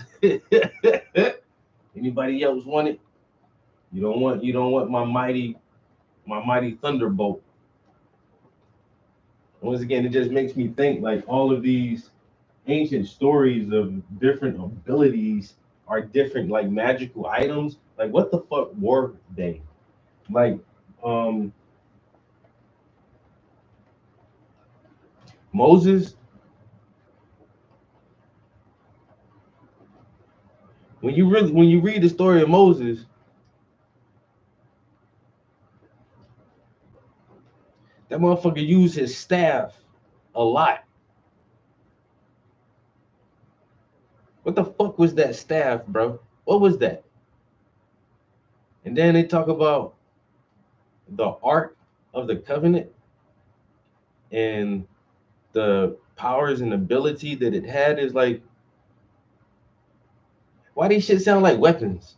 Anybody else want it? You don't want my mighty thunderbolt. Once again, it just makes me think like all of these ancient stories of different abilities are different, like magical items. Like, what the fuck were they? Like, um, Moses. When you read the story of Moses, that motherfucker used his staff a lot. What the fuck was that staff, bro? What was that? And then they talk about the Ark of the Covenant and the powers and ability that it had. Is like, why these shit sound like weapons?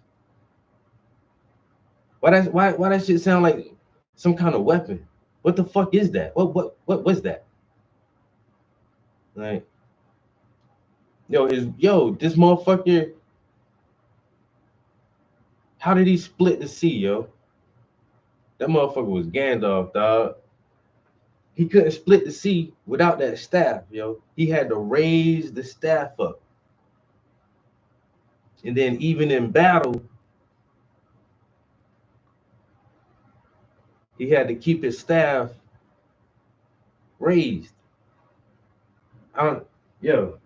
Why that shit sound like some kind of weapon? What the fuck is that? What was that? Like, this motherfucker. How did he split the sea, yo? That motherfucker was Gandalf, dog. He couldn't split the sea without that staff, yo. He had to raise the staff up. And then even in battle, he had to keep his staff raised. I don't, yo,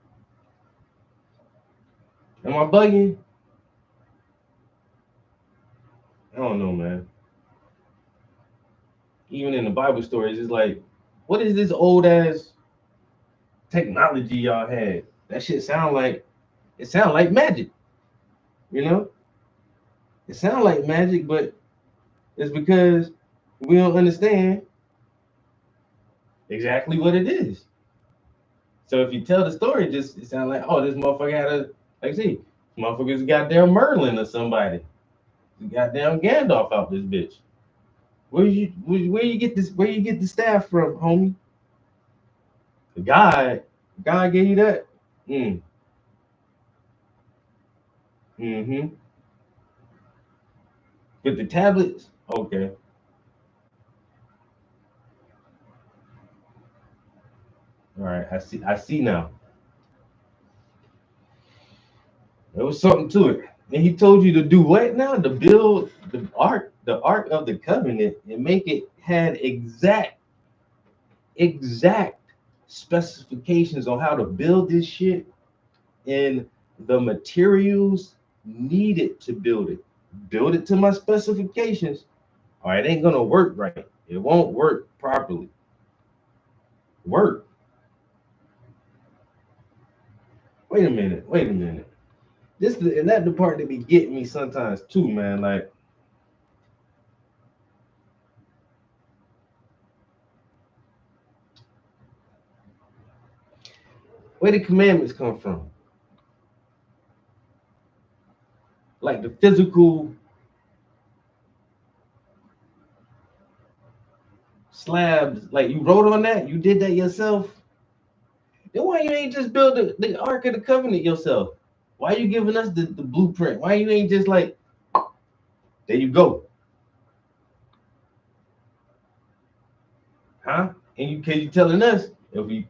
am I bugging? I don't know, man. Even in the Bible stories, it's like, what is this old ass technology y'all had? That shit sound like magic, you know? It sound like magic, but it's because we don't understand exactly what it is. So if you tell the story, just it sounds like, oh, this motherfucker had a, like, see, motherfucker's goddamn Merlin or somebody, goddamn Gandalf out this bitch. Where you get this? Where you get the staff from, homie? God, God gave you that. Mm. Mm-hmm. With the tablets, okay. All right, I see. I see now. There was something to it. And he told you to do what now? To build the Ark of the Covenant, and make it had exact specifications on how to build this shit and the materials needed to build it. Build it to my specifications, or it ain't gonna work right. It won't work properly. Work. Wait a minute. Wait a minute. And that the part that be getting me sometimes too, man. Like, where the commandments come from? Like the physical slabs. Like, you wrote on that. You did that yourself. Then why you ain't just build the Ark of the Covenant yourself? Why you giving us the blueprint? Why you ain't just like, there you go, huh? And you telling us if we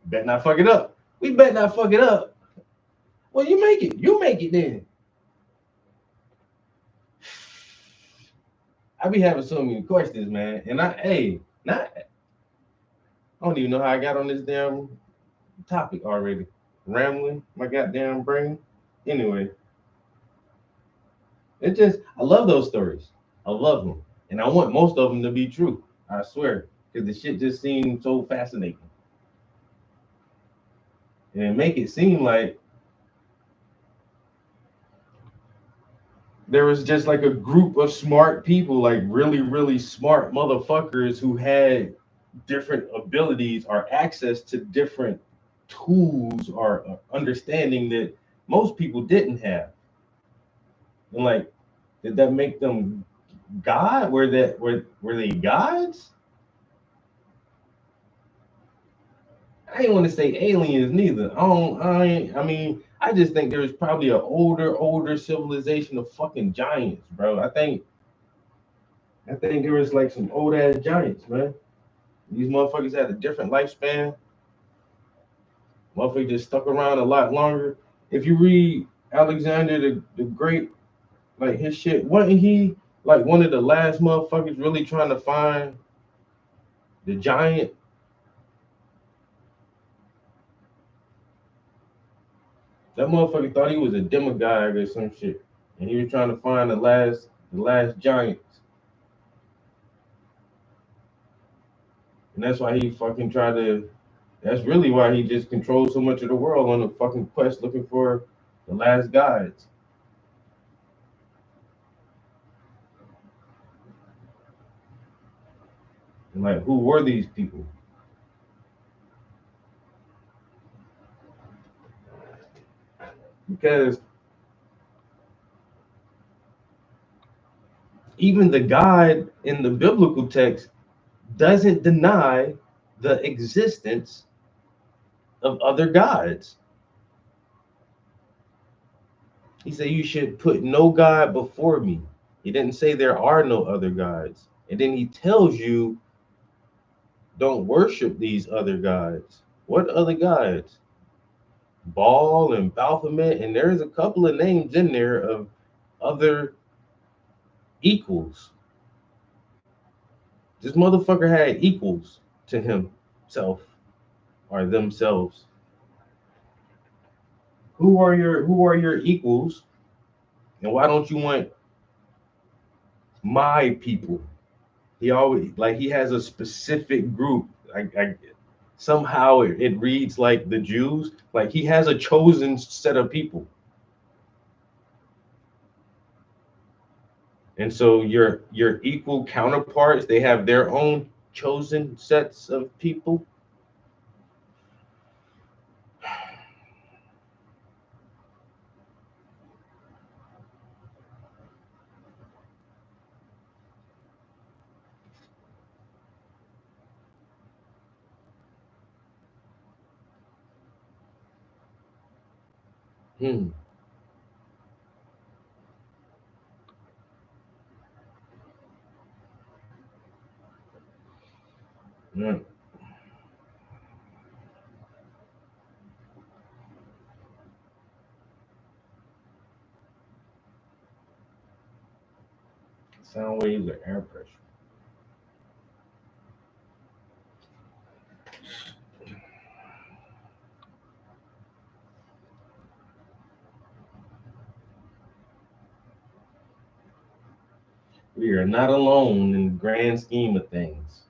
bet not fuck it up? We bet not fuck it up. Well, you make it. You make it then. I be having so many questions, man. And I don't even know how I got on this damn topic already. Rambling my goddamn brain. Anyway, I love those stories. I love them, and I want most of them to be true. I swear, because the shit just seems so fascinating, and it make it seem like there was just like a group of smart people, like really, really smart motherfuckers who had different abilities or access to different tools or understanding that most people didn't have. And like, did that make them God? Were they gods? I ain't want to say aliens neither. I just think there's probably an older civilization of fucking giants, bro. I think there was like some old ass giants, man. These motherfuckers had a different lifespan. Motherfuckers just stuck around a lot longer. If you read Alexander the Great, like his shit, wasn't he like one of the last motherfuckers really trying to find the giant? That motherfucker thought he was a demigod or some shit, and he was trying to find the last giants, and that's why he fucking tried to. That's really why he just controls so much of the world on a fucking quest looking for the last gods. And like, who were these people? Because even the God in the biblical text doesn't deny the existence of other gods. He said, "You should put no God before me." He didn't say there are no other gods. And then he tells you, don't worship these other gods. What other gods? Baal and Baphomet, and there's a couple of names in there of other equals. This motherfucker had equals to himself or themselves. Who are your equals? And why don't you want my people? He always like he has a specific group. Somehow it reads like the Jews. Like he has a chosen set of people. And so your equal counterparts, they have their own chosen sets of people. Hmm. Yeah. Sound waves or air pressure. We are not alone in the grand scheme of things.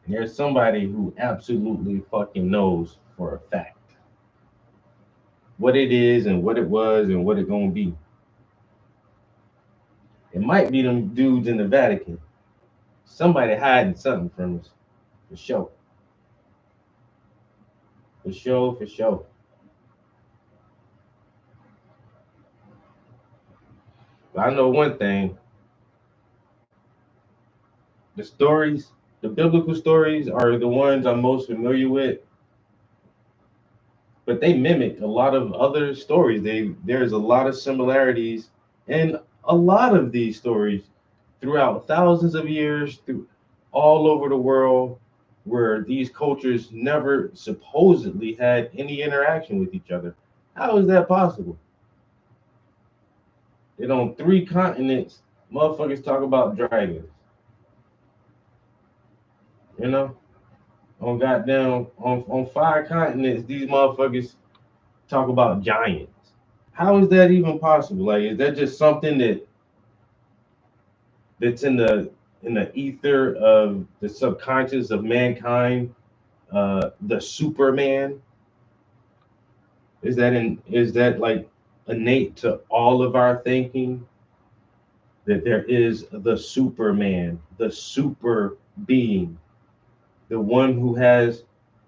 And there's somebody who absolutely fucking knows for a fact what it is and what it was and what it gonna be. It might be them dudes in the Vatican. Somebody hiding something from us. For sure. For sure, for sure. But I know one thing. The stories, the biblical stories are the ones I'm most familiar with, but they mimic a lot of other stories. There's a lot of similarities in a lot of these stories throughout thousands of years, through all over the world, where these cultures never supposedly had any interaction with each other. How is that possible? That on three continents, motherfuckers talk about dragons. You know, on goddamn on five continents, these motherfuckers talk about giants. How is that even possible? Like, is that just something that's in the ether of the subconscious of mankind? The Superman, is that like innate to all of our thinking that there is the Superman, the super being, the one who has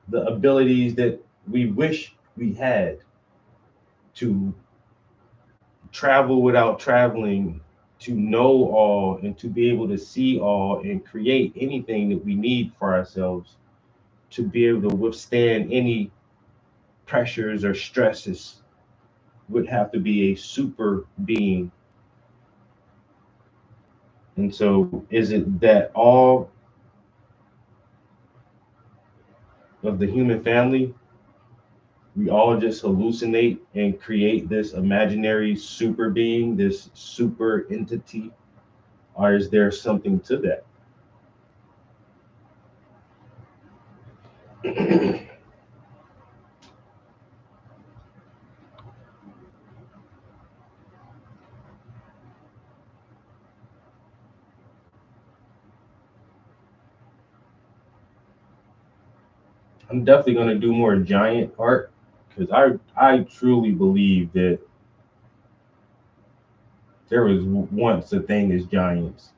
the abilities that we wish we had to travel without traveling, to know all and to be able to see all and create anything that we need for ourselves. to be able to withstand any pressures or stresses would have to be a super being. And so, is it that all of the human family, we all just hallucinate and create this imaginary super being, this super entity? Or is there something to that? I'm definitely going to do more giant art because I truly believe that there was once a thing as giants.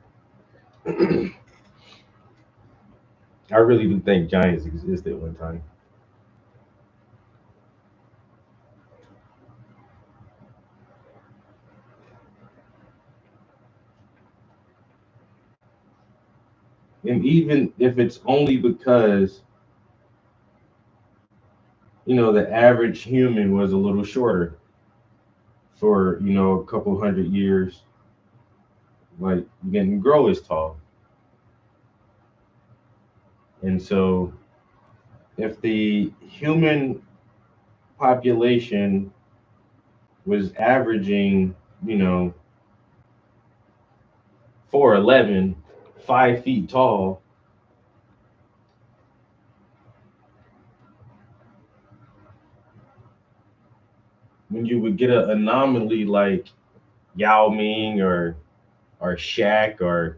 I really do think giants existed at one time. And even if it's only because, the average human was a little shorter for, a couple hundred years, like you didn't grow as tall. And so if the human population was averaging, you know, 4'11", 5 feet tall, when you would get an anomaly like Yao Ming or Shaq or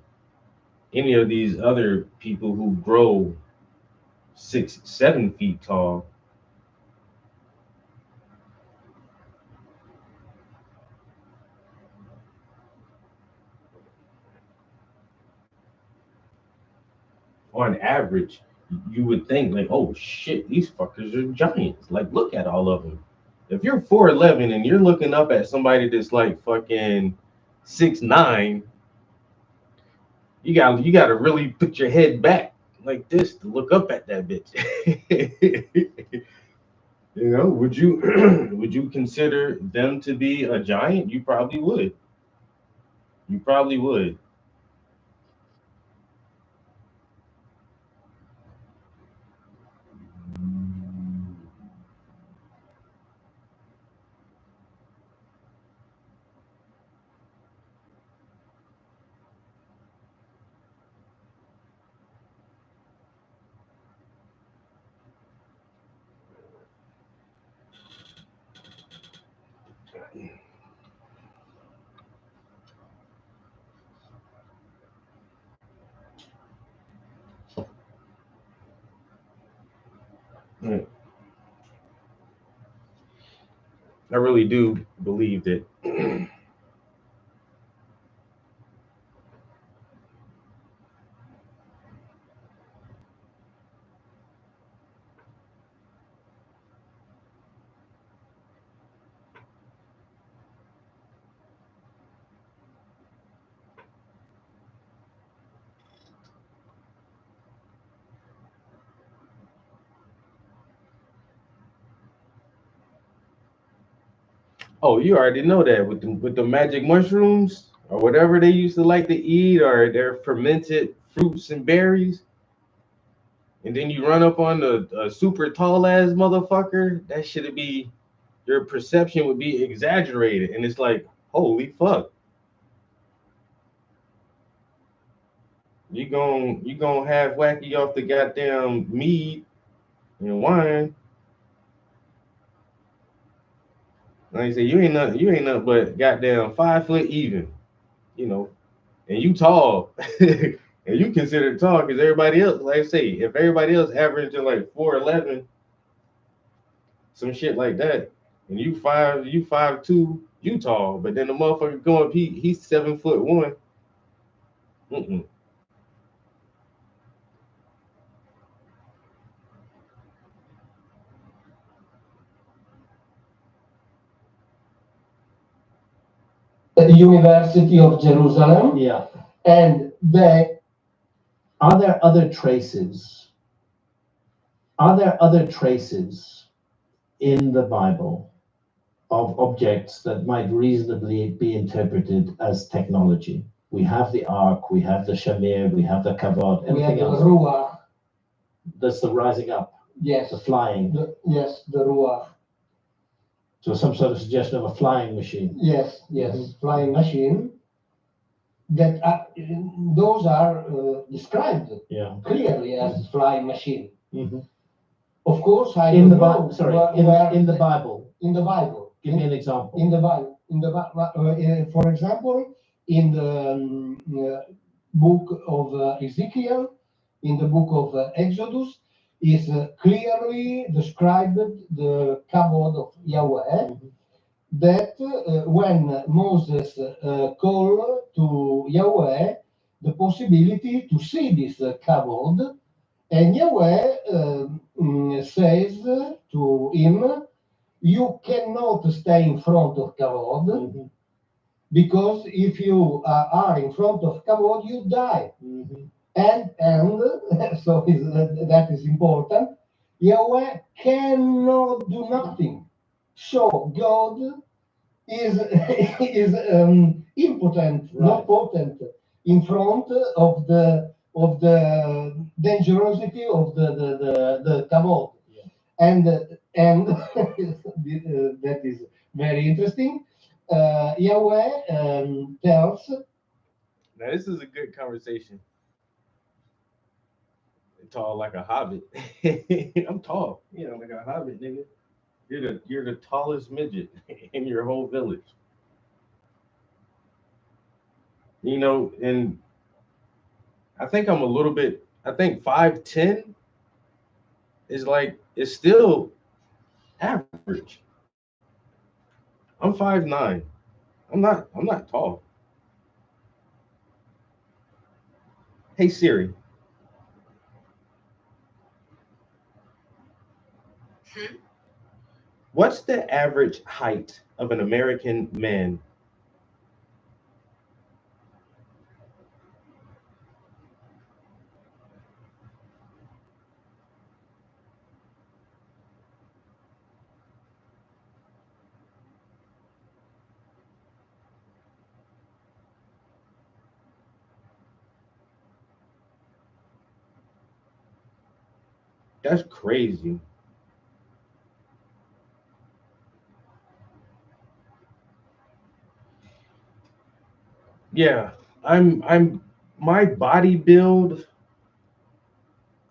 any of these other people who grow 6, 7 feet tall, on average, you would think like, oh shit, these fuckers are giants. Like, look at all of them. If you're 4'11" and you're looking up at somebody that's like fucking 6'9", you got to really put your head back like this to look up at that bitch. Would you would you consider them to be a giant? You probably would. You probably would. Yeah, I really do believe that. Oh, you already know that with the magic mushrooms or whatever they used to like to eat, or their fermented fruits and berries, and then you run up on the super tall ass motherfucker. That should be your perception would be exaggerated, and it's like, holy fuck, you gon' have wacky off the goddamn mead and wine. Like I say, you ain't nothing but goddamn 5 foot even, you know, and you tall, and you considered tall because everybody else, like I say, if everybody else averaging like 4'11", some shit like that, and you 5'2", you tall, but then the motherfucker going up, he's 7'1". Mm-mm. The University of Jerusalem. Yeah. And the other traces Are there other traces in the Bible of objects that might reasonably be interpreted as technology? We have the ark, we have the shamir, we have the kavod, We have anything the else? ruach. That's the rising up, Yes. the flying. Yes, the ruach. So some sort of suggestion of a flying machine. Yes, flying machine. That those are described Yeah. clearly as flying machine. Mm-hmm. Of course, I In don't the know Bible, sorry, where in the Bible. in the Bible. Give me an example. In the Bible, for example, in the book of Ezekiel, in the book of Exodus, is clearly described the kavod of Yahweh. Mhm. That when Moses called to Yahweh the possibility to see this kavod, and Yahweh says to him, "You cannot stay in front of kavod, Mhm. because if you are in front of kavod, you die." Mhm. And so that is important. Yahweh cannot do nothing. So God is is impotent, Right. not potent, in front of the dangerosity of the kavod. Yeah. And that is very interesting. Yahweh tells. Now this is a good conversation. Tall like a hobbit. I'm tall, like a hobbit, nigga. You're the tallest midget in your whole village. And I think I'm a little bit. I think 5'10" is still average. I'm 5'9". I'm not tall. Hey Siri, what's the average height of an American man? That's crazy. Yeah, I'm my body build.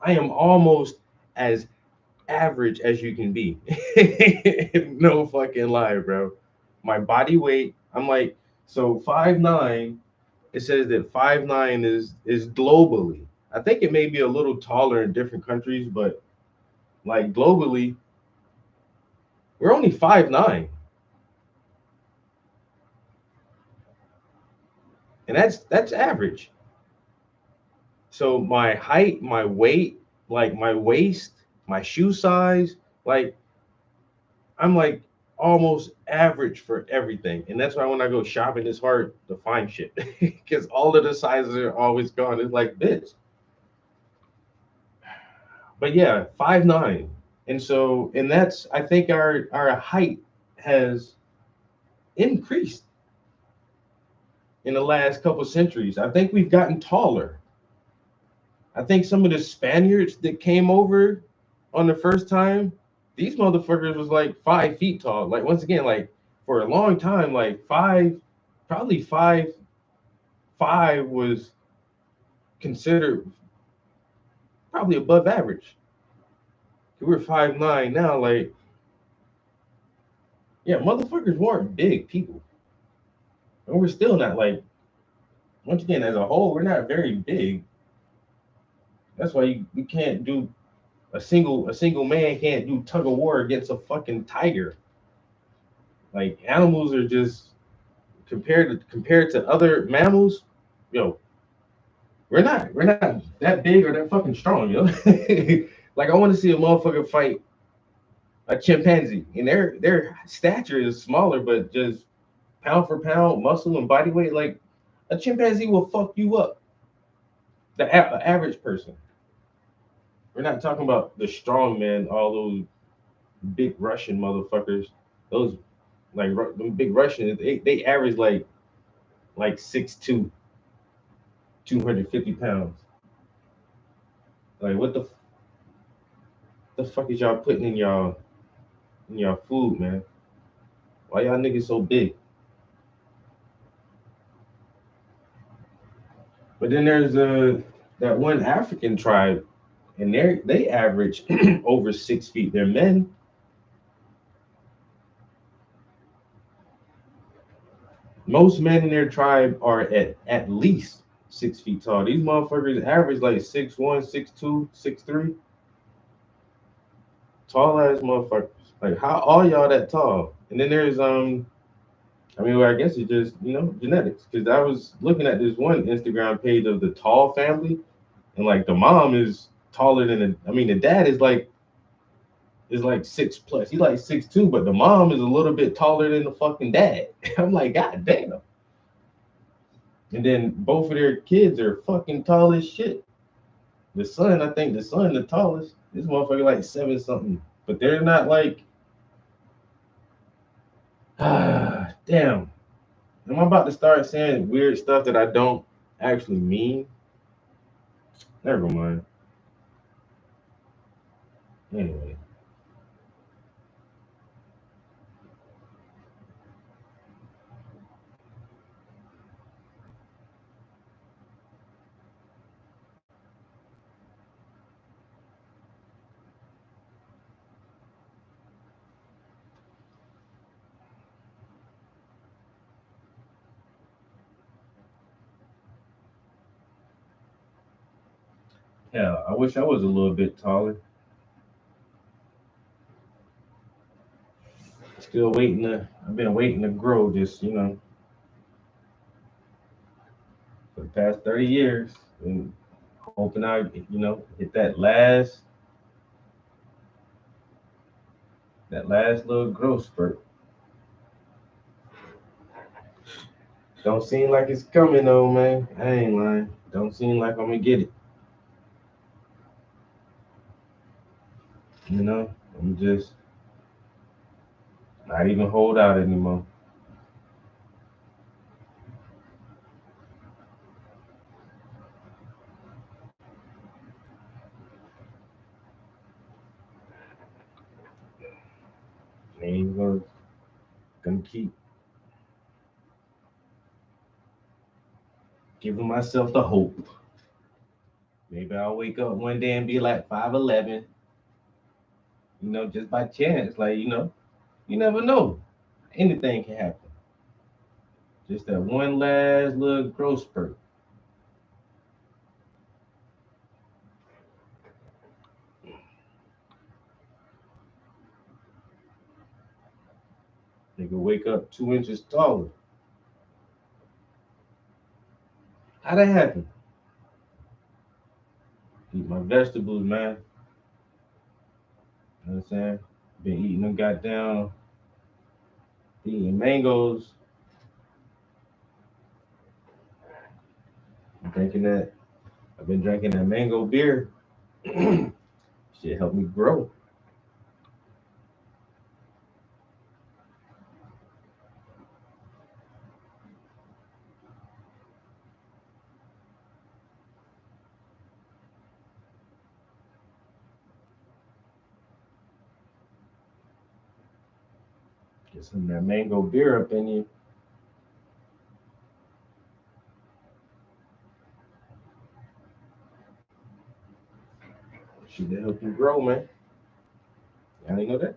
I am almost as average as you can be. No fucking lie, bro. My body weight, I'm like, so 5'9". It says that 5'9" is globally. I think it may be a little taller in different countries, but like globally, we're only 5'9". And that's average. So my height, my weight, like my waist, my shoe size, like I'm like almost average for everything. And that's why when I go shopping, it's hard to find shit because all of the sizes are always gone. It's like, bitch. But yeah, 5'9". And that's, I think our height has increased in the last couple centuries. I think we've gotten taller. I think some of the Spaniards that came over on the first time, these motherfuckers was like 5 feet tall. Like once again, like for a long time, like probably five was considered probably above average. We're 5'9" now, like yeah, motherfuckers weren't big people. And we're still not like once again as a whole, we're not very big. That's why you can't do a single man can't do tug of war against a fucking tiger. Like animals are just compared to other mammals, yo, we're not that big or that fucking strong, yo. Like I want to see a motherfucker fight a chimpanzee, and their stature is smaller, but just pound for pound, muscle and body weight, like a chimpanzee will fuck you up. The average person. We're not talking about the strong men, all those big Russian motherfuckers. Those like them big Russians, they average like 6'2", 250 pounds. Like what the fuck is y'all putting in y'all food, man? Why y'all niggas so big? But then there's that one African tribe, and they average over 6 feet. They're men. Most men in their tribe are at least 6 feet tall. These motherfuckers average like 6'1", 6'2", 6'3". Tall ass motherfuckers. Like how all y'all that tall? And then there's I mean, well, I guess it's just genetics. Because I was looking at this one Instagram page of the tall family, and like the mom is taller than I mean the dad is like 6 plus. He's like 6'2", but the mom is a little bit taller than the fucking dad. I'm like, God damn. And then both of their kids are fucking tall as shit. The son, I think the son the tallest. This motherfucker like 7 something. But they're not like damn. Am I about to start saying weird stuff that I don't actually mean? Never mind. Anyway. Hell, I wish I was a little bit taller. Still waiting to I've been waiting to grow just, for the past 30 years. And hoping I, hit that last little growth spurt. Don't seem like it's coming though, man. I ain't lying. Don't seem like I'm gonna get it. I'm just not even hold out anymore. Ain't even gonna keep giving myself the hope. Maybe I'll wake up one day and be like 5'11", just by chance. Like, you never know. Anything can happen. Just that one last little growth spurt. Nigga wake up 2 inches taller. How that happen? Eat my vegetables, man. You know what I'm saying? Been eating them goddamn eating mangoes. I'm drinking that. I've been drinking that mango beer. Shit helped me grow. Get some of that mango beer up in you. Shit that help you grow, man. Y'all ain't know that?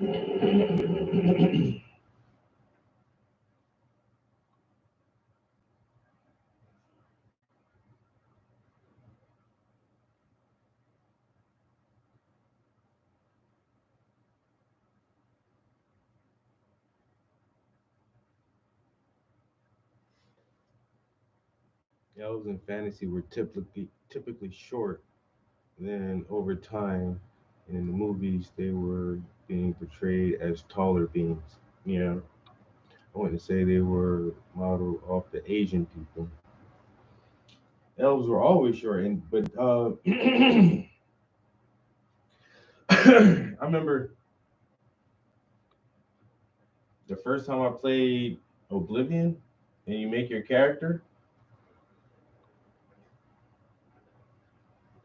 Elves in fantasy were typically short. Then over time, and in the movies, they were being portrayed as taller beings. Yeah, I wouldn't say they were modeled off the Asian people. Elves were always short, and but I remember the first time I played Oblivion, and you make your character.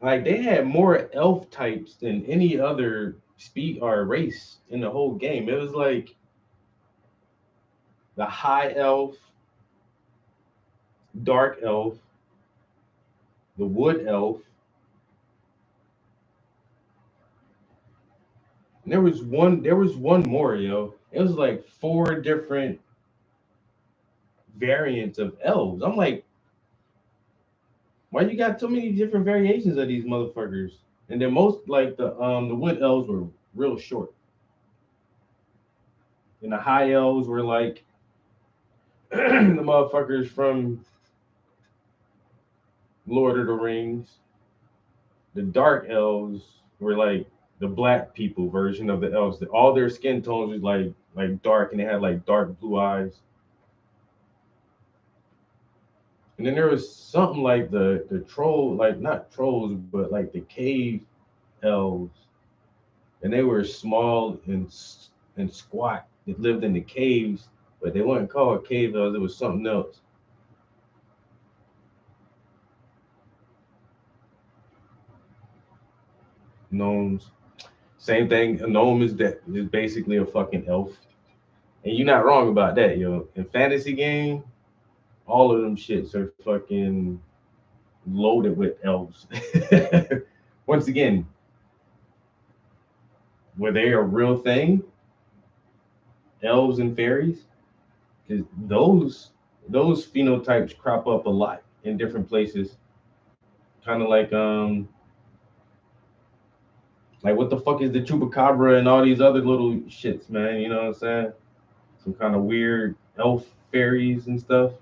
Like they had more elf types than any other speed or race in the whole game. It was like the high elf, dark elf, the wood elf, and there was one more, yo. It was like four different variants of elves. I'm like, why you got so many different variations of these motherfuckers? And then most like the wood elves were real short. And the high elves were like the motherfuckers from Lord of the Rings. The dark elves were like the black people version of the elves. All their skin tones was like dark, and they had like dark blue eyes. And then there was something like the troll, like not trolls, but like the cave elves, and they were small and squat. They lived in the caves, but they weren't called cave elves. It was something else. Gnomes. Same thing. A gnome is basically a fucking elf, and you're not wrong about that, yo. In fantasy game, all of them shits are fucking loaded with elves. Once again, were they a real thing? Elves and fairies? Because those phenotypes crop up a lot in different places. Kind of like what the fuck is the chupacabra and all these other little shits, man? You know what I'm saying? Some kind of weird elf fairies and stuff.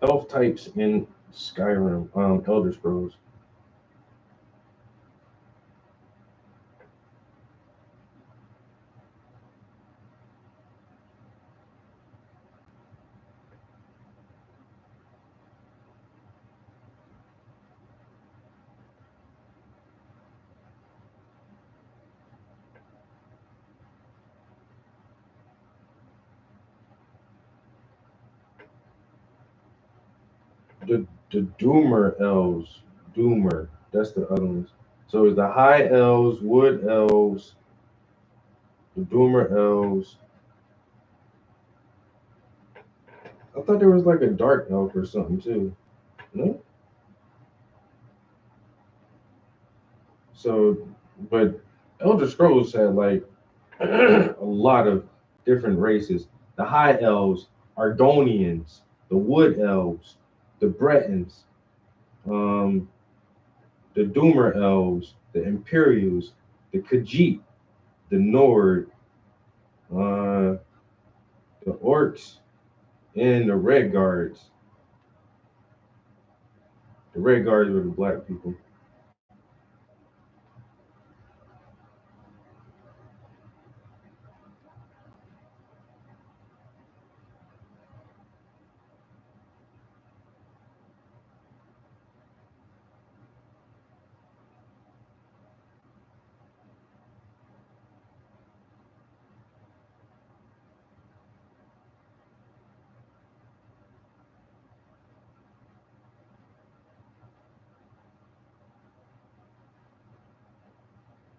Elf types in Skyrim, Elder Scrolls. The Doomer elves, Doomer, that's the other ones. So it's the High elves, Wood elves, the Doomer elves. I thought there was like a Dark elf or something too. No. So, but Elder Scrolls had like a lot of different races. The High elves, Argonians, the Wood elves, the Bretons, um, the Doomer elves, the Imperials, the Khajiit, the Nord, uh, the Orcs, and the Red Guards. The Red Guards were the black people.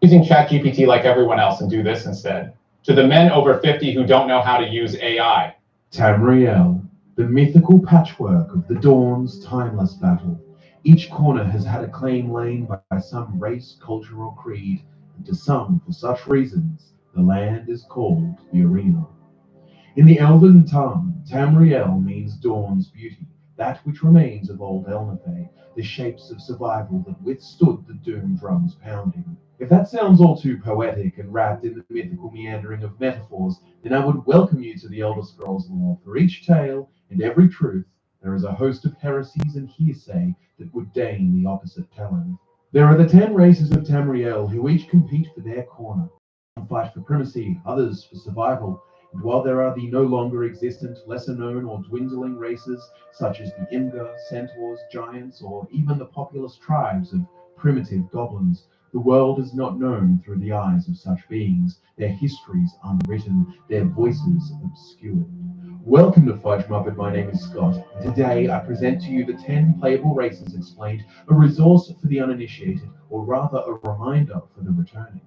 using ChatGPT like everyone else and do this instead. To the men over 50 who don't know how to use AI. Tamriel, the mythical patchwork of the Dawn's timeless battle. Each corner has had a claim laid by some race, culture, or creed, and to some, for such reasons, the land is called the arena. In the Elven tongue, Tamriel means dawn's beauty, that which remains of old Elnathay, the shapes of survival that withstood the doom drum's pounding. If that sounds all too poetic and wrapped in the mythical meandering of metaphors, then I would welcome you to the Elder Scrolls lore. For each tale and every truth, there is a host of heresies and hearsay that would deign the opposite telling. There are the 10 races of Tamriel who each compete for their corner. Some fight for primacy, others for survival. And while there are the no longer existent, lesser known or dwindling races, such as the Imgur, centaurs, giants, or even the populous tribes of primitive goblins, the world is not known through the eyes of such beings, their histories unwritten, their voices obscured. Welcome to Fudge Muppet, my name is Scott, and today I present to you the 10 playable races explained, a resource for the uninitiated, or rather a reminder for the returning.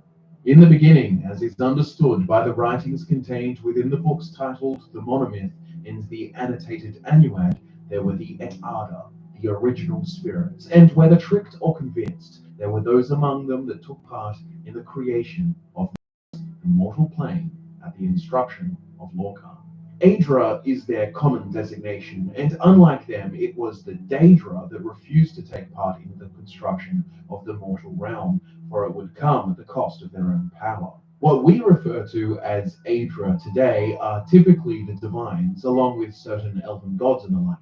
In the beginning, as is understood by the writings contained within the books titled The Monomyth and the annotated Annuad, there were the Et Ada, the original spirits, and whether tricked or convinced, there were those among them that took part in the creation of the mortal plane at the instruction of Lorkhan. Aedra is their common designation, and unlike them, it was the Daedra that refused to take part in the construction of the mortal realm, for it would come at the cost of their own power. What we refer to as Aedra today are typically the divines, along with certain elven gods and the like,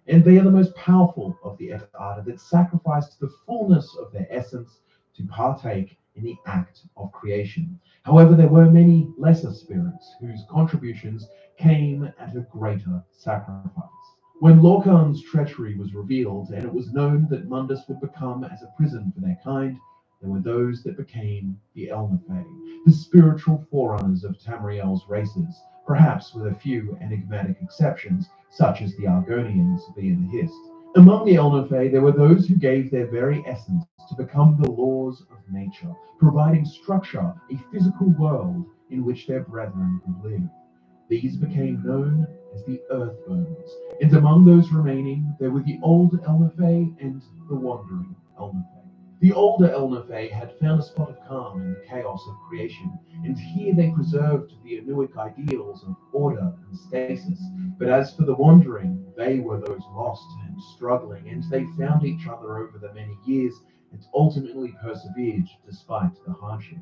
and they are the most powerful of the Et Ada that sacrificed the fullness of their essence to partake in the act of creation. However, there were many lesser spirits whose contributions came at a greater sacrifice. When Lorkhan's treachery was revealed, and it was known that Mundus would become as a prison for their kind, there were those that became the Elnathay, the spiritual forerunners of Tamriel's races, perhaps with a few enigmatic exceptions, such as the Argonians via the Hist. Among the Elnathay, there were those who gave their very essence to become the laws of nature, providing structure, a physical world in which their brethren could live. These became known as the Earthbones, and among those remaining, there were the Old Elnathay and the Wandering Elnathay. The older Elnathay had found a spot of calm in the chaos of creation, and here they preserved the Anuic ideals of order and stasis. But as for the Wandering, they were those lost and struggling, and they found each other over the many years and ultimately persevered despite the hardship.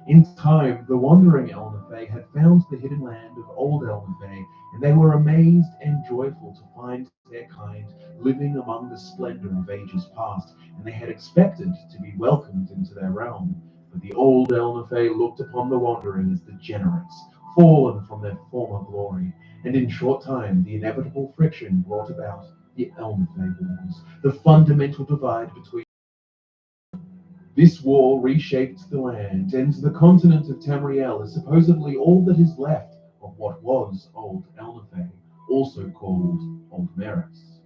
In time, the Wandering Elnathay had found the hidden land of Old Elnathay, and they were amazed and joyful to find their kind living among the splendor of ages past, and they had expected to be welcomed into their realm. But the Old Elnathay looked upon the Wandering as degenerates, fallen from their former glory, and in short time the inevitable friction brought about the Elnathay Wars, the fundamental divide between. This war reshaped the land, and the continent of Tamriel is supposedly all that is left of what was Old Elnathay, also called Old Meris.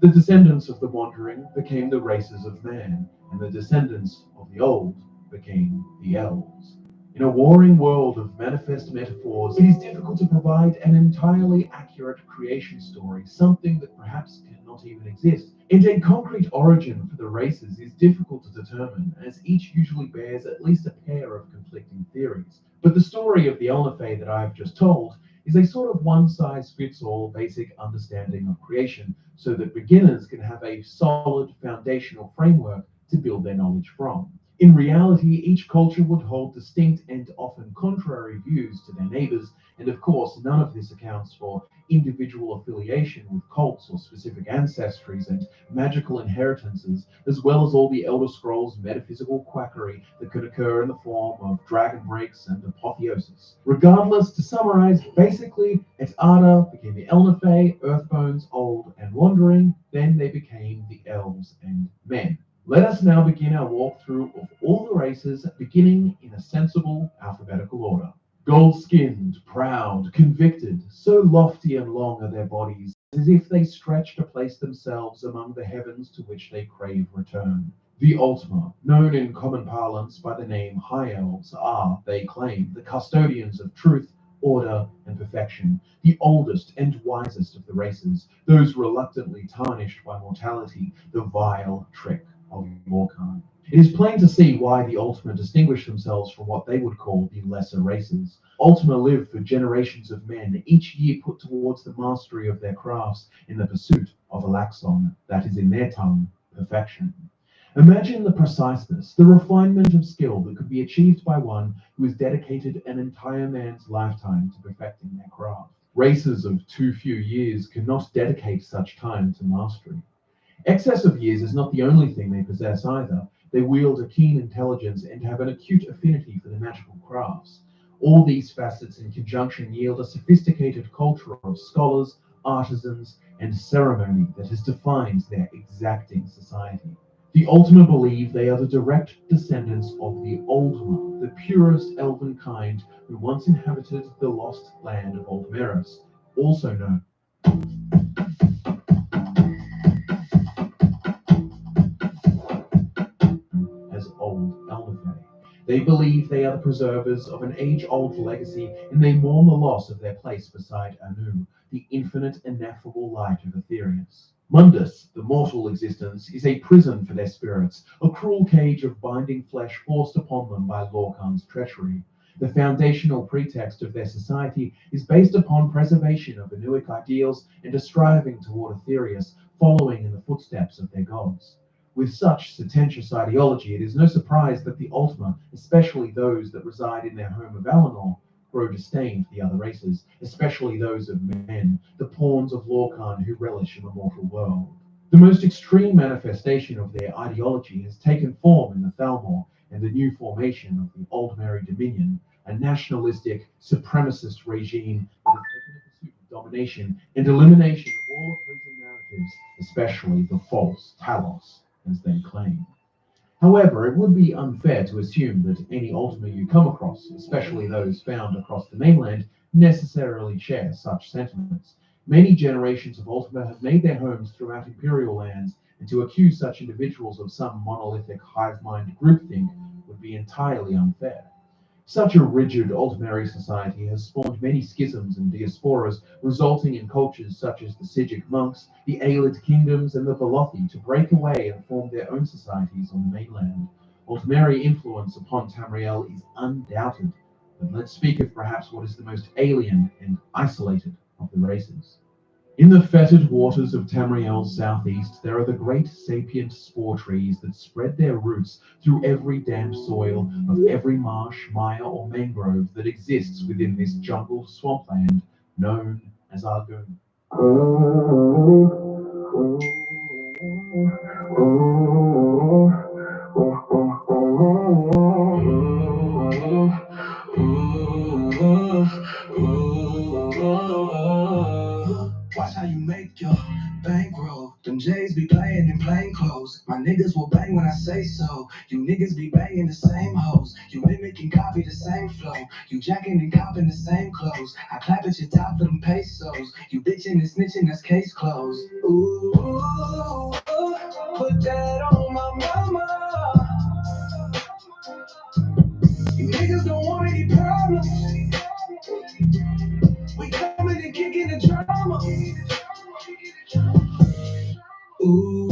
The descendants of the Wandering became the races of man, and the descendants of the Old became the Elves. In a warring world of manifest metaphors, it is difficult to provide an entirely accurate creation story, something that perhaps cannot even exist. And a concrete origin for the races is difficult to determine, as each usually bears at least a pair of conflicting theories. But the story of the Elnathay that I have just told is a sort of one-size-fits-all basic understanding of creation, so that beginners can have a solid foundational framework to build their knowledge from. In reality, each culture would hold distinct and often contrary views to their neighbors, and of course, none of this accounts for individual affiliation with cults or specific ancestries and magical inheritances, as well as all the Elder Scrolls metaphysical quackery that could occur in the form of dragon breaks and apotheosis. Regardless, to summarize, basically, Et Ada became the Elnathay, Earthbones, Old, and Wandering, then they became the Elves and Men. Let us now begin our walkthrough of all the races, beginning in a sensible alphabetical order. Gold-skinned, proud, convicted, so lofty and long are their bodies, as if they stretch to place themselves among the heavens to which they crave return. The Ultima, known in common parlance by the name High Elves, are, they claim, the custodians of truth, order, and perfection, the oldest and wisest of the races, those reluctantly tarnished by mortality, the vile trick of Lorcan. It is plain to see why the Ultima distinguish themselves from what they would call the lesser races. Ultima live for generations of men, each year put towards the mastery of their crafts in the pursuit of Alaxon, that is in their tongue, perfection. Imagine the preciseness, the refinement of skill that could be achieved by one who has dedicated an entire man's lifetime to perfecting their craft. Races of too few years cannot dedicate such time to mastery. Excess of years is not the only thing they possess either. They wield a keen intelligence and have an acute affinity for the magical crafts. All these facets in conjunction yield a sophisticated culture of scholars, artisans, and ceremony that has defined their exacting society. The Ultima believe they are the direct descendants of the Oldma, the purest elven kind who once inhabited the lost land of Oldmeris, also known as Old Elderfae. They believe they are the preservers of an age-old legacy, and they mourn the loss of their place beside Anu, the infinite ineffable light of Aetherius. Mundus, the mortal existence, is a prison for their spirits, a cruel cage of binding flesh forced upon them by Lorcan's treachery. The foundational pretext of their society is based upon preservation of Anuic ideals and a striving toward Aetherius, following in the footsteps of their gods. With such sententious ideology, it is no surprise that the Ultima, especially those that reside in their home of Alinor, grow disdain for the other races, especially those of men, the pawns of Lorcan who relish in the mortal world. The most extreme manifestation of their ideology has taken form in the Thalmor and the new formation of the Aldmeri Dominion, a nationalistic, supremacist regime that has taken a pursuit of domination and elimination of all opposing narratives, especially the false Talos, as they claim. However, it would be unfair to assume that any Ultima you come across, especially those found across the mainland, necessarily share such sentiments. Many generations of Ultima have made their homes throughout Imperial lands, and to accuse such individuals of some monolithic hive mind groupthink would be entirely unfair. Such a rigid Ultimary society has spawned many schisms and diasporas, resulting in cultures such as the Sigic monks, the Aelid kingdoms, and the Velothi to break away and form their own societies on the mainland. Ultimary influence upon Tamriel is undoubted, but let's speak of perhaps what is the most alien and isolated of the races. In the fetid waters of Tamriel's southeast, there are the great sapient spore trees that spread their roots through every damp soil of every marsh, mire, or mangrove that exists within this jungle swampland known as Argun. Watch how you make your bankroll. Them J's be playing in plain clothes. My niggas will bang when I say so. You niggas be banging the same hoes. You mimic and copy the same flow. You jacking and copping the same clothes. I clap at your top for them pesos. You bitching and snitching, that's case closed. Ooh, put that on my mama. You niggas don't want any problems. We coming and kicking the drama. Ooh,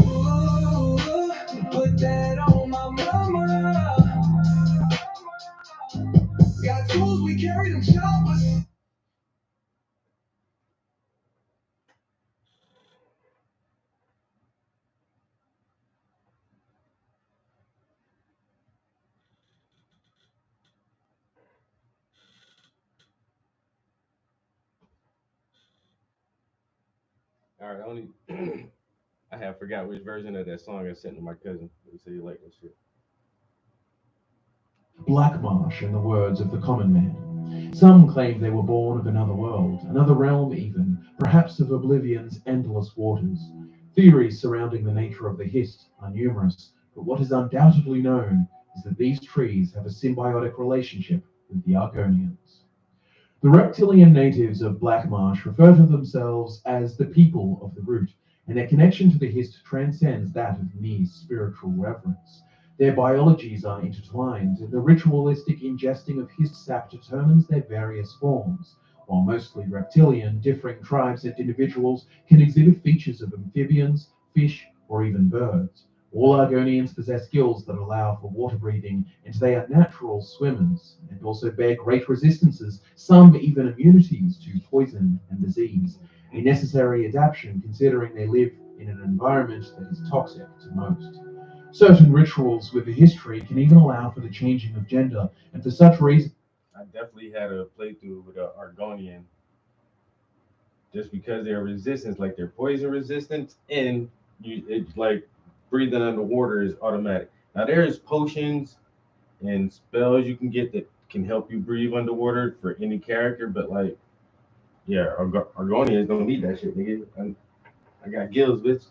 put that on my mama. Got tools, we carry them choppers. All right, only I have forgot which version of that song I sent to my cousin. He said he liked that shit. Blackmarsh, in the words of the common man. Some claim they were born of another world, another realm even, perhaps of Oblivion's endless waters. Theories surrounding the nature of the Hist are numerous, but what is undoubtedly known is that these trees have a symbiotic relationship with the Argonians. The reptilian natives of Blackmarsh refer to themselves as the people of the root, and their connection to the Hist transcends that of mere spiritual reverence. Their biologies are intertwined, and the ritualistic ingesting of Hist sap determines their various forms. While mostly reptilian, differing tribes and individuals can exhibit features of amphibians, fish, or even birds. All Argonians possess skills that allow for water breathing, and they are natural swimmers, and also bear great resistances, some even immunities to poison and disease. A necessary adaptation considering they live in an environment that is toxic to most. Certain rituals with a history can even allow for the changing of gender, and for such reason, I definitely had a playthrough with an Argonian just because they're resistance, like they're poison resistant, and it's like breathing underwater is automatic. Now there's potions and spells you can get that can help you breathe underwater for any character, but like yeah, Argonians don't need that shit, nigga. I got gills, bitch.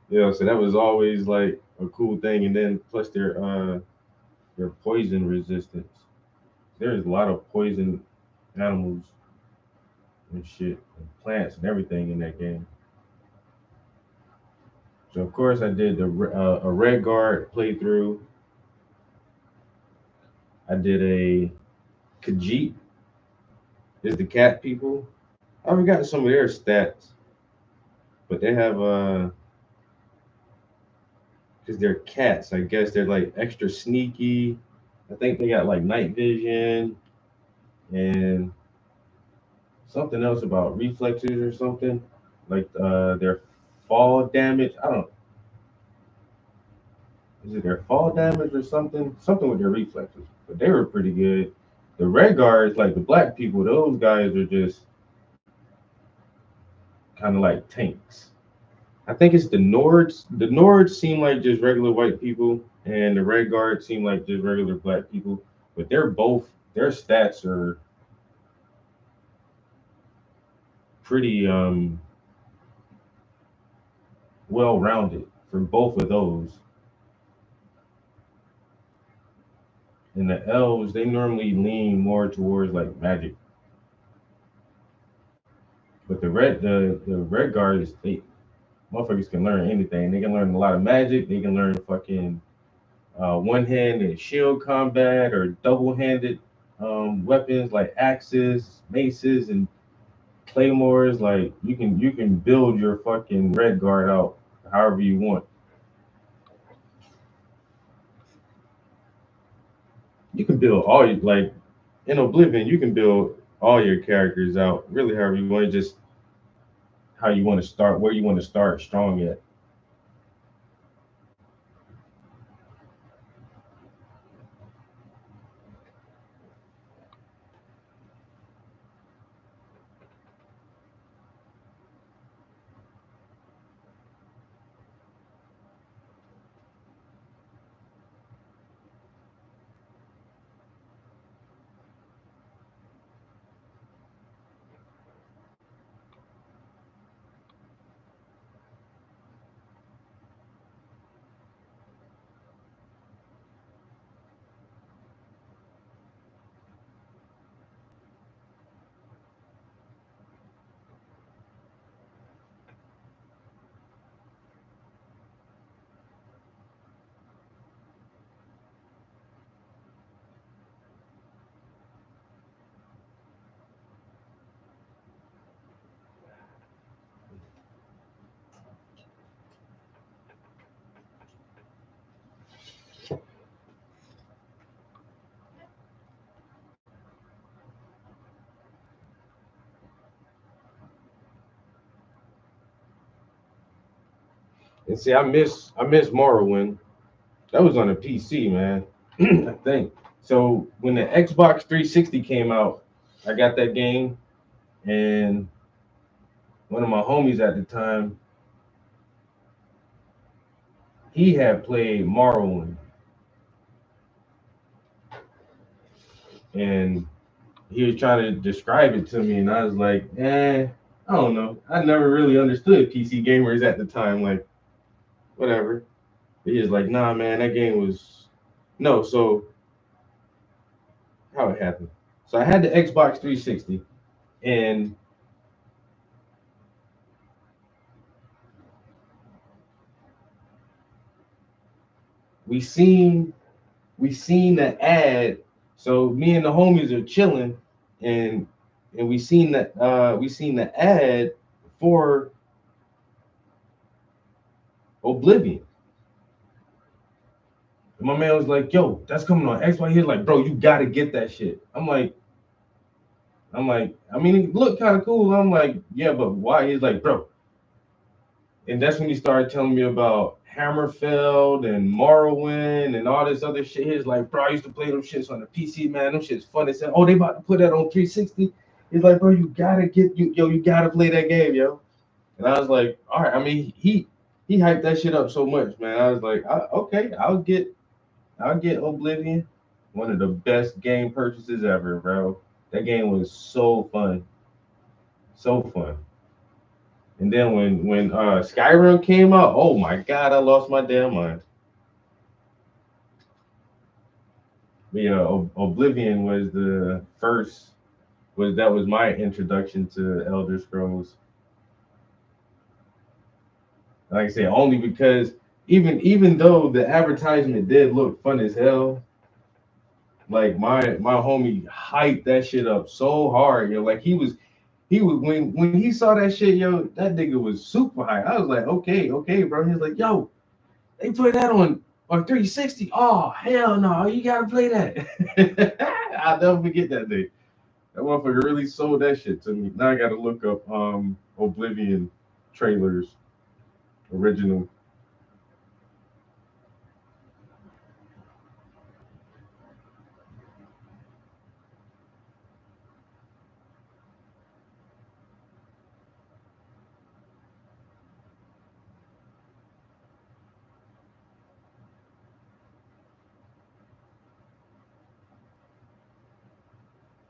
Yeah, so that was always like a cool thing, and then plus their poison resistance. There's a lot of poison animals and shit, and plants and everything in that game. So of course I did a Red Guard playthrough. I did a Khajiit, is the cat people. I forgot some of their stats, but they have because they're cats. I guess they're like extra sneaky. I think they got like night vision and something else about reflexes or something. Like their fall damage. I don't. Is it their fall damage or something? Something with their reflexes. But they were pretty good. The red guards, like the black people, those guys are just kind of like tanks. I think it's the Nords. The Nords seem like just regular white people, and the red guards seem like just regular black people. But they're both their stats are pretty well rounded for both of those. And the elves, they normally lean more towards like magic. But the red guards, they motherfuckers can learn anything. They can learn a lot of magic. They can learn fucking one-handed shield combat or double-handed weapons like axes, maces, and claymores. Like you can build your fucking red guard out however you want. You can build all your like in Oblivion. You can build all your characters out really however you want. Just how you want to start, where you want to start strong at. And see, I miss Morrowind. That was on a PC, man. I think. So when the Xbox 360 came out, I got that game, and one of my homies at the time, he had played Morrowind, and he was trying to describe it to me, and I was like, I don't know. I never really understood PC gamers at the time, like whatever. He was like, nah, man, that game was no. So how it happened? So I had the Xbox 360, and we seen the ad. So me and the homies are chilling, and we seen the ad for Oblivion. And my man was like, "Yo, that's coming on Xbox." He's like, "Bro, you gotta get that shit." I mean, it looked kind of cool. I'm like, "Yeah, but why?" He's like, "Bro," and that's when he started telling me about Hammerfell and Morrowind and all this other shit. He's like, "Bro, I used to play them shits on the PC, man. Them shits fun." They said, "Oh, they about to put that on 360." He's like, "Bro, you gotta you gotta play that game, yo." And I was like, "All right." I mean, he hyped that shit up so much, man. I was like, "Okay, I'll get Oblivion." One of the best game purchases ever, bro. That game was so fun, so fun. And then when Skyrim came out, oh my god, I lost my damn mind. But yeah, Oblivion was the first that was my introduction to Elder Scrolls. Like I say, only because even though the advertisement did look fun as hell, like my homie hyped that shit up so hard, yo. Like he was when he saw that shit, yo, that nigga was super high. I was like, okay, bro. He's like, yo, they put that on 360. Oh hell no, you gotta play that. I'll never forget that day. That motherfucker really sold that shit to me. Now I gotta look up Oblivion trailers, original.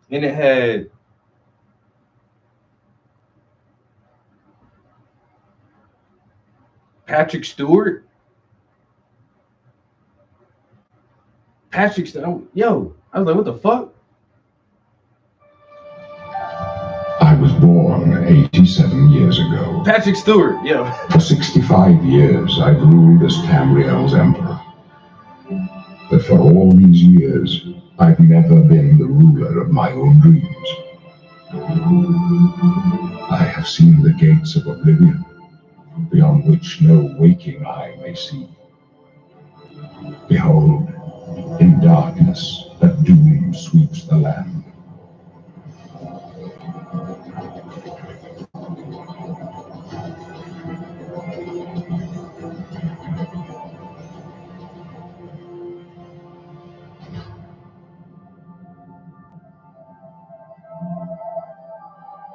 And it had Patrick Stewart. Patrick Stewart. Yo, I was like, what the fuck? I was born 87 years ago. Patrick Stewart, yo. For 65 years, I've ruled as Tamriel's emperor. But for all these years, I've never been the ruler of my own dreams. I have seen the gates of oblivion, beyond which no waking eye may see. Behold, in darkness, a doom sweeps the land.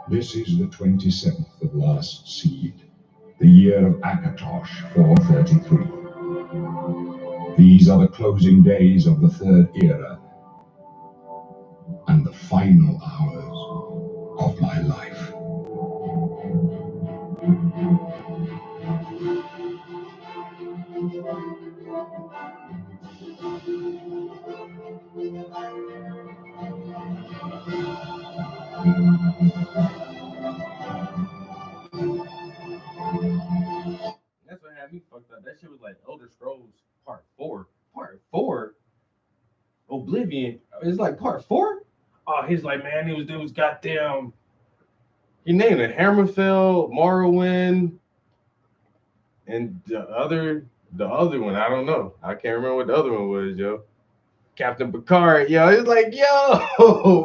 This is the 27th of last seed, the year of Akatosh 433. These are the closing days of the third era and the final hours of my life. That's what had me fucked up. That shit was like Elder Scrolls Part 4. Part 4? Oblivion. It's like Part 4? Oh, he's like, man, it was goddamn. He named it Hammerfell, Morrowind, and the other one. I don't know. I can't remember what the other one was, yo. Captain Picard, yo. It's like, yo,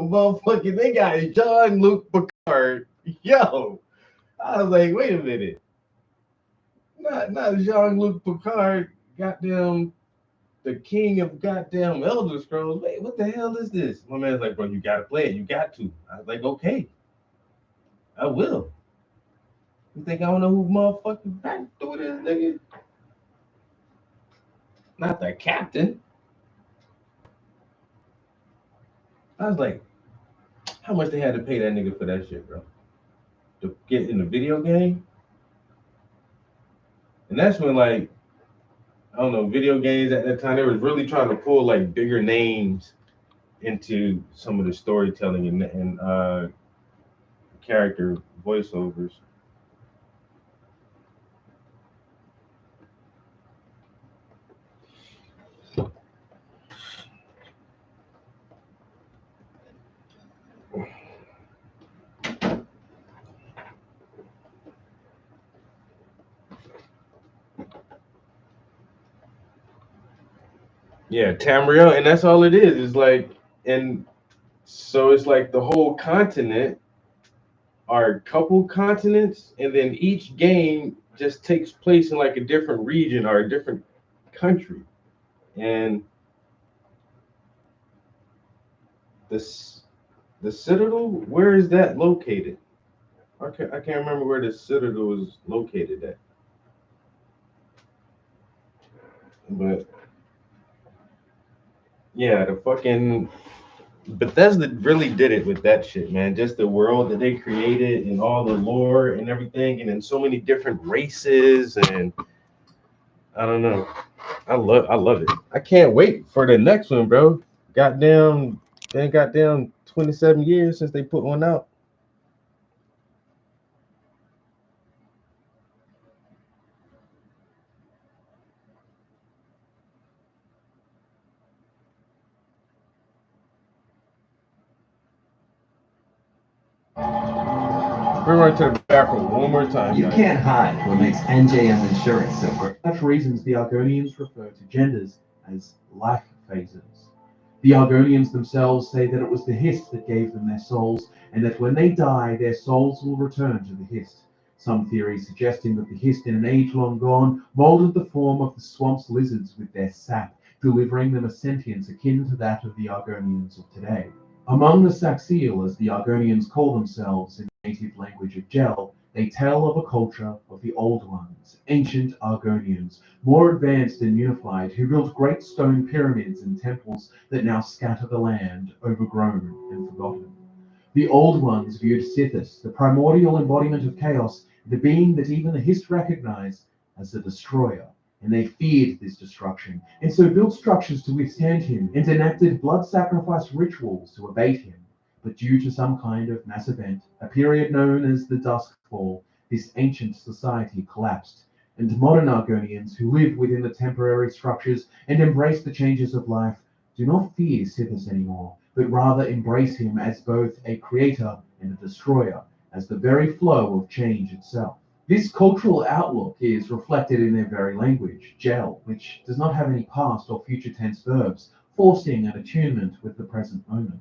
motherfucking, they got Jean-Luc Picard. Yo. I was like, wait a minute. Not Jean-Luc Picard, goddamn the king of goddamn Elder Scrolls. Wait, what the hell is this? My man's like, bro, you gotta play it. You got to. I was like, okay, I will. You think I don't know who motherfucking back through this nigga? Not the captain. I was like, how much they had to pay that nigga for that shit, bro? To get in the video game? And that's when, like, I don't know, video games at that time, they was really trying to pull like bigger names into some of the storytelling and character voiceovers. Yeah, Tamriel, and that's all it is. It's like, and so it's like the whole continent are a couple continents, and then each game just takes place in like a different region or a different country. And this the Citadel, where is that located? I can't remember where the Citadel is located at. But yeah, the fucking Bethesda really did it with that shit, man. Just the world that they created and all the lore and everything, and then so many different races, and I don't know. I love it. I can't wait for the next one, bro. Goddamn, been goddamn 27 years since they put one out. We're going to the bathroom one more time, You guys. can't hide what makes NJM insurance so great. For such reasons, the Argonians refer to genders as life phases. The Argonians themselves say that it was the Hist that gave them their souls, and that when they die, their souls will return to the Hist. Some theories suggesting that the Hist, in an age long gone, molded the form of the swamp's lizards with their sap, delivering them a sentience akin to that of the Argonians of today. Among the Saxiel, as the Argonians call themselves in the native language of Gel, they tell of a culture of the Old Ones, ancient Argonians, more advanced and unified, who built great stone pyramids and temples that now scatter the land, overgrown and forgotten. The Old Ones viewed Sithis, the primordial embodiment of chaos, the being that even the Hist recognized as the destroyer, and they feared this destruction, and so built structures to withstand him, and enacted blood sacrifice rituals to abate him. But due to some kind of mass event, a period known as the Duskfall, this ancient society collapsed, and modern Argonians who live within the temporary structures and embrace the changes of life do not fear Sithis anymore, but rather embrace him as both a creator and a destroyer, as the very flow of change itself. This cultural outlook is reflected in their very language, Gel, which does not have any past or future tense verbs, forcing an attunement with the present moment.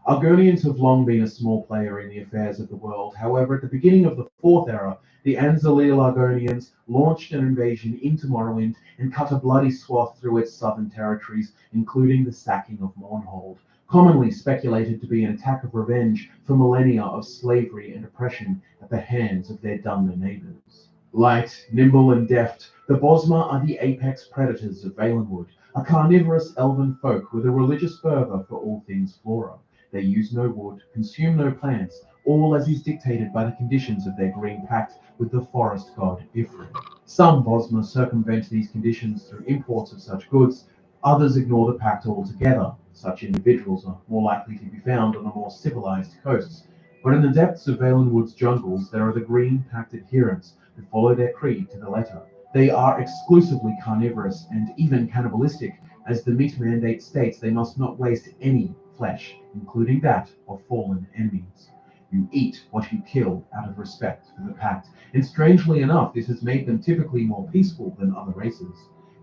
Argonians have long been a small player in the affairs of the world. However, at the beginning of the Fourth Era, the Anzalil Argonians launched an invasion into Morrowind and cut a bloody swath through its southern territories, including the sacking of Mournhold, commonly speculated to be an attack of revenge for millennia of slavery and oppression at the hands of their Dunmer neighbors. Light, nimble, and deft, the Bosma are the apex predators of Valenwood, a carnivorous elven folk with a religious fervor for all things flora. They use no wood, consume no plants, all as is dictated by the conditions of their green pact with the forest god Ifrin. Some Bosma circumvent these conditions through imports of such goods, others ignore the pact altogether. Such individuals are more likely to be found on the more civilized coasts. But in the depths of Valenwood's jungles, there are the green pact adherents who follow their creed to the letter. They are exclusively carnivorous and even cannibalistic, as the meat mandate states they must not waste any flesh, including that of fallen enemies. You eat what you kill out of respect for the pact, and strangely enough, this has made them typically more peaceful than other races.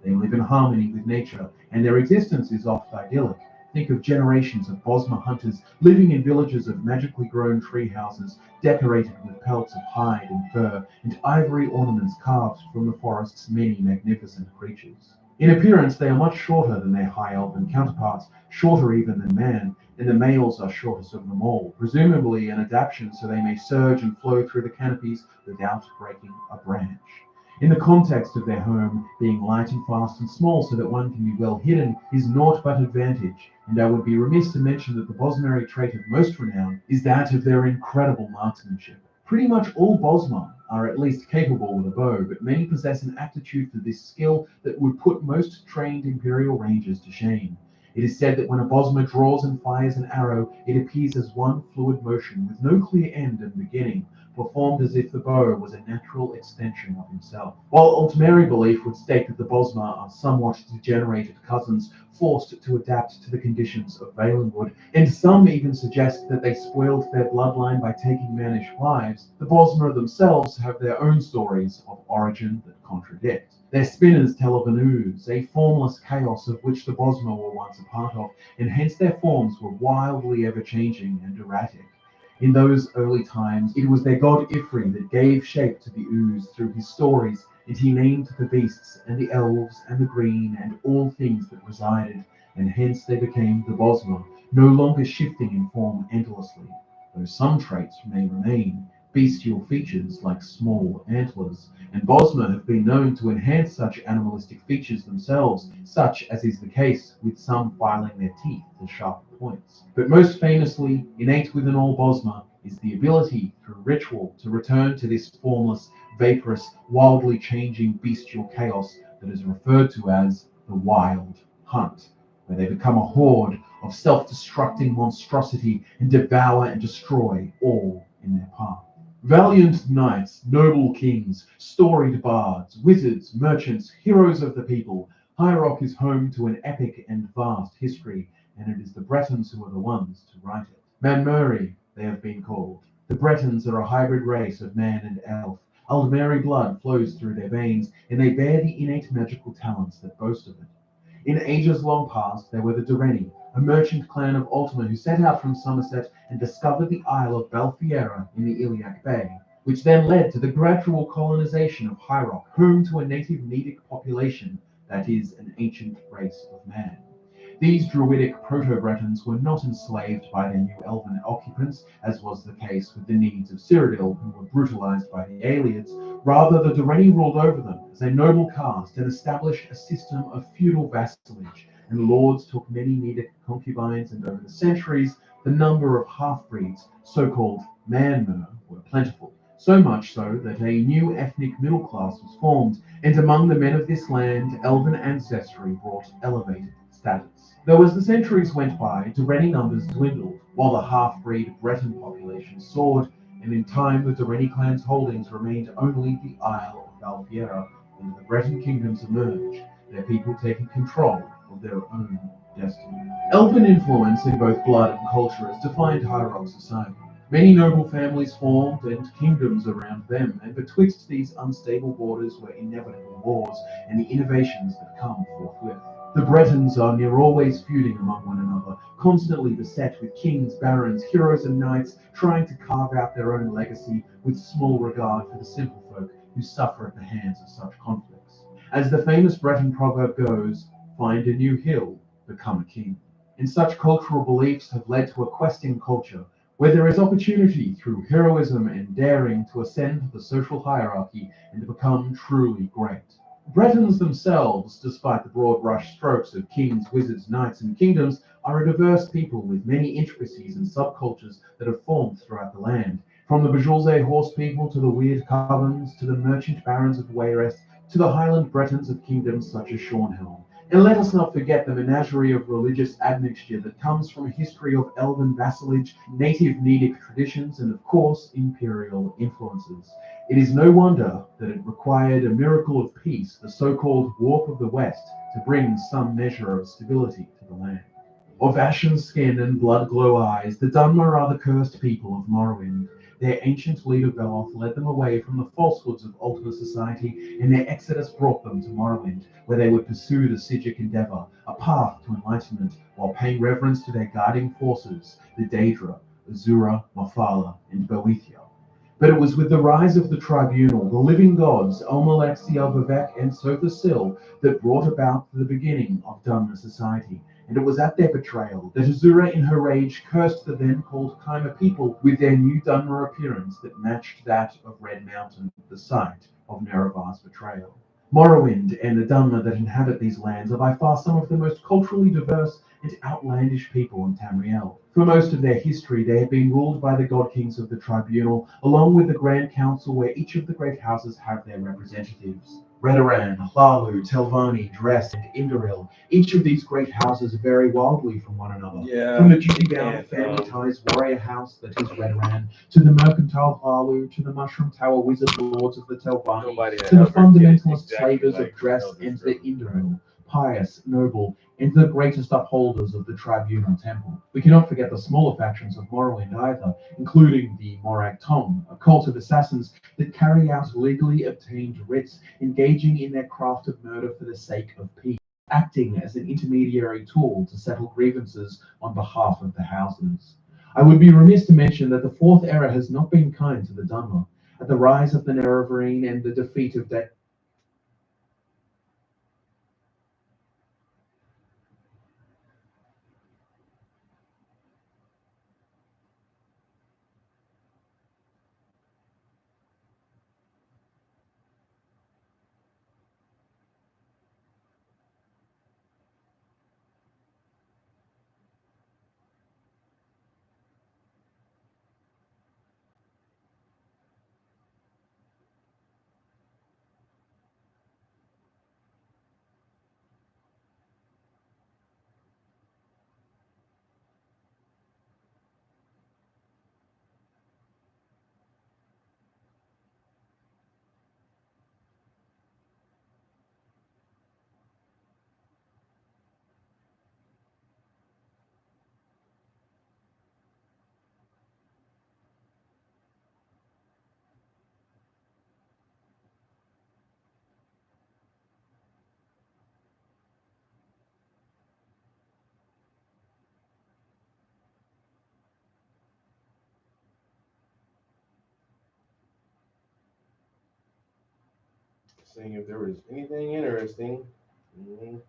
They live in harmony with nature, and their existence is oft idyllic. Think of generations of Bosma hunters living in villages of magically grown tree houses, decorated with pelts of hide and fur, and ivory ornaments carved from the forest's many magnificent creatures. In appearance, they are much shorter than their high elven counterparts, shorter even than man, and the males are shortest of them all, presumably an adaptation so they may surge and flow through the canopies without breaking a branch. In the context of their home, being light and fast and small so that one can be well hidden is naught but advantage, and I would be remiss to mention that the Bosmeri trait of most renown is that of their incredible marksmanship. Pretty much all Bosma are at least capable with a bow, but many possess an aptitude for this skill that would put most trained Imperial Rangers to shame. It is said that when a Bosma draws and fires an arrow, it appears as one fluid motion with no clear end and beginning, performed as if the bow was a natural extension of himself. While Altmeri belief would state that the Bosma are somewhat degenerated cousins forced to adapt to the conditions of Valenwood, and some even suggest that they spoiled their bloodline by taking mannish wives, the Bosma themselves have their own stories of origin that contradict. Their spinners tell of an ooze, a formless chaos of which the Bosma were once a part of, and hence their forms were wildly ever-changing and erratic. In those early times, it was their god Ifri that gave shape to the ooze through his stories, and he named the beasts and the elves and the green and all things that resided, and hence they became the Bosma, no longer shifting in form endlessly, though some traits may remain, bestial features like small antlers, and Bosma have been known to enhance such animalistic features themselves, such as is the case with some filing their teeth to sharp points. But most famously, innate within all Bosma is the ability, through ritual, to return to this formless, vaporous, wildly changing bestial chaos that is referred to as the Wild Hunt, where they become a horde of self-destructing monstrosity and devour and destroy all in their path. Valiant knights, noble kings, storied bards, wizards, merchants, heroes of the people, High Rock is home to an epic and vast history, and it is the Bretons who are the ones to write it. Manmuri, they have been called. The Bretons are a hybrid race of man and elf. Aldmeri blood flows through their veins, and they bear the innate magical talents that boast of it. In ages long past, there were the Durrani, a merchant clan of Ultima who set out from Somerset and discovered the Isle of Balfiera in the Iliac Bay, which then led to the gradual colonization of High Rock, home to a native Nedic population that is an ancient race of man. These druidic proto-Bretons were not enslaved by their new elven occupants, as was the case with the Needs of Cyrodiil, who were brutalized by the Aelids. Rather, the Durrani ruled over them as a noble caste and established a system of feudal vassalage, and lords took many Nedic concubines, and over the centuries, the number of half-breeds, so-called manmer, were plentiful. So much so that a new ethnic middle class was formed, and among the men of this land, elven ancestry brought elevated status. Though as the centuries went by, Durrani numbers dwindled, while the half-breed Breton population soared, and in time the Durrani clan's holdings remained only the Isle of Balfiera, and the Breton kingdoms emerged, their people taking control of their own destiny. Elven influence in both blood and culture has defined High Rock society. Many noble families formed and kingdoms around them, and betwixt these unstable borders were inevitable wars and the innovations that come forthwith. The Bretons are near always feuding among one another, constantly beset with kings, barons, heroes and knights, trying to carve out their own legacy with small regard for the simple folk who suffer at the hands of such conflicts. As the famous Breton proverb goes, find a new hill, become a king. And such cultural beliefs have led to a questing culture, where there is opportunity through heroism and daring to ascend the social hierarchy and to become truly great. Bretons themselves, despite the broad brush strokes of kings, wizards, knights, and kingdoms, are a diverse people with many intricacies and subcultures that have formed throughout the land. From the Bajulze horse people to the weird Covens, to the merchant barons of Wayrest, to the Highland Bretons of kingdoms such as Shornhelm. And let us not forget the menagerie of religious admixture that comes from a history of elven vassalage, native Nedic traditions, and of course, imperial influences. It is no wonder that it required a miracle of peace, the so-called Warp of the West, to bring some measure of stability to the land. Of ashen skin and blood-glow eyes, the Dunmer are the cursed people of Morrowind. Their ancient leader Beloth led them away from the falsehoods of Ultima society, and their exodus brought them to Morrowind, where they would pursue the Sigic endeavor, a path to enlightenment, while paying reverence to their guiding forces, the Daedra, Azura, Mafala, and Boethia. But it was with the rise of the Tribunal, the living gods, Olmec, Vivec, and Sotha Sil, that brought about the beginning of Dunmer society. And it was at their betrayal that Azura in her rage cursed the then called Kaima people with their new Dunmer appearance that matched that of Red Mountain, the site of Nerevar's betrayal. Morrowind and the Dunmer that inhabit these lands are by far some of the most culturally diverse and outlandish people in Tamriel. For most of their history, they have been ruled by the god kings of the Tribunal, along with the Grand Council, where each of the great houses have their representatives. Redoran, Hlalu, Telvanni, Drest, and Indoril. Each of these great houses vary wildly from one another. From the duty-bound family ties warrior house that is Redoran, to the mercantile Hlalu, to the Mushroom Tower wizard lords of the Telvanni, to the fundamentalist slavers of Drest and the Indoril. pious, noble, and the greatest upholders of the tribunal temple. We cannot forget the smaller factions of Morrowind either, including the Morak Tong, a cult of assassins that carry out legally obtained writs, engaging in their craft of murder for the sake of peace, acting as an intermediary tool to settle grievances on behalf of the houses. I would be remiss to mention that the Fourth Era has not been kind to the Dunmer. At the rise of the Nerevarine and the defeat of Seeing if there was anything interesting. Mhm.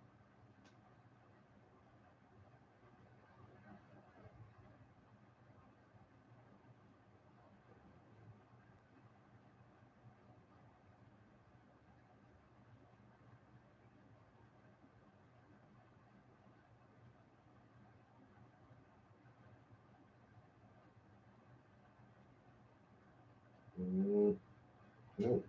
Nope.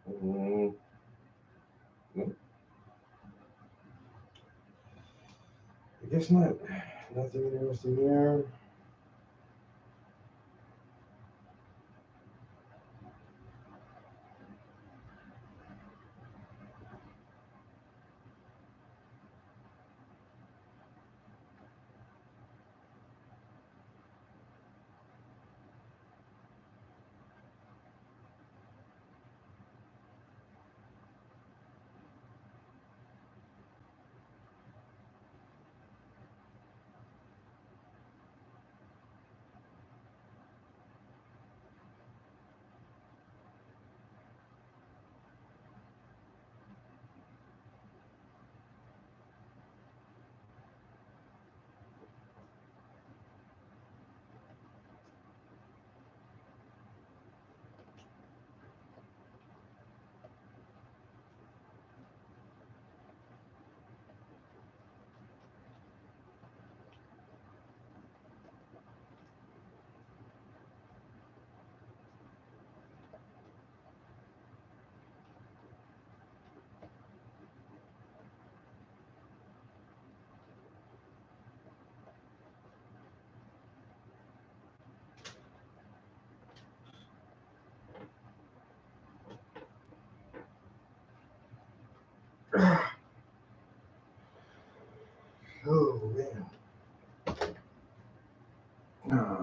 Mm, nope. I guess not. Nothing interesting here.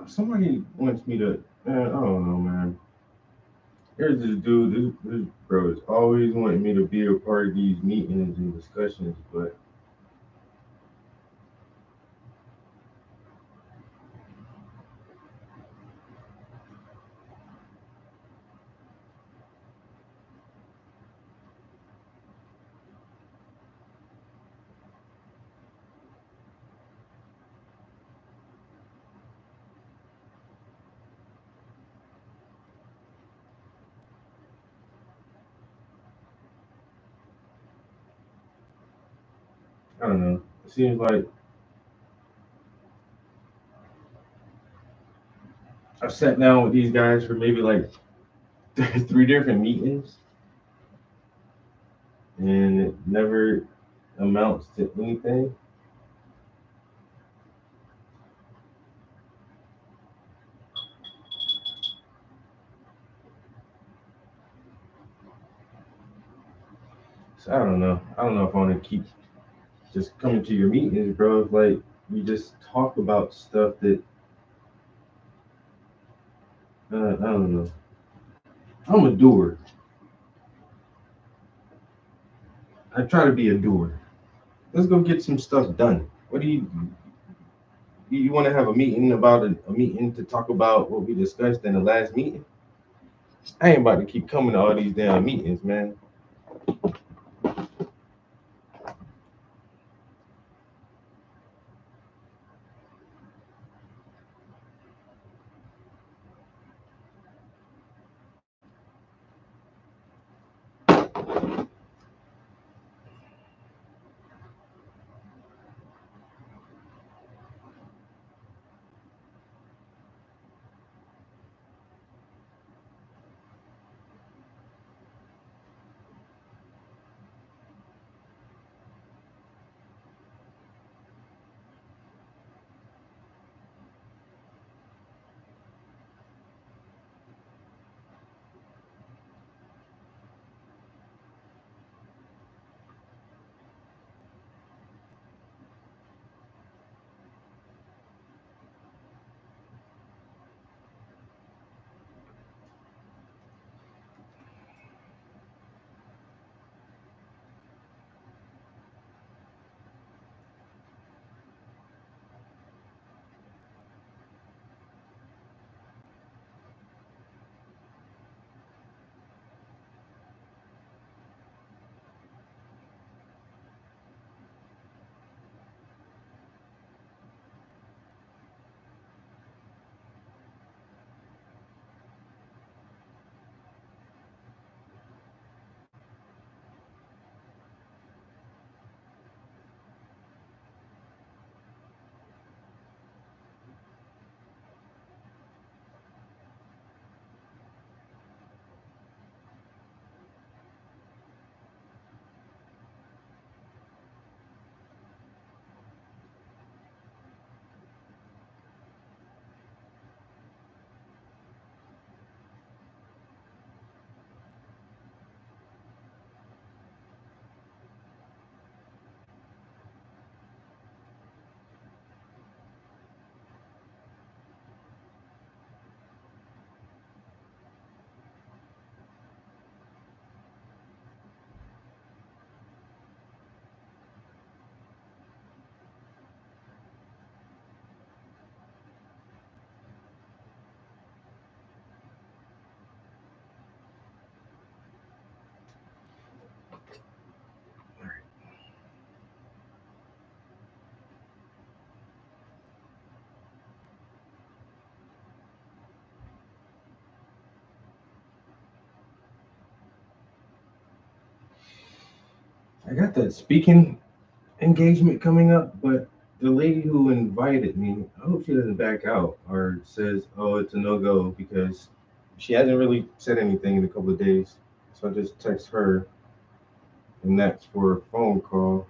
Somebody wants me to. I don't know, man. There's this dude. This bro is always wanting me to be a part of these meetings and discussions, but I don't know. It seems like I've sat down with these guys for maybe like 3 different meetings, and it never amounts to anything. So I don't know. I don't know if I want to keep just coming to your meetings, bro. If like we just talk about stuff that I don't know. I'm a doer. I try to be a doer. Let's go get some stuff done. What do you want to have a meeting about a meeting to talk about what we discussed in the last meeting? I ain't about to keep coming to all these damn meetings, man. I got that speaking engagement coming up, but the lady who invited me, I hope she doesn't back out or says, "Oh, it's a no go," because she hasn't really said anything in a couple of days. So I just text her, and that's for a phone call.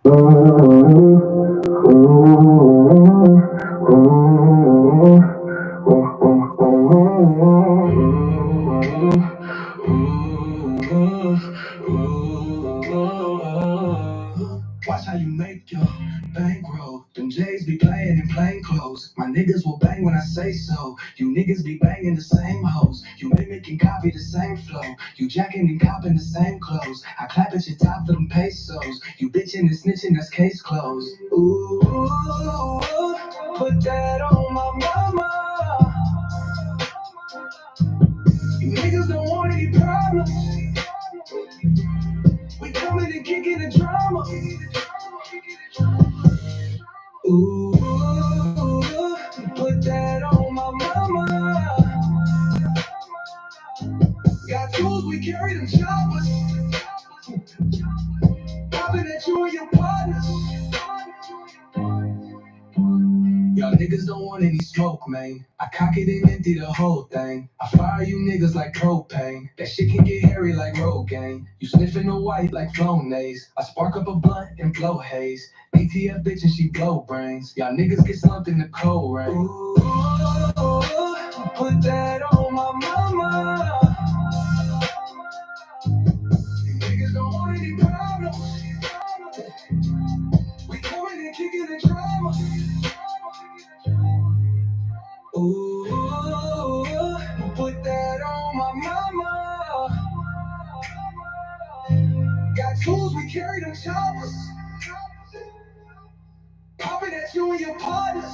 Watch how you make your bankroll. Them J's be playing in plain clothes. My niggas will bang when I say so. You niggas be banging the same hoes. You mimic and copy the same flow. You jacking and copping the same clothes. I clap at your top for them pesos. You bitching and snitching, that's case closed. Ooh, put that on my mama. You niggas don't want any problems. We coming and kicking the drama. Ooh, put that on my mama. Got tools, we carry them choppers. Popping at you and your partners. Y'all niggas don't want any smoke, man. I cock it and empty the whole thing. I fire you niggas like propane. That shit can get hairy like Rogaine. You sniffing the white like Flonase. I spark up a blunt and blow haze. ATF bitch and she blow brains. Y'all niggas get slumped in the cold rain. Ooh, put that on my mama. You niggas don't want any problems. We coming and kicking the drama. Ooh, put that on my mama. Got tools, we carry them choppers. Popping at you and your partners.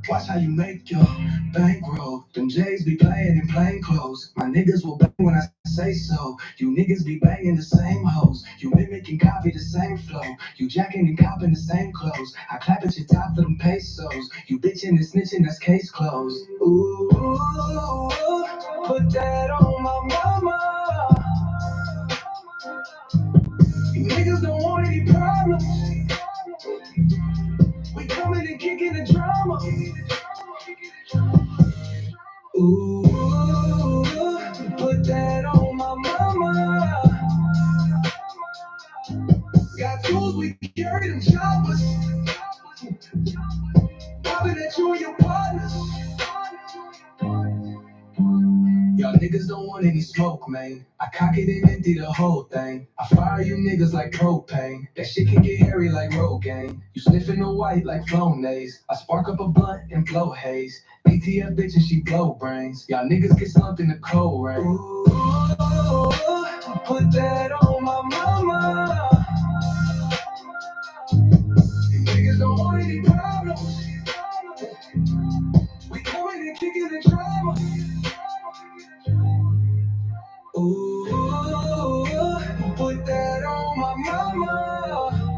Watch how you make your bankroll. Them J's be playing in plain clothes. My niggas will bang when I say so. You niggas be banging the same hoes. You mimic and copy the same flow. You jacking and copping the same clothes. I clap at your top for them pesos. You bitching and snitching, that's case closed. Ooh, put that on my mama. You niggas don't want any problems. We coming and kicking the drama. Ooh, put that on my mama. Got tools, we carry them choppers. Popping at you and your partners. Y'all niggas don't want any smoke, man. I cock it and empty the whole thing. I fire you niggas like propane. That shit can get hairy like Rogaine. You sniffing the white like Flonase. I spark up a blunt and blow haze. ATF bitch and she blow brains. Y'all niggas get slumped in the cold rain. Ooh, put that on my mama. You niggas don't want any problems. We coming and kicking the drama. Ooh, put that on my mama.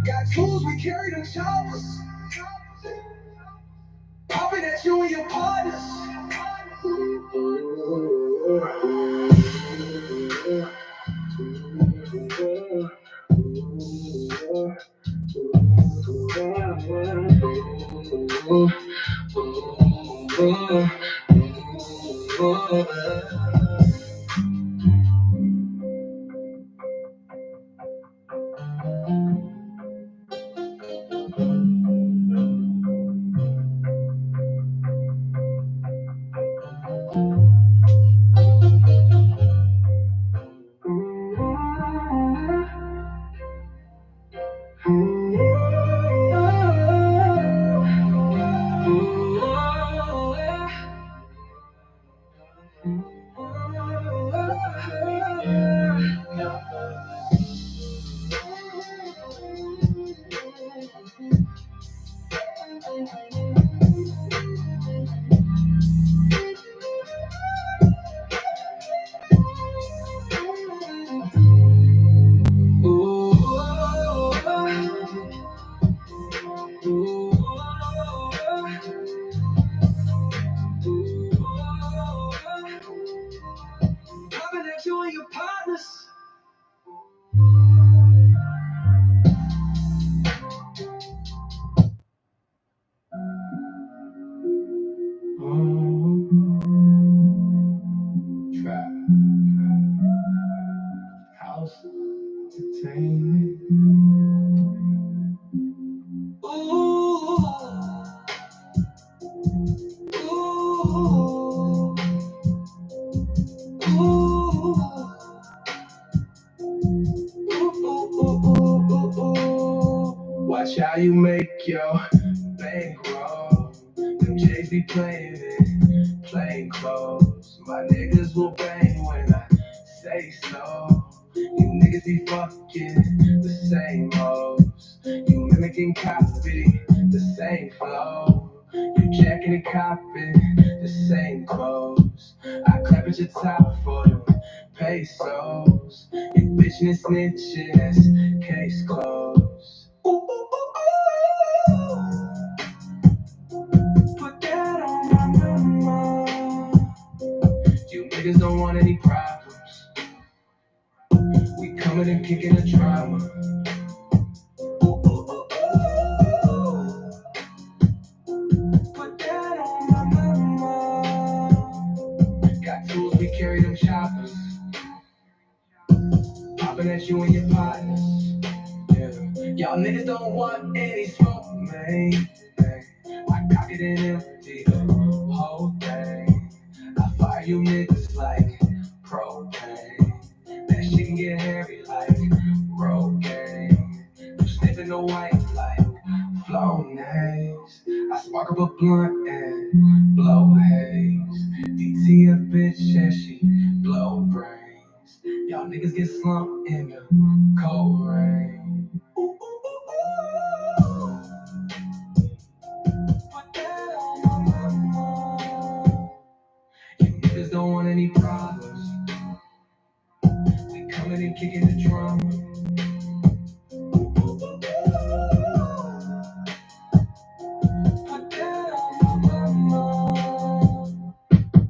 Got tools, we carry them choppers. Popping at you and your partners. so. Them J's be playing in plain clothes. My niggas will bang when I say so. You niggas be fucking the same hoes. You mimicking copy the same flow. You jacking and copying the same clothes. I clap at your top for them pesos. You bitchin' and snitchin', that's case closed. Ooh, ooh, ooh, ooh. Put that on my mama. You niggas don't want any problems. We coming and kicking the drama. Ooh, ooh, ooh, ooh. Put that on my mama. Got tools, we carry them choppers. Popping at you and your partners. Yeah. Y'all niggas don't want any smoke, man. I cock it and empty the whole thing. I fire you niggas like propane. That shit can get hairy like Rogaine. You sniffing the white like Flonase. I spark up a blunt and blow haze. DTF bitch and she blow brains. Y'all niggas get slumped in the cold rain. Ooh, ooh, ooh, ooh. Put that on my mama. You niggas don't want any problems. We coming and kicking the drama. Ooh, ooh, ooh, ooh. Put that on my mama.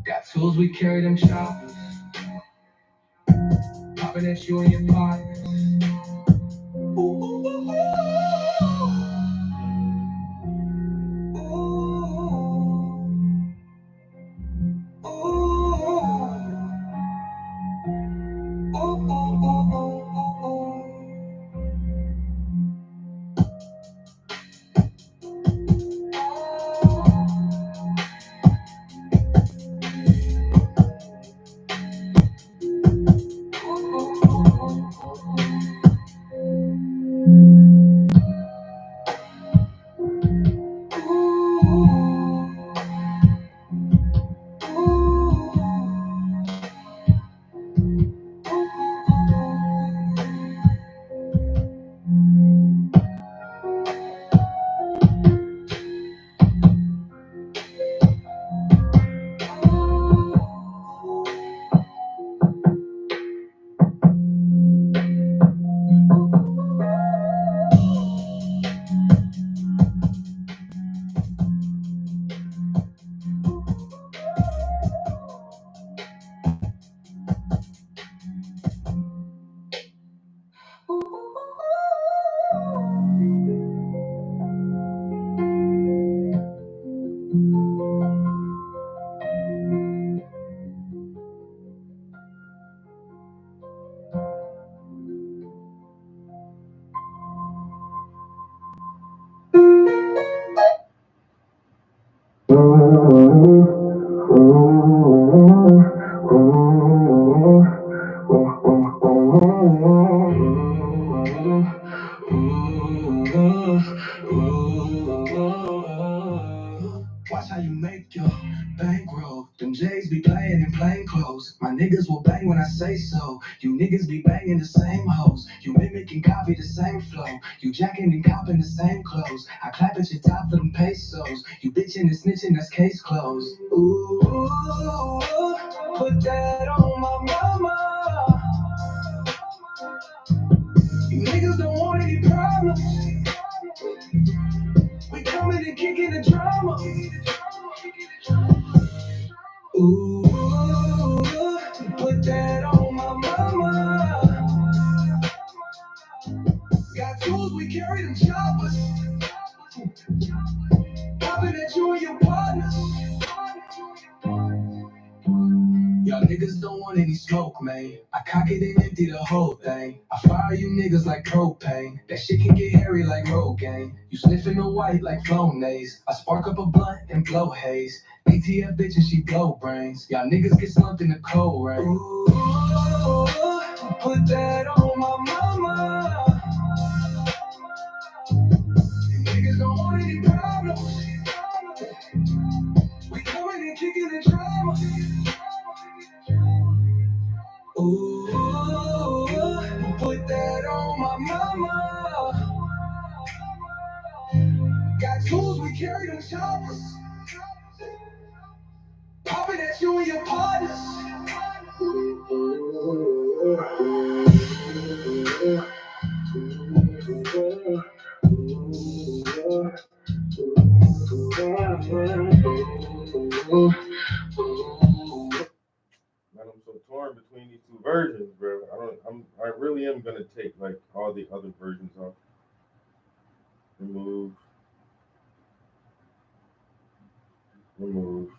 Got tools, we carry them choppers. Popping at you and your partners. Ooh, ooh, ooh, ooh. Ooh, ooh. Watch how you make your bankroll. Them J's be playing in plain clothes. My niggas will bang when I say so. You niggas be banging the same hoes. You mimic and copy the same flow. You jacking and copping the same clothes. I clap at your top for them pesos. You bitching and snitching, that's case closed. Ooh, put that on my mama. You niggas don't want any problems. We coming and kicking the drama. Ooh, put that on my mama. Got tools, we carry them choppers. Popping at you and your partners. Y'all niggas don't want any smoke, man. I cock it and empty the whole thing. I fire you niggas like propane. That shit can get hairy like Rogaine. You sniffing the white like Flonase. I spark up a blunt and blow haze. ATF bitch and she blow brains. Y'all niggas get slumped in the cold rain. Ooh, put that on my mama. You niggas don't want any problems. we carry them choppers. Popping at you and your partners. Man, I'm so torn between these two versions, bro. I really am gonna take like all the other versions off. Remove. Remove.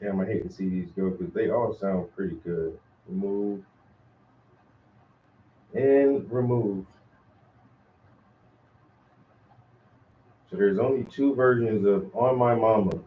Damn, I hate to see these go because they all sound pretty good. Remove. And remove. So there's only two versions of On My Mama.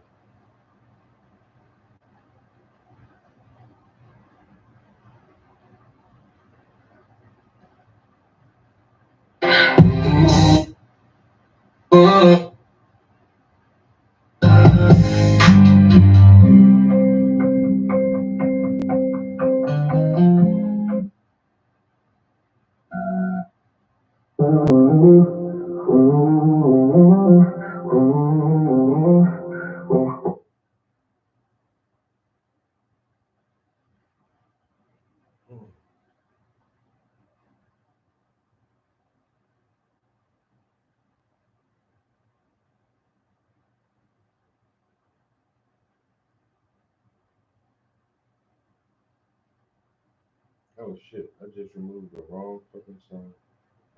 Oh shit, I just removed the wrong fucking song.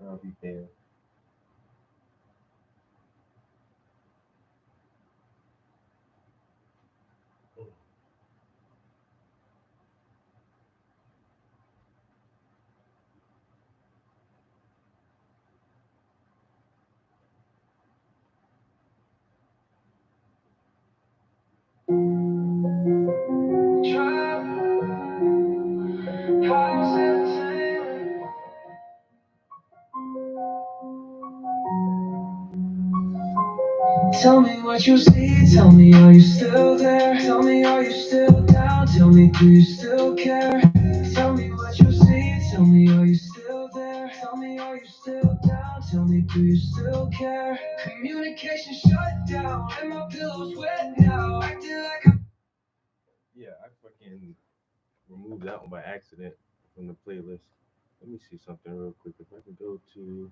I'll be damned. Tell me what you see, tell me are you still there? Tell me are you still down? Tell me do you still care? Tell me what you see, tell me are you still there? Tell me are you still down? Tell me do you still care? Communication shut down and my pillow's wet now. Acting like I'm Yeah, I fucking removed that one by accident from the playlist. Let me see something real quick. If I can go to,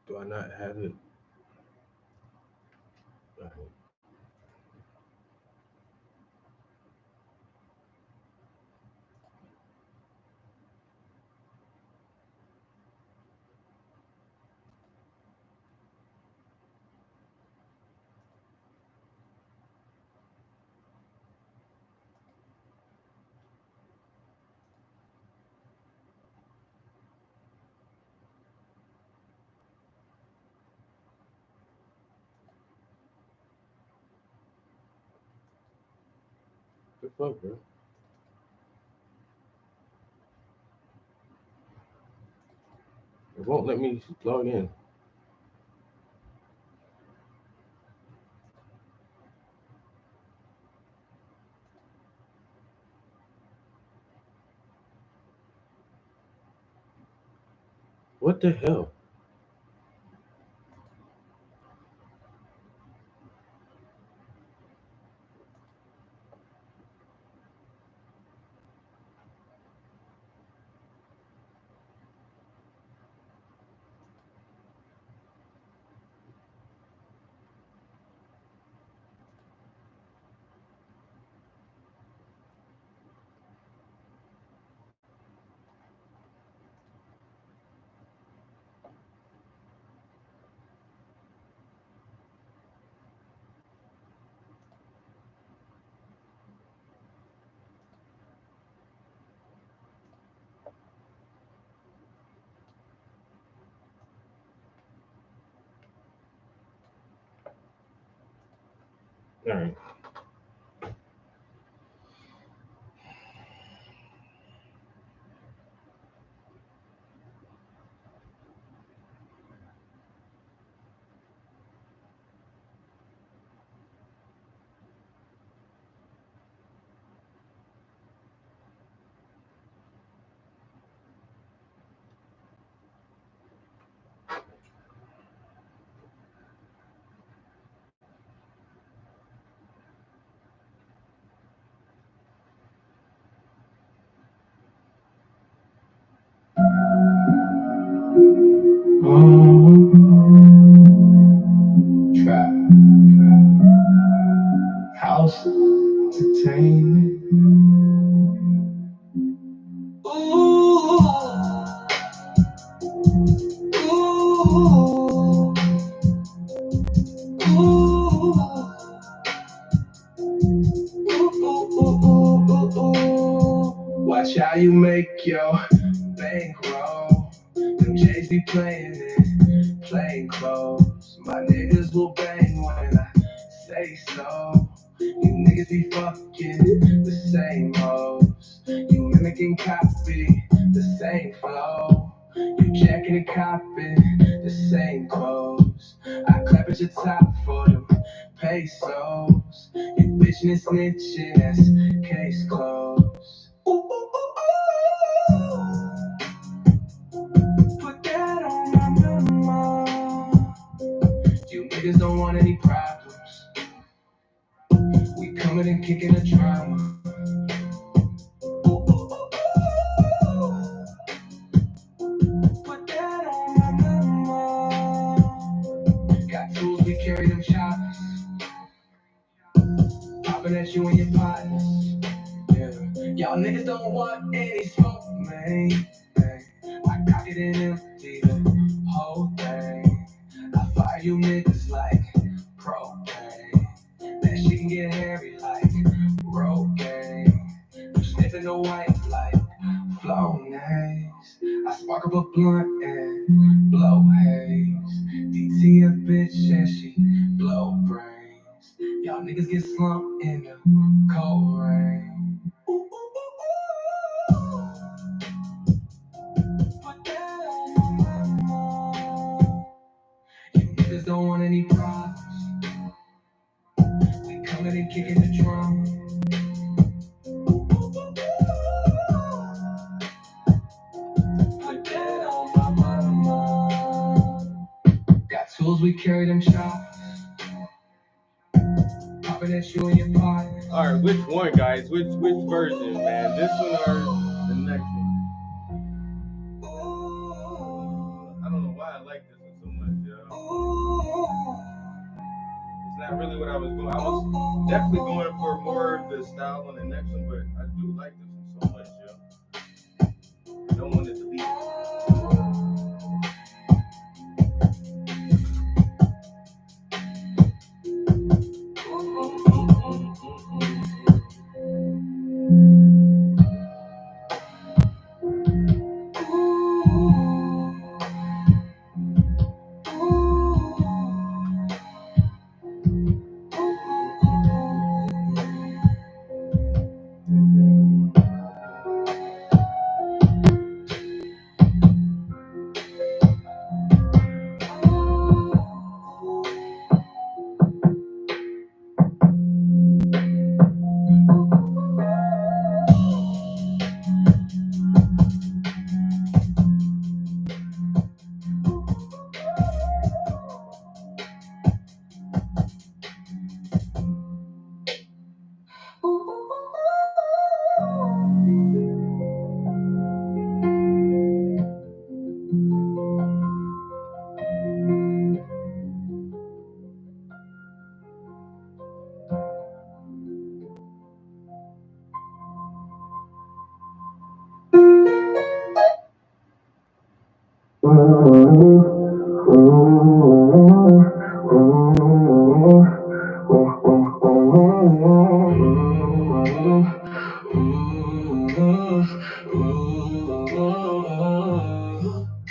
do I not have it? Alright. The fuck, bro? It won't let me log in. What the hell? Alright. Trap. House entertainment. Ooh. Ooh. Watch how you make your bankroll. Them J's be playing in plain clothes. My niggas will bang when I say so. You niggas be fucking the same hoes. You mimicking copy the same flow. You jacking and copying the same clothes. I clap at your top for them pesos. You bitchin' and snitchin', that's case closed. Ooh, ooh, ooh, ooh. Put that on my mama. You niggas don't want any problems. We coming and kicking the drama. Ooh, ooh, ooh, ooh. Put that on my mama. Got tools, we carry them choppers. Popping at you and your partners. Yeah. Y'all niggas don't want any smoke, man. I cock it and empty the whole thing. I fire you niggas like propane. That shit can get hairy like Rogaine. You sniffing the white like Flonase. I spark up a blunt and blow haze. DTF bitch and she blow brains. Y'all niggas get slumped in the cold rain. Ooh, ooh, ooh, ooh. Put that on my mama. You niggas don't want any problems. We coming and kicking the drum. Put that on my mama. Got tools, we carry them choppers. Popping at you and your partner. All right, which one, guys? Which version, man? This one or the next one? I don't know why I like this one so much, yo. It's not really what I was going. I was definitely going for more of the style on the next one, but I do like this one so much, yo. I don't want to delete it.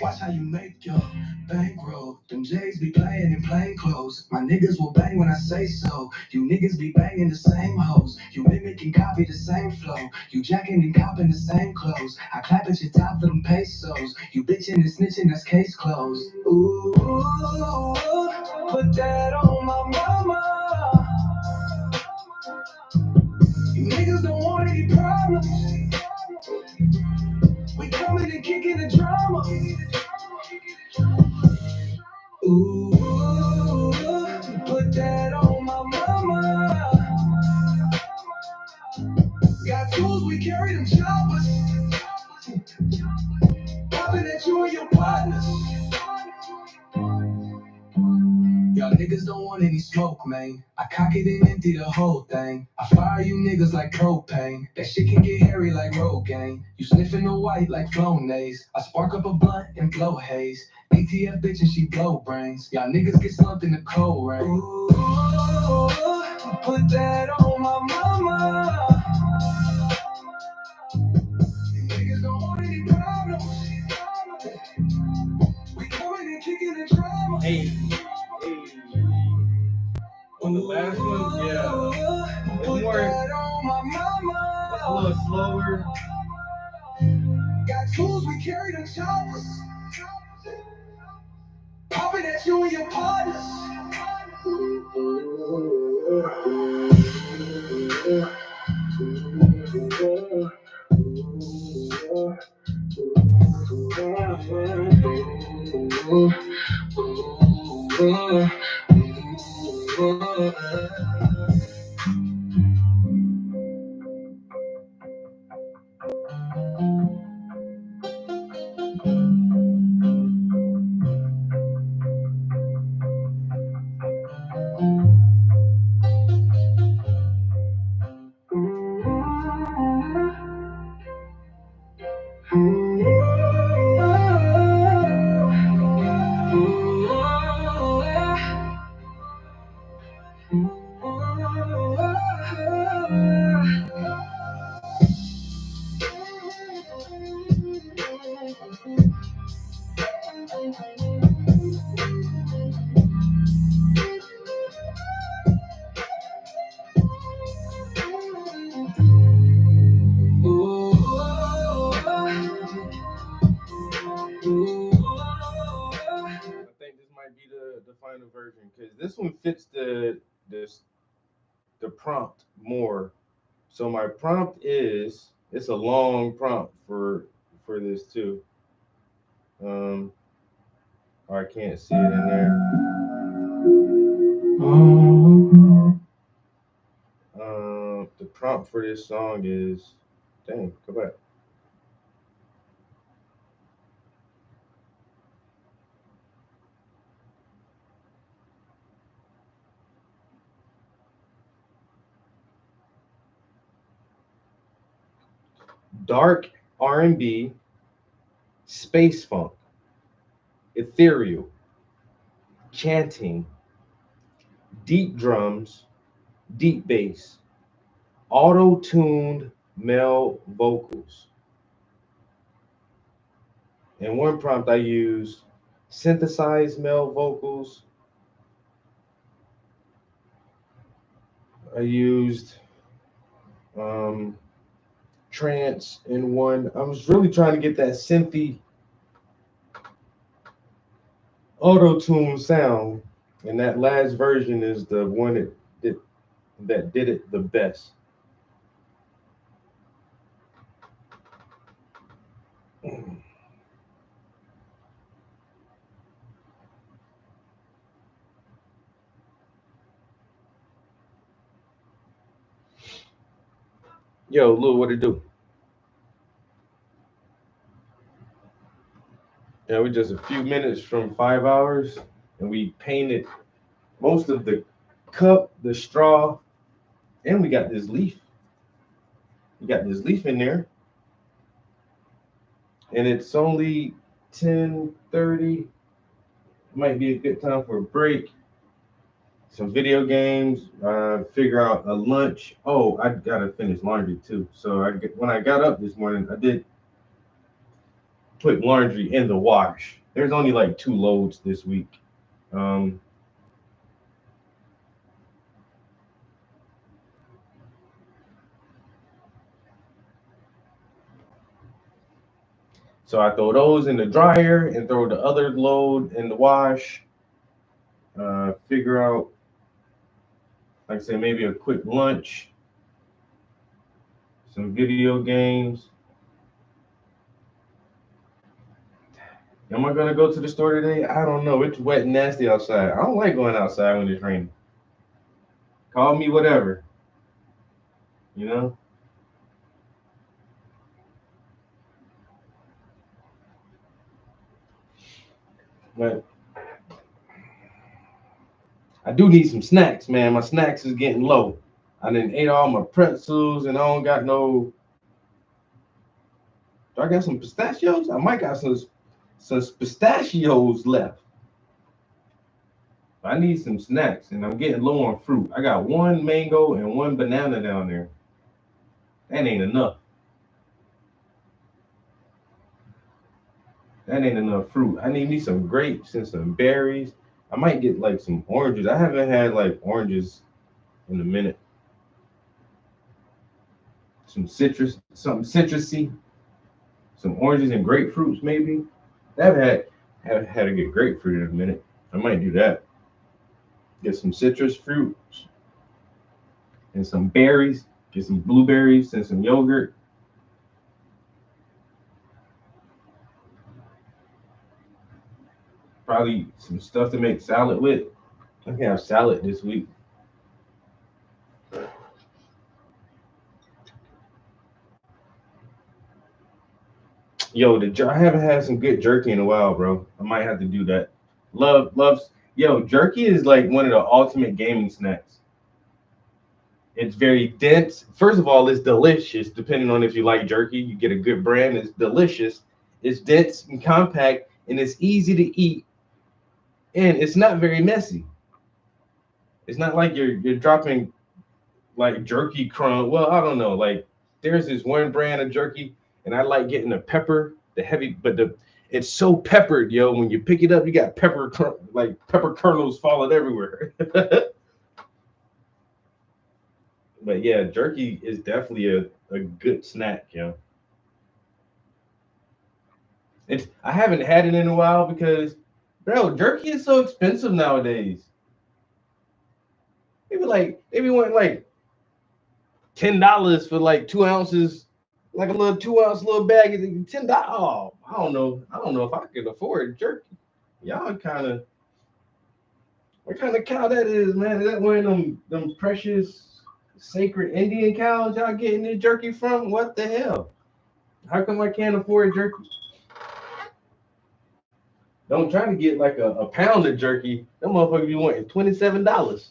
Watch how you make your bankroll. Them J's be playing in plain clothes. My niggas will bang when I say so. You niggas be banging the same hoes. You mimic and copy the same flow. You jacking and copping the same clothes. I clap at your top for them pesos. You bitching and snitching, that's case closed. Ooh, put that on my mama. You niggas don't want any problems. We coming and kicking the drama. Ooh, put that on my mama. Got tools, we carry them choppers. Popping at you and your partners. Y'all niggas don't want any smoke, man. I cock it and empty the whole thing. I fire you niggas like propane. That shit can get hairy like Rogaine. You sniffing the white like Flonase. I spark up a blunt and blow haze. ATF bitch and she blow brains. Y'all niggas get slumped in the cold rain. Ooh, put that on my mama. You niggas don't want any problems. We coming and kicking the drama. Hey, on the last one, yeah, it's more, it's a little slower. Got tools, we carry them choppers. Popping at you and your partners. I think this might be the final version because this one fits the prompt more. So my prompt is, it's a long prompt for this too. Oh, I can't see it in there. The prompt for this song is, dang, go back. Dark R&B, space funk, ethereal, chanting, deep drums, deep bass, auto-tuned male vocals. And one prompt I used, synthesized male vocals. I used trance in one. I was really trying to get that synthy auto-tune sound, and that last version is the one that did it the best. Yo, Lou, what it do? Yeah, we're just a few minutes from 5 hours, and we painted most of the cup, the straw, and we got this leaf. We got this leaf in there, and it's only 10:30. Might be a good time for a break. Some video games. Figure out a lunch. Oh, I gotta finish laundry too. So when I got up this morning, I did put laundry in the wash. There's only like 2 loads this week. So I throw those in the dryer and throw the other load in the wash. Figure out, like I say, maybe a quick lunch, some video games. Am I gonna go to the store today? I don't know. It's wet and nasty outside. I don't like going outside when it's raining. Call me whatever, you know? But I do need some snacks, man. My snacks is getting low. I done ate all my pretzels and I don't got no. Do I got some pistachios? I might got some pistachios left. I need some snacks and I'm getting low on fruit. I got one mango and one banana down there. That ain't enough. That ain't enough fruit. I need me some grapes and some berries. I might get like some oranges. I haven't had like oranges in a minute. Some citrus, something citrusy, some oranges and grapefruits maybe. I haven't had a good grapefruit in a minute. I might do that. Get some citrus fruits and some berries. Get some blueberries and some yogurt. Probably some stuff to make salad with. I can have salad this week. Yo, I haven't had some good jerky in a while, bro. I might have to do that. Loves. Yo, jerky is like one of the ultimate gaming snacks. It's very dense. First of all, it's delicious. Depending on if you like jerky, you get a good brand. It's delicious. It's dense and compact, and it's easy to eat, and it's not very messy. It's not like you're dropping like jerky crumb. Well, I don't know. Like there's this one brand of jerky, and I like getting the pepper, the heavy, but it's so peppered, yo. When you pick it up, you got like pepper kernels falling everywhere. But yeah, jerky is definitely a good snack, yo. I haven't had it in a while because, bro, jerky is so expensive nowadays. Maybe want like $10 for like 2 ounces, like a little 2 ounce little bag is $10. Oh, I don't know. I don't know if I could afford jerky. Y'all what kind of cow that is, man? Is that one of them precious sacred Indian cows y'all getting this jerky from? What the hell? How come I can't afford jerky? Don't try to get like a pound of jerky. That motherfucker be wanting $27.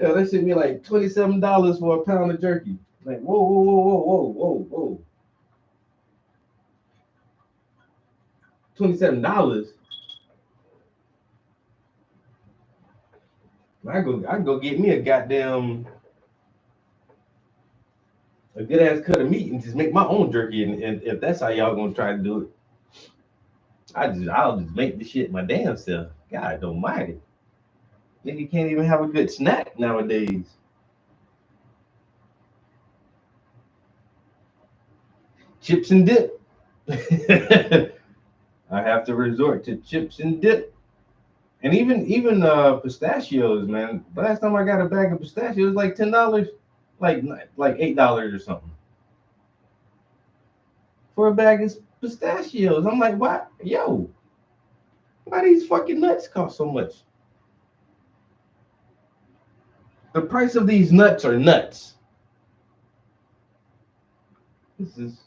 Yeah, that should be like $27 for a pound of jerky. Like, whoa, whoa, whoa, whoa, whoa, whoa, whoa. $27. I can go get me a good ass cut of meat and just make my own jerky. And if that's how y'all gonna try to do it, I'll just make the shit my damn self. God almighty. Nigga can't even have a good snack nowadays. Chips and dip. I have to resort to chips and dip. And even pistachios, man. Last time I got a bag of pistachios, it was like $10, like $8 or something for a bag of pistachios. I'm like, why, yo, why these fucking nuts cost so much? The price of these nuts are nuts. This is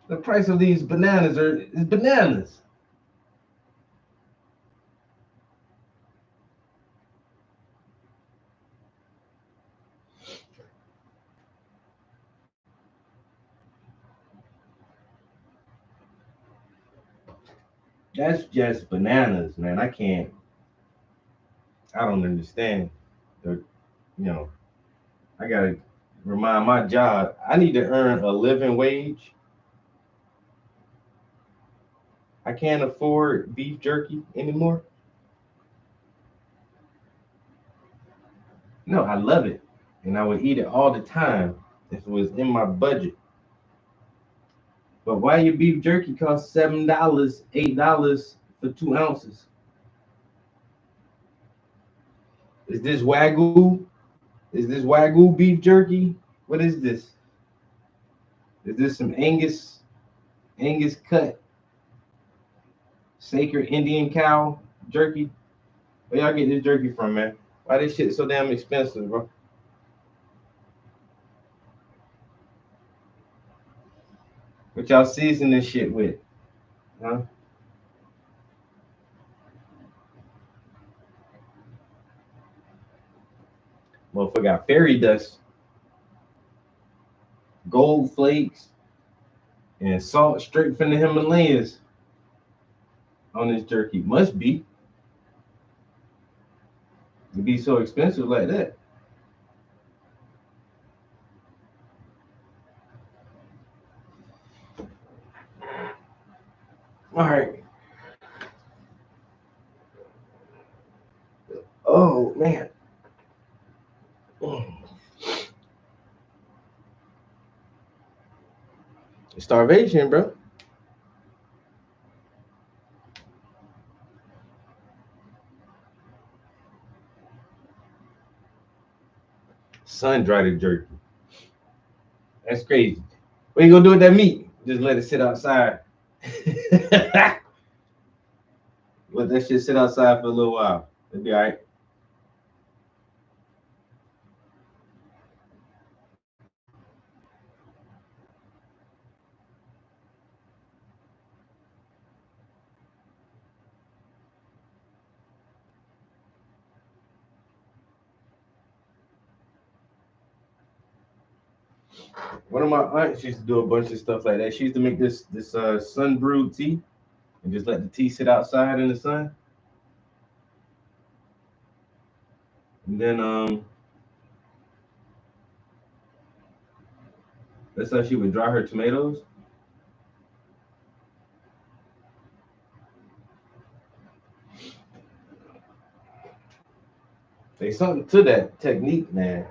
the price of these bananas is bananas. That's just bananas, man. I don't understand. The, you know, I gotta remind my job. I need to earn a living wage. I can't afford beef jerky anymore. No, I love it, and I would eat it all the time if it was in my budget. But why your beef jerky costs $7, $8 for 2 ounces? Is this Wagyu? Is this Wagyu beef jerky? What is this? Is this some Angus cut sacred Indian cow jerky? Where y'all get this jerky from, man? Why this shit so damn expensive, bro? What y'all season this shit with? Huh? Motherfucker got fairy dust, gold flakes, and salt straight from the Himalayas on this jerky. Must be. It'd be so expensive like that. All right. Oh man. Starvation, bro. Sun dried the jerky. That's crazy. What you gonna do with that meat? Just let it sit outside. Let that shit sit outside for a little while. It'll be all right. One of my aunts used to do a bunch of stuff like that. She used to make this sun brewed tea and just let the tea sit outside in the sun. And then that's how she would dry her tomatoes. There's something to that technique, man.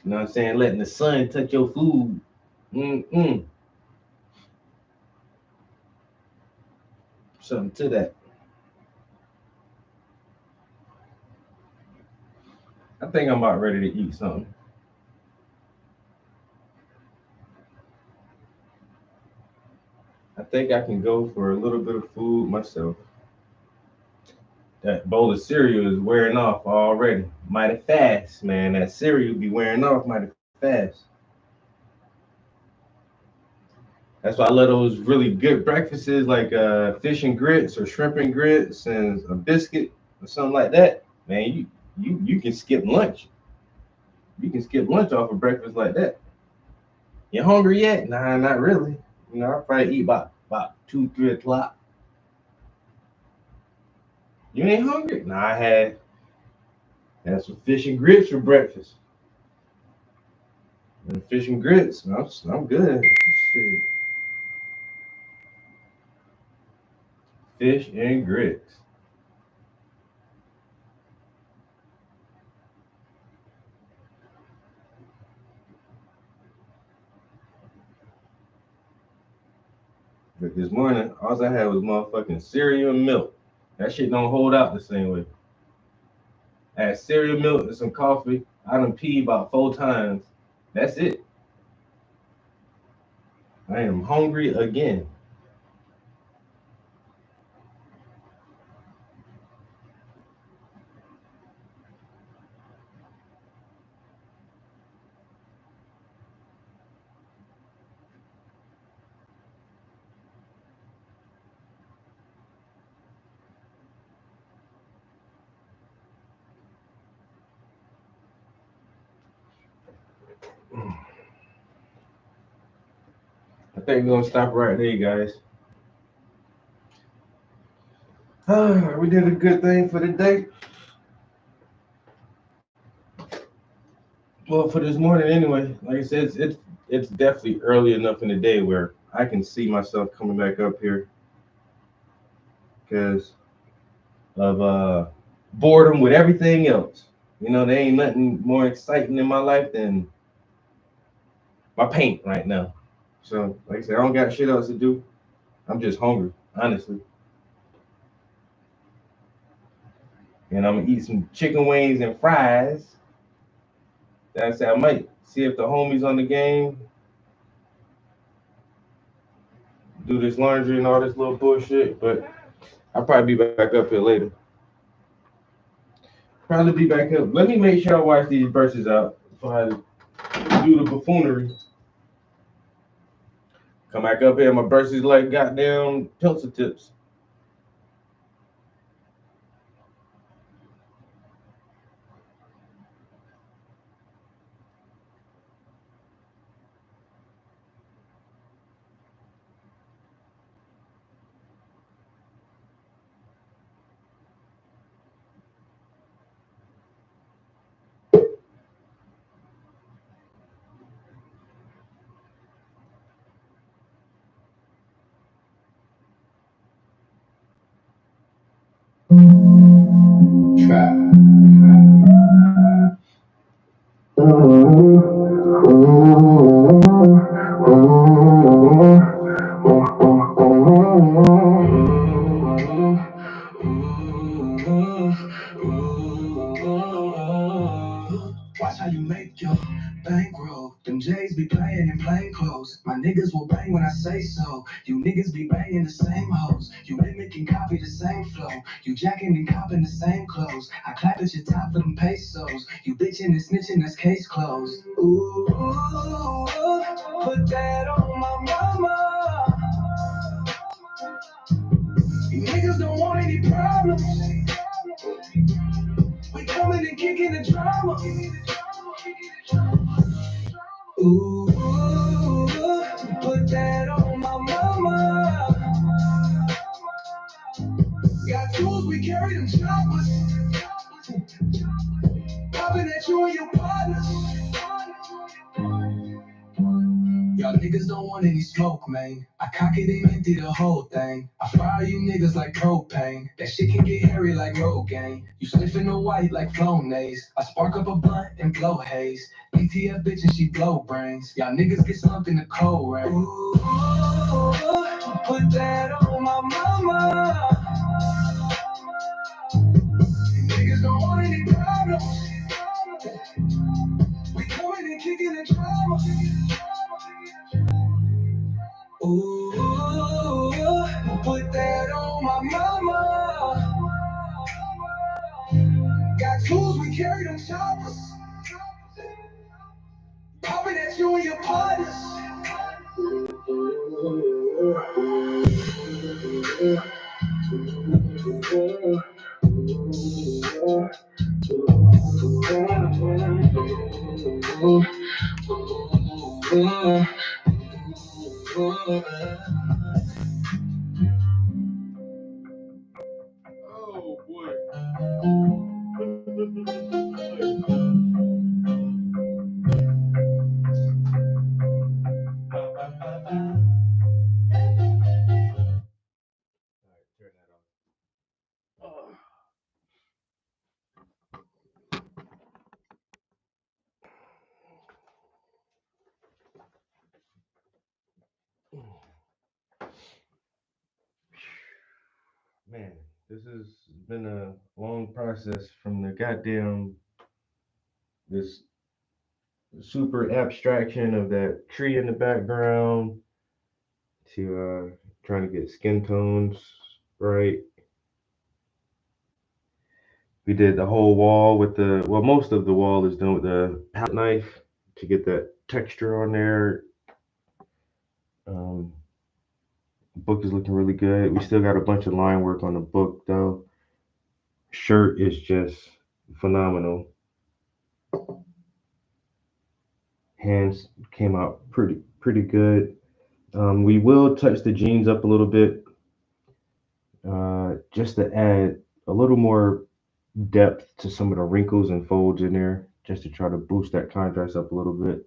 You know what I'm saying? Letting the sun touch your food. Something to that. I think I'm about ready to eat something. I think I can go for a little bit of food myself. That bowl of cereal is wearing off already. Mighty fast, man. That cereal be wearing off mighty fast. That's why I love those really good breakfasts like fish and grits or shrimp and grits and a biscuit or something like that. Man, you can skip lunch. You can skip lunch off of breakfast like that. You hungry yet? Nah, not really. You know, I'll probably eat about 2, 3 o'clock. You ain't hungry? Nah, I had some fish and grits for breakfast. And fish and grits, I'm good. Shit. Fish and grits. But this morning, all I had was motherfucking cereal and milk. That shit don't hold out the same way. I had cereal, milk, and some coffee. I done peed about 4 times. That's it. I am hungry again. I think we're gonna stop right there, guys. We did a good thing for the day. Well, for this morning anyway. Like I said, it's definitely early enough in the day where I can see myself coming back up here because of boredom with everything else. You know, there ain't nothing more exciting in my life than my paint right now. So, like I said, I don't got shit else to do. I'm just hungry, honestly. And I'm gonna eat some chicken wings and fries. That's I might see if the homies on the game do this laundry and all this little bullshit, but I'll probably be back up here later. Probably be back up. Let me make sure I watch these verses out before I do the buffoonery. Come back up here, my verses like goddamn pencil tips. Watch how you make your bankroll. Them J's be playing in plain clothes. My niggas will bang when I say so. You niggas be banging the same hoes. You mimic and copy the same flow. You jacking and copping the same clothes. I clap at your top for them pesos. You bitching and snitching, that's case closed. Ooh, put that on my mama. You niggas don't want any problems. We coming and kicking the drama. Ooh, put that on my mama. Got tools, we carry them choppers. Popping at you and your partners. Y'all niggas don't want any smoke, man. I cock it and empty the whole thing. I fire you niggas like propane. That shit can get hairy like Rogaine. You sniffing the white like Flonase. I spark up a blunt and blow haze. ATF bitch and she blow brains. Y'all niggas get slumped in the cold rain. Ooh, put that on my mama. You niggas don't want any problems. We coming and kicking the drama. Ooh, put that on my mama. Got tools, we carry them choppers. Popping at you and your partners. Oh boy. Turn that off. Man, this has been a long process from the goddamn this super abstraction of that tree in the background to trying to get skin tones right. We did the whole wall with most of the wall is done with the palette knife to get that texture on there. Book is looking really good. We still got a bunch of line work on the book though. Shirt is just phenomenal. Hands came out pretty good. We will touch the jeans up a little bit, just to add a little more depth to some of the wrinkles and folds in there, just to try to boost that contrast up a little bit.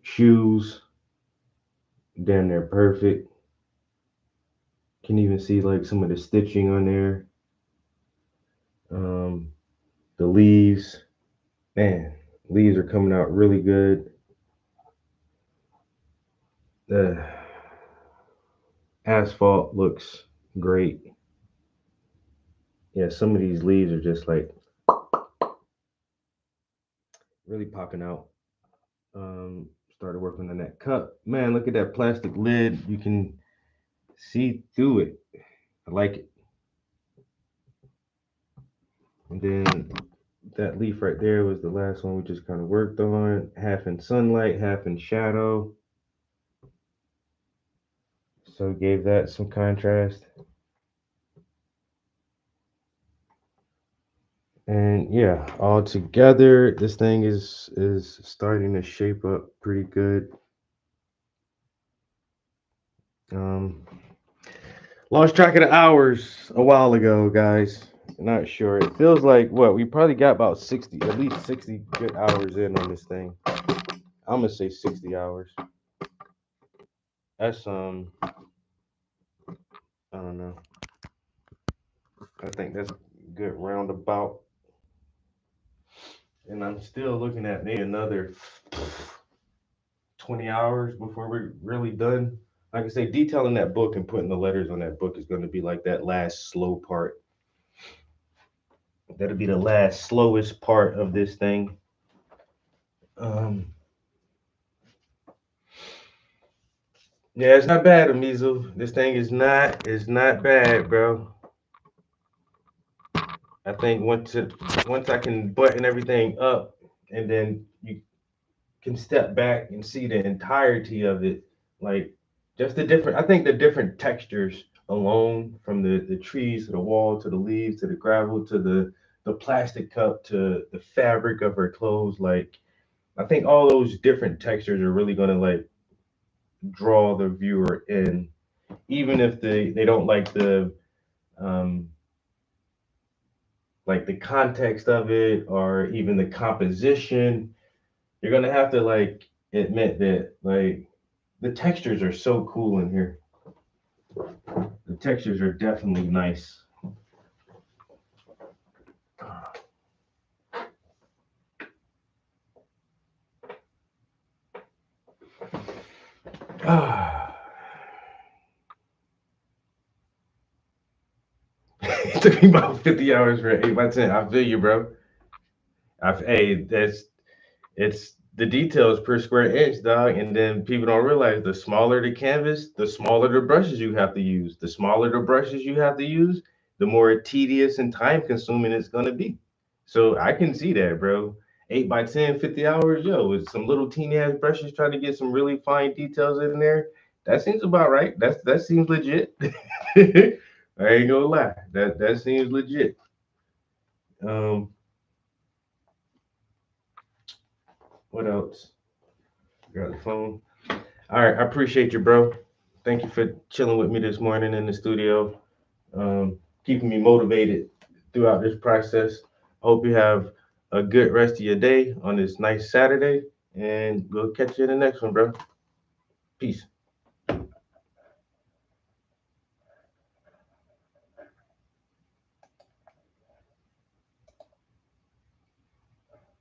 Shoes, damn near perfect. Can even see like some of the stitching on there. The leaves, man, leaves are coming out really good. The asphalt looks great. Yeah, some of these leaves are just like really popping out. Started working on that cup. Man, look at that plastic lid. You can see through it. I like it. And then that leaf right there was the last one we just kind of worked on. Half in sunlight, half in shadow. So gave that some contrast. And yeah, all together, this thing is starting to shape up pretty good. Lost track of the hours a while ago, guys. Not sure. It feels like what we probably got about 60, at least 60 good hours in on this thing. I'm gonna say 60 hours. That's I don't know. I think that's good roundabout. and I'm still looking at maybe another 20 hours before we're really done. Like I say, detailing that book and putting the letters on that book is going to be like that last slow part. That'll be the last slowest part of this thing. Yeah, it's not bad, Amizu. This thing is not bad, bro. I think once I can button everything up, and then you can step back and see the entirety of it, like just the different. I think the different textures alone, from the trees to the wall to the leaves to the gravel to the plastic cup to the fabric of her clothes, like I think all those different textures are really gonna like draw the viewer in, even if they don't um like the context of it or even the composition. You're gonna have to like admit that like the textures are so cool in here. The textures are definitely nice. It took me about 50 hours for 8x10. I feel you, bro. Hey, it's the details per square inch, dog. And then people don't realize the smaller the canvas, the smaller the brushes you have to use. The smaller the brushes you have to use, the more tedious and time consuming it's gonna be. So I can see that, bro. 8x10, 50 hours, yo, with some little teeny ass brushes trying to get some really fine details in there. That seems about right. That seems legit. I ain't gonna lie. That seems legit. Um, what else? Got the phone. All right, I appreciate you, bro. Thank you for chilling with me this morning in the studio, keeping me motivated throughout this process. Hope you have a good rest of your day on this nice Saturday, and we'll catch you in the next one, bro. Peace.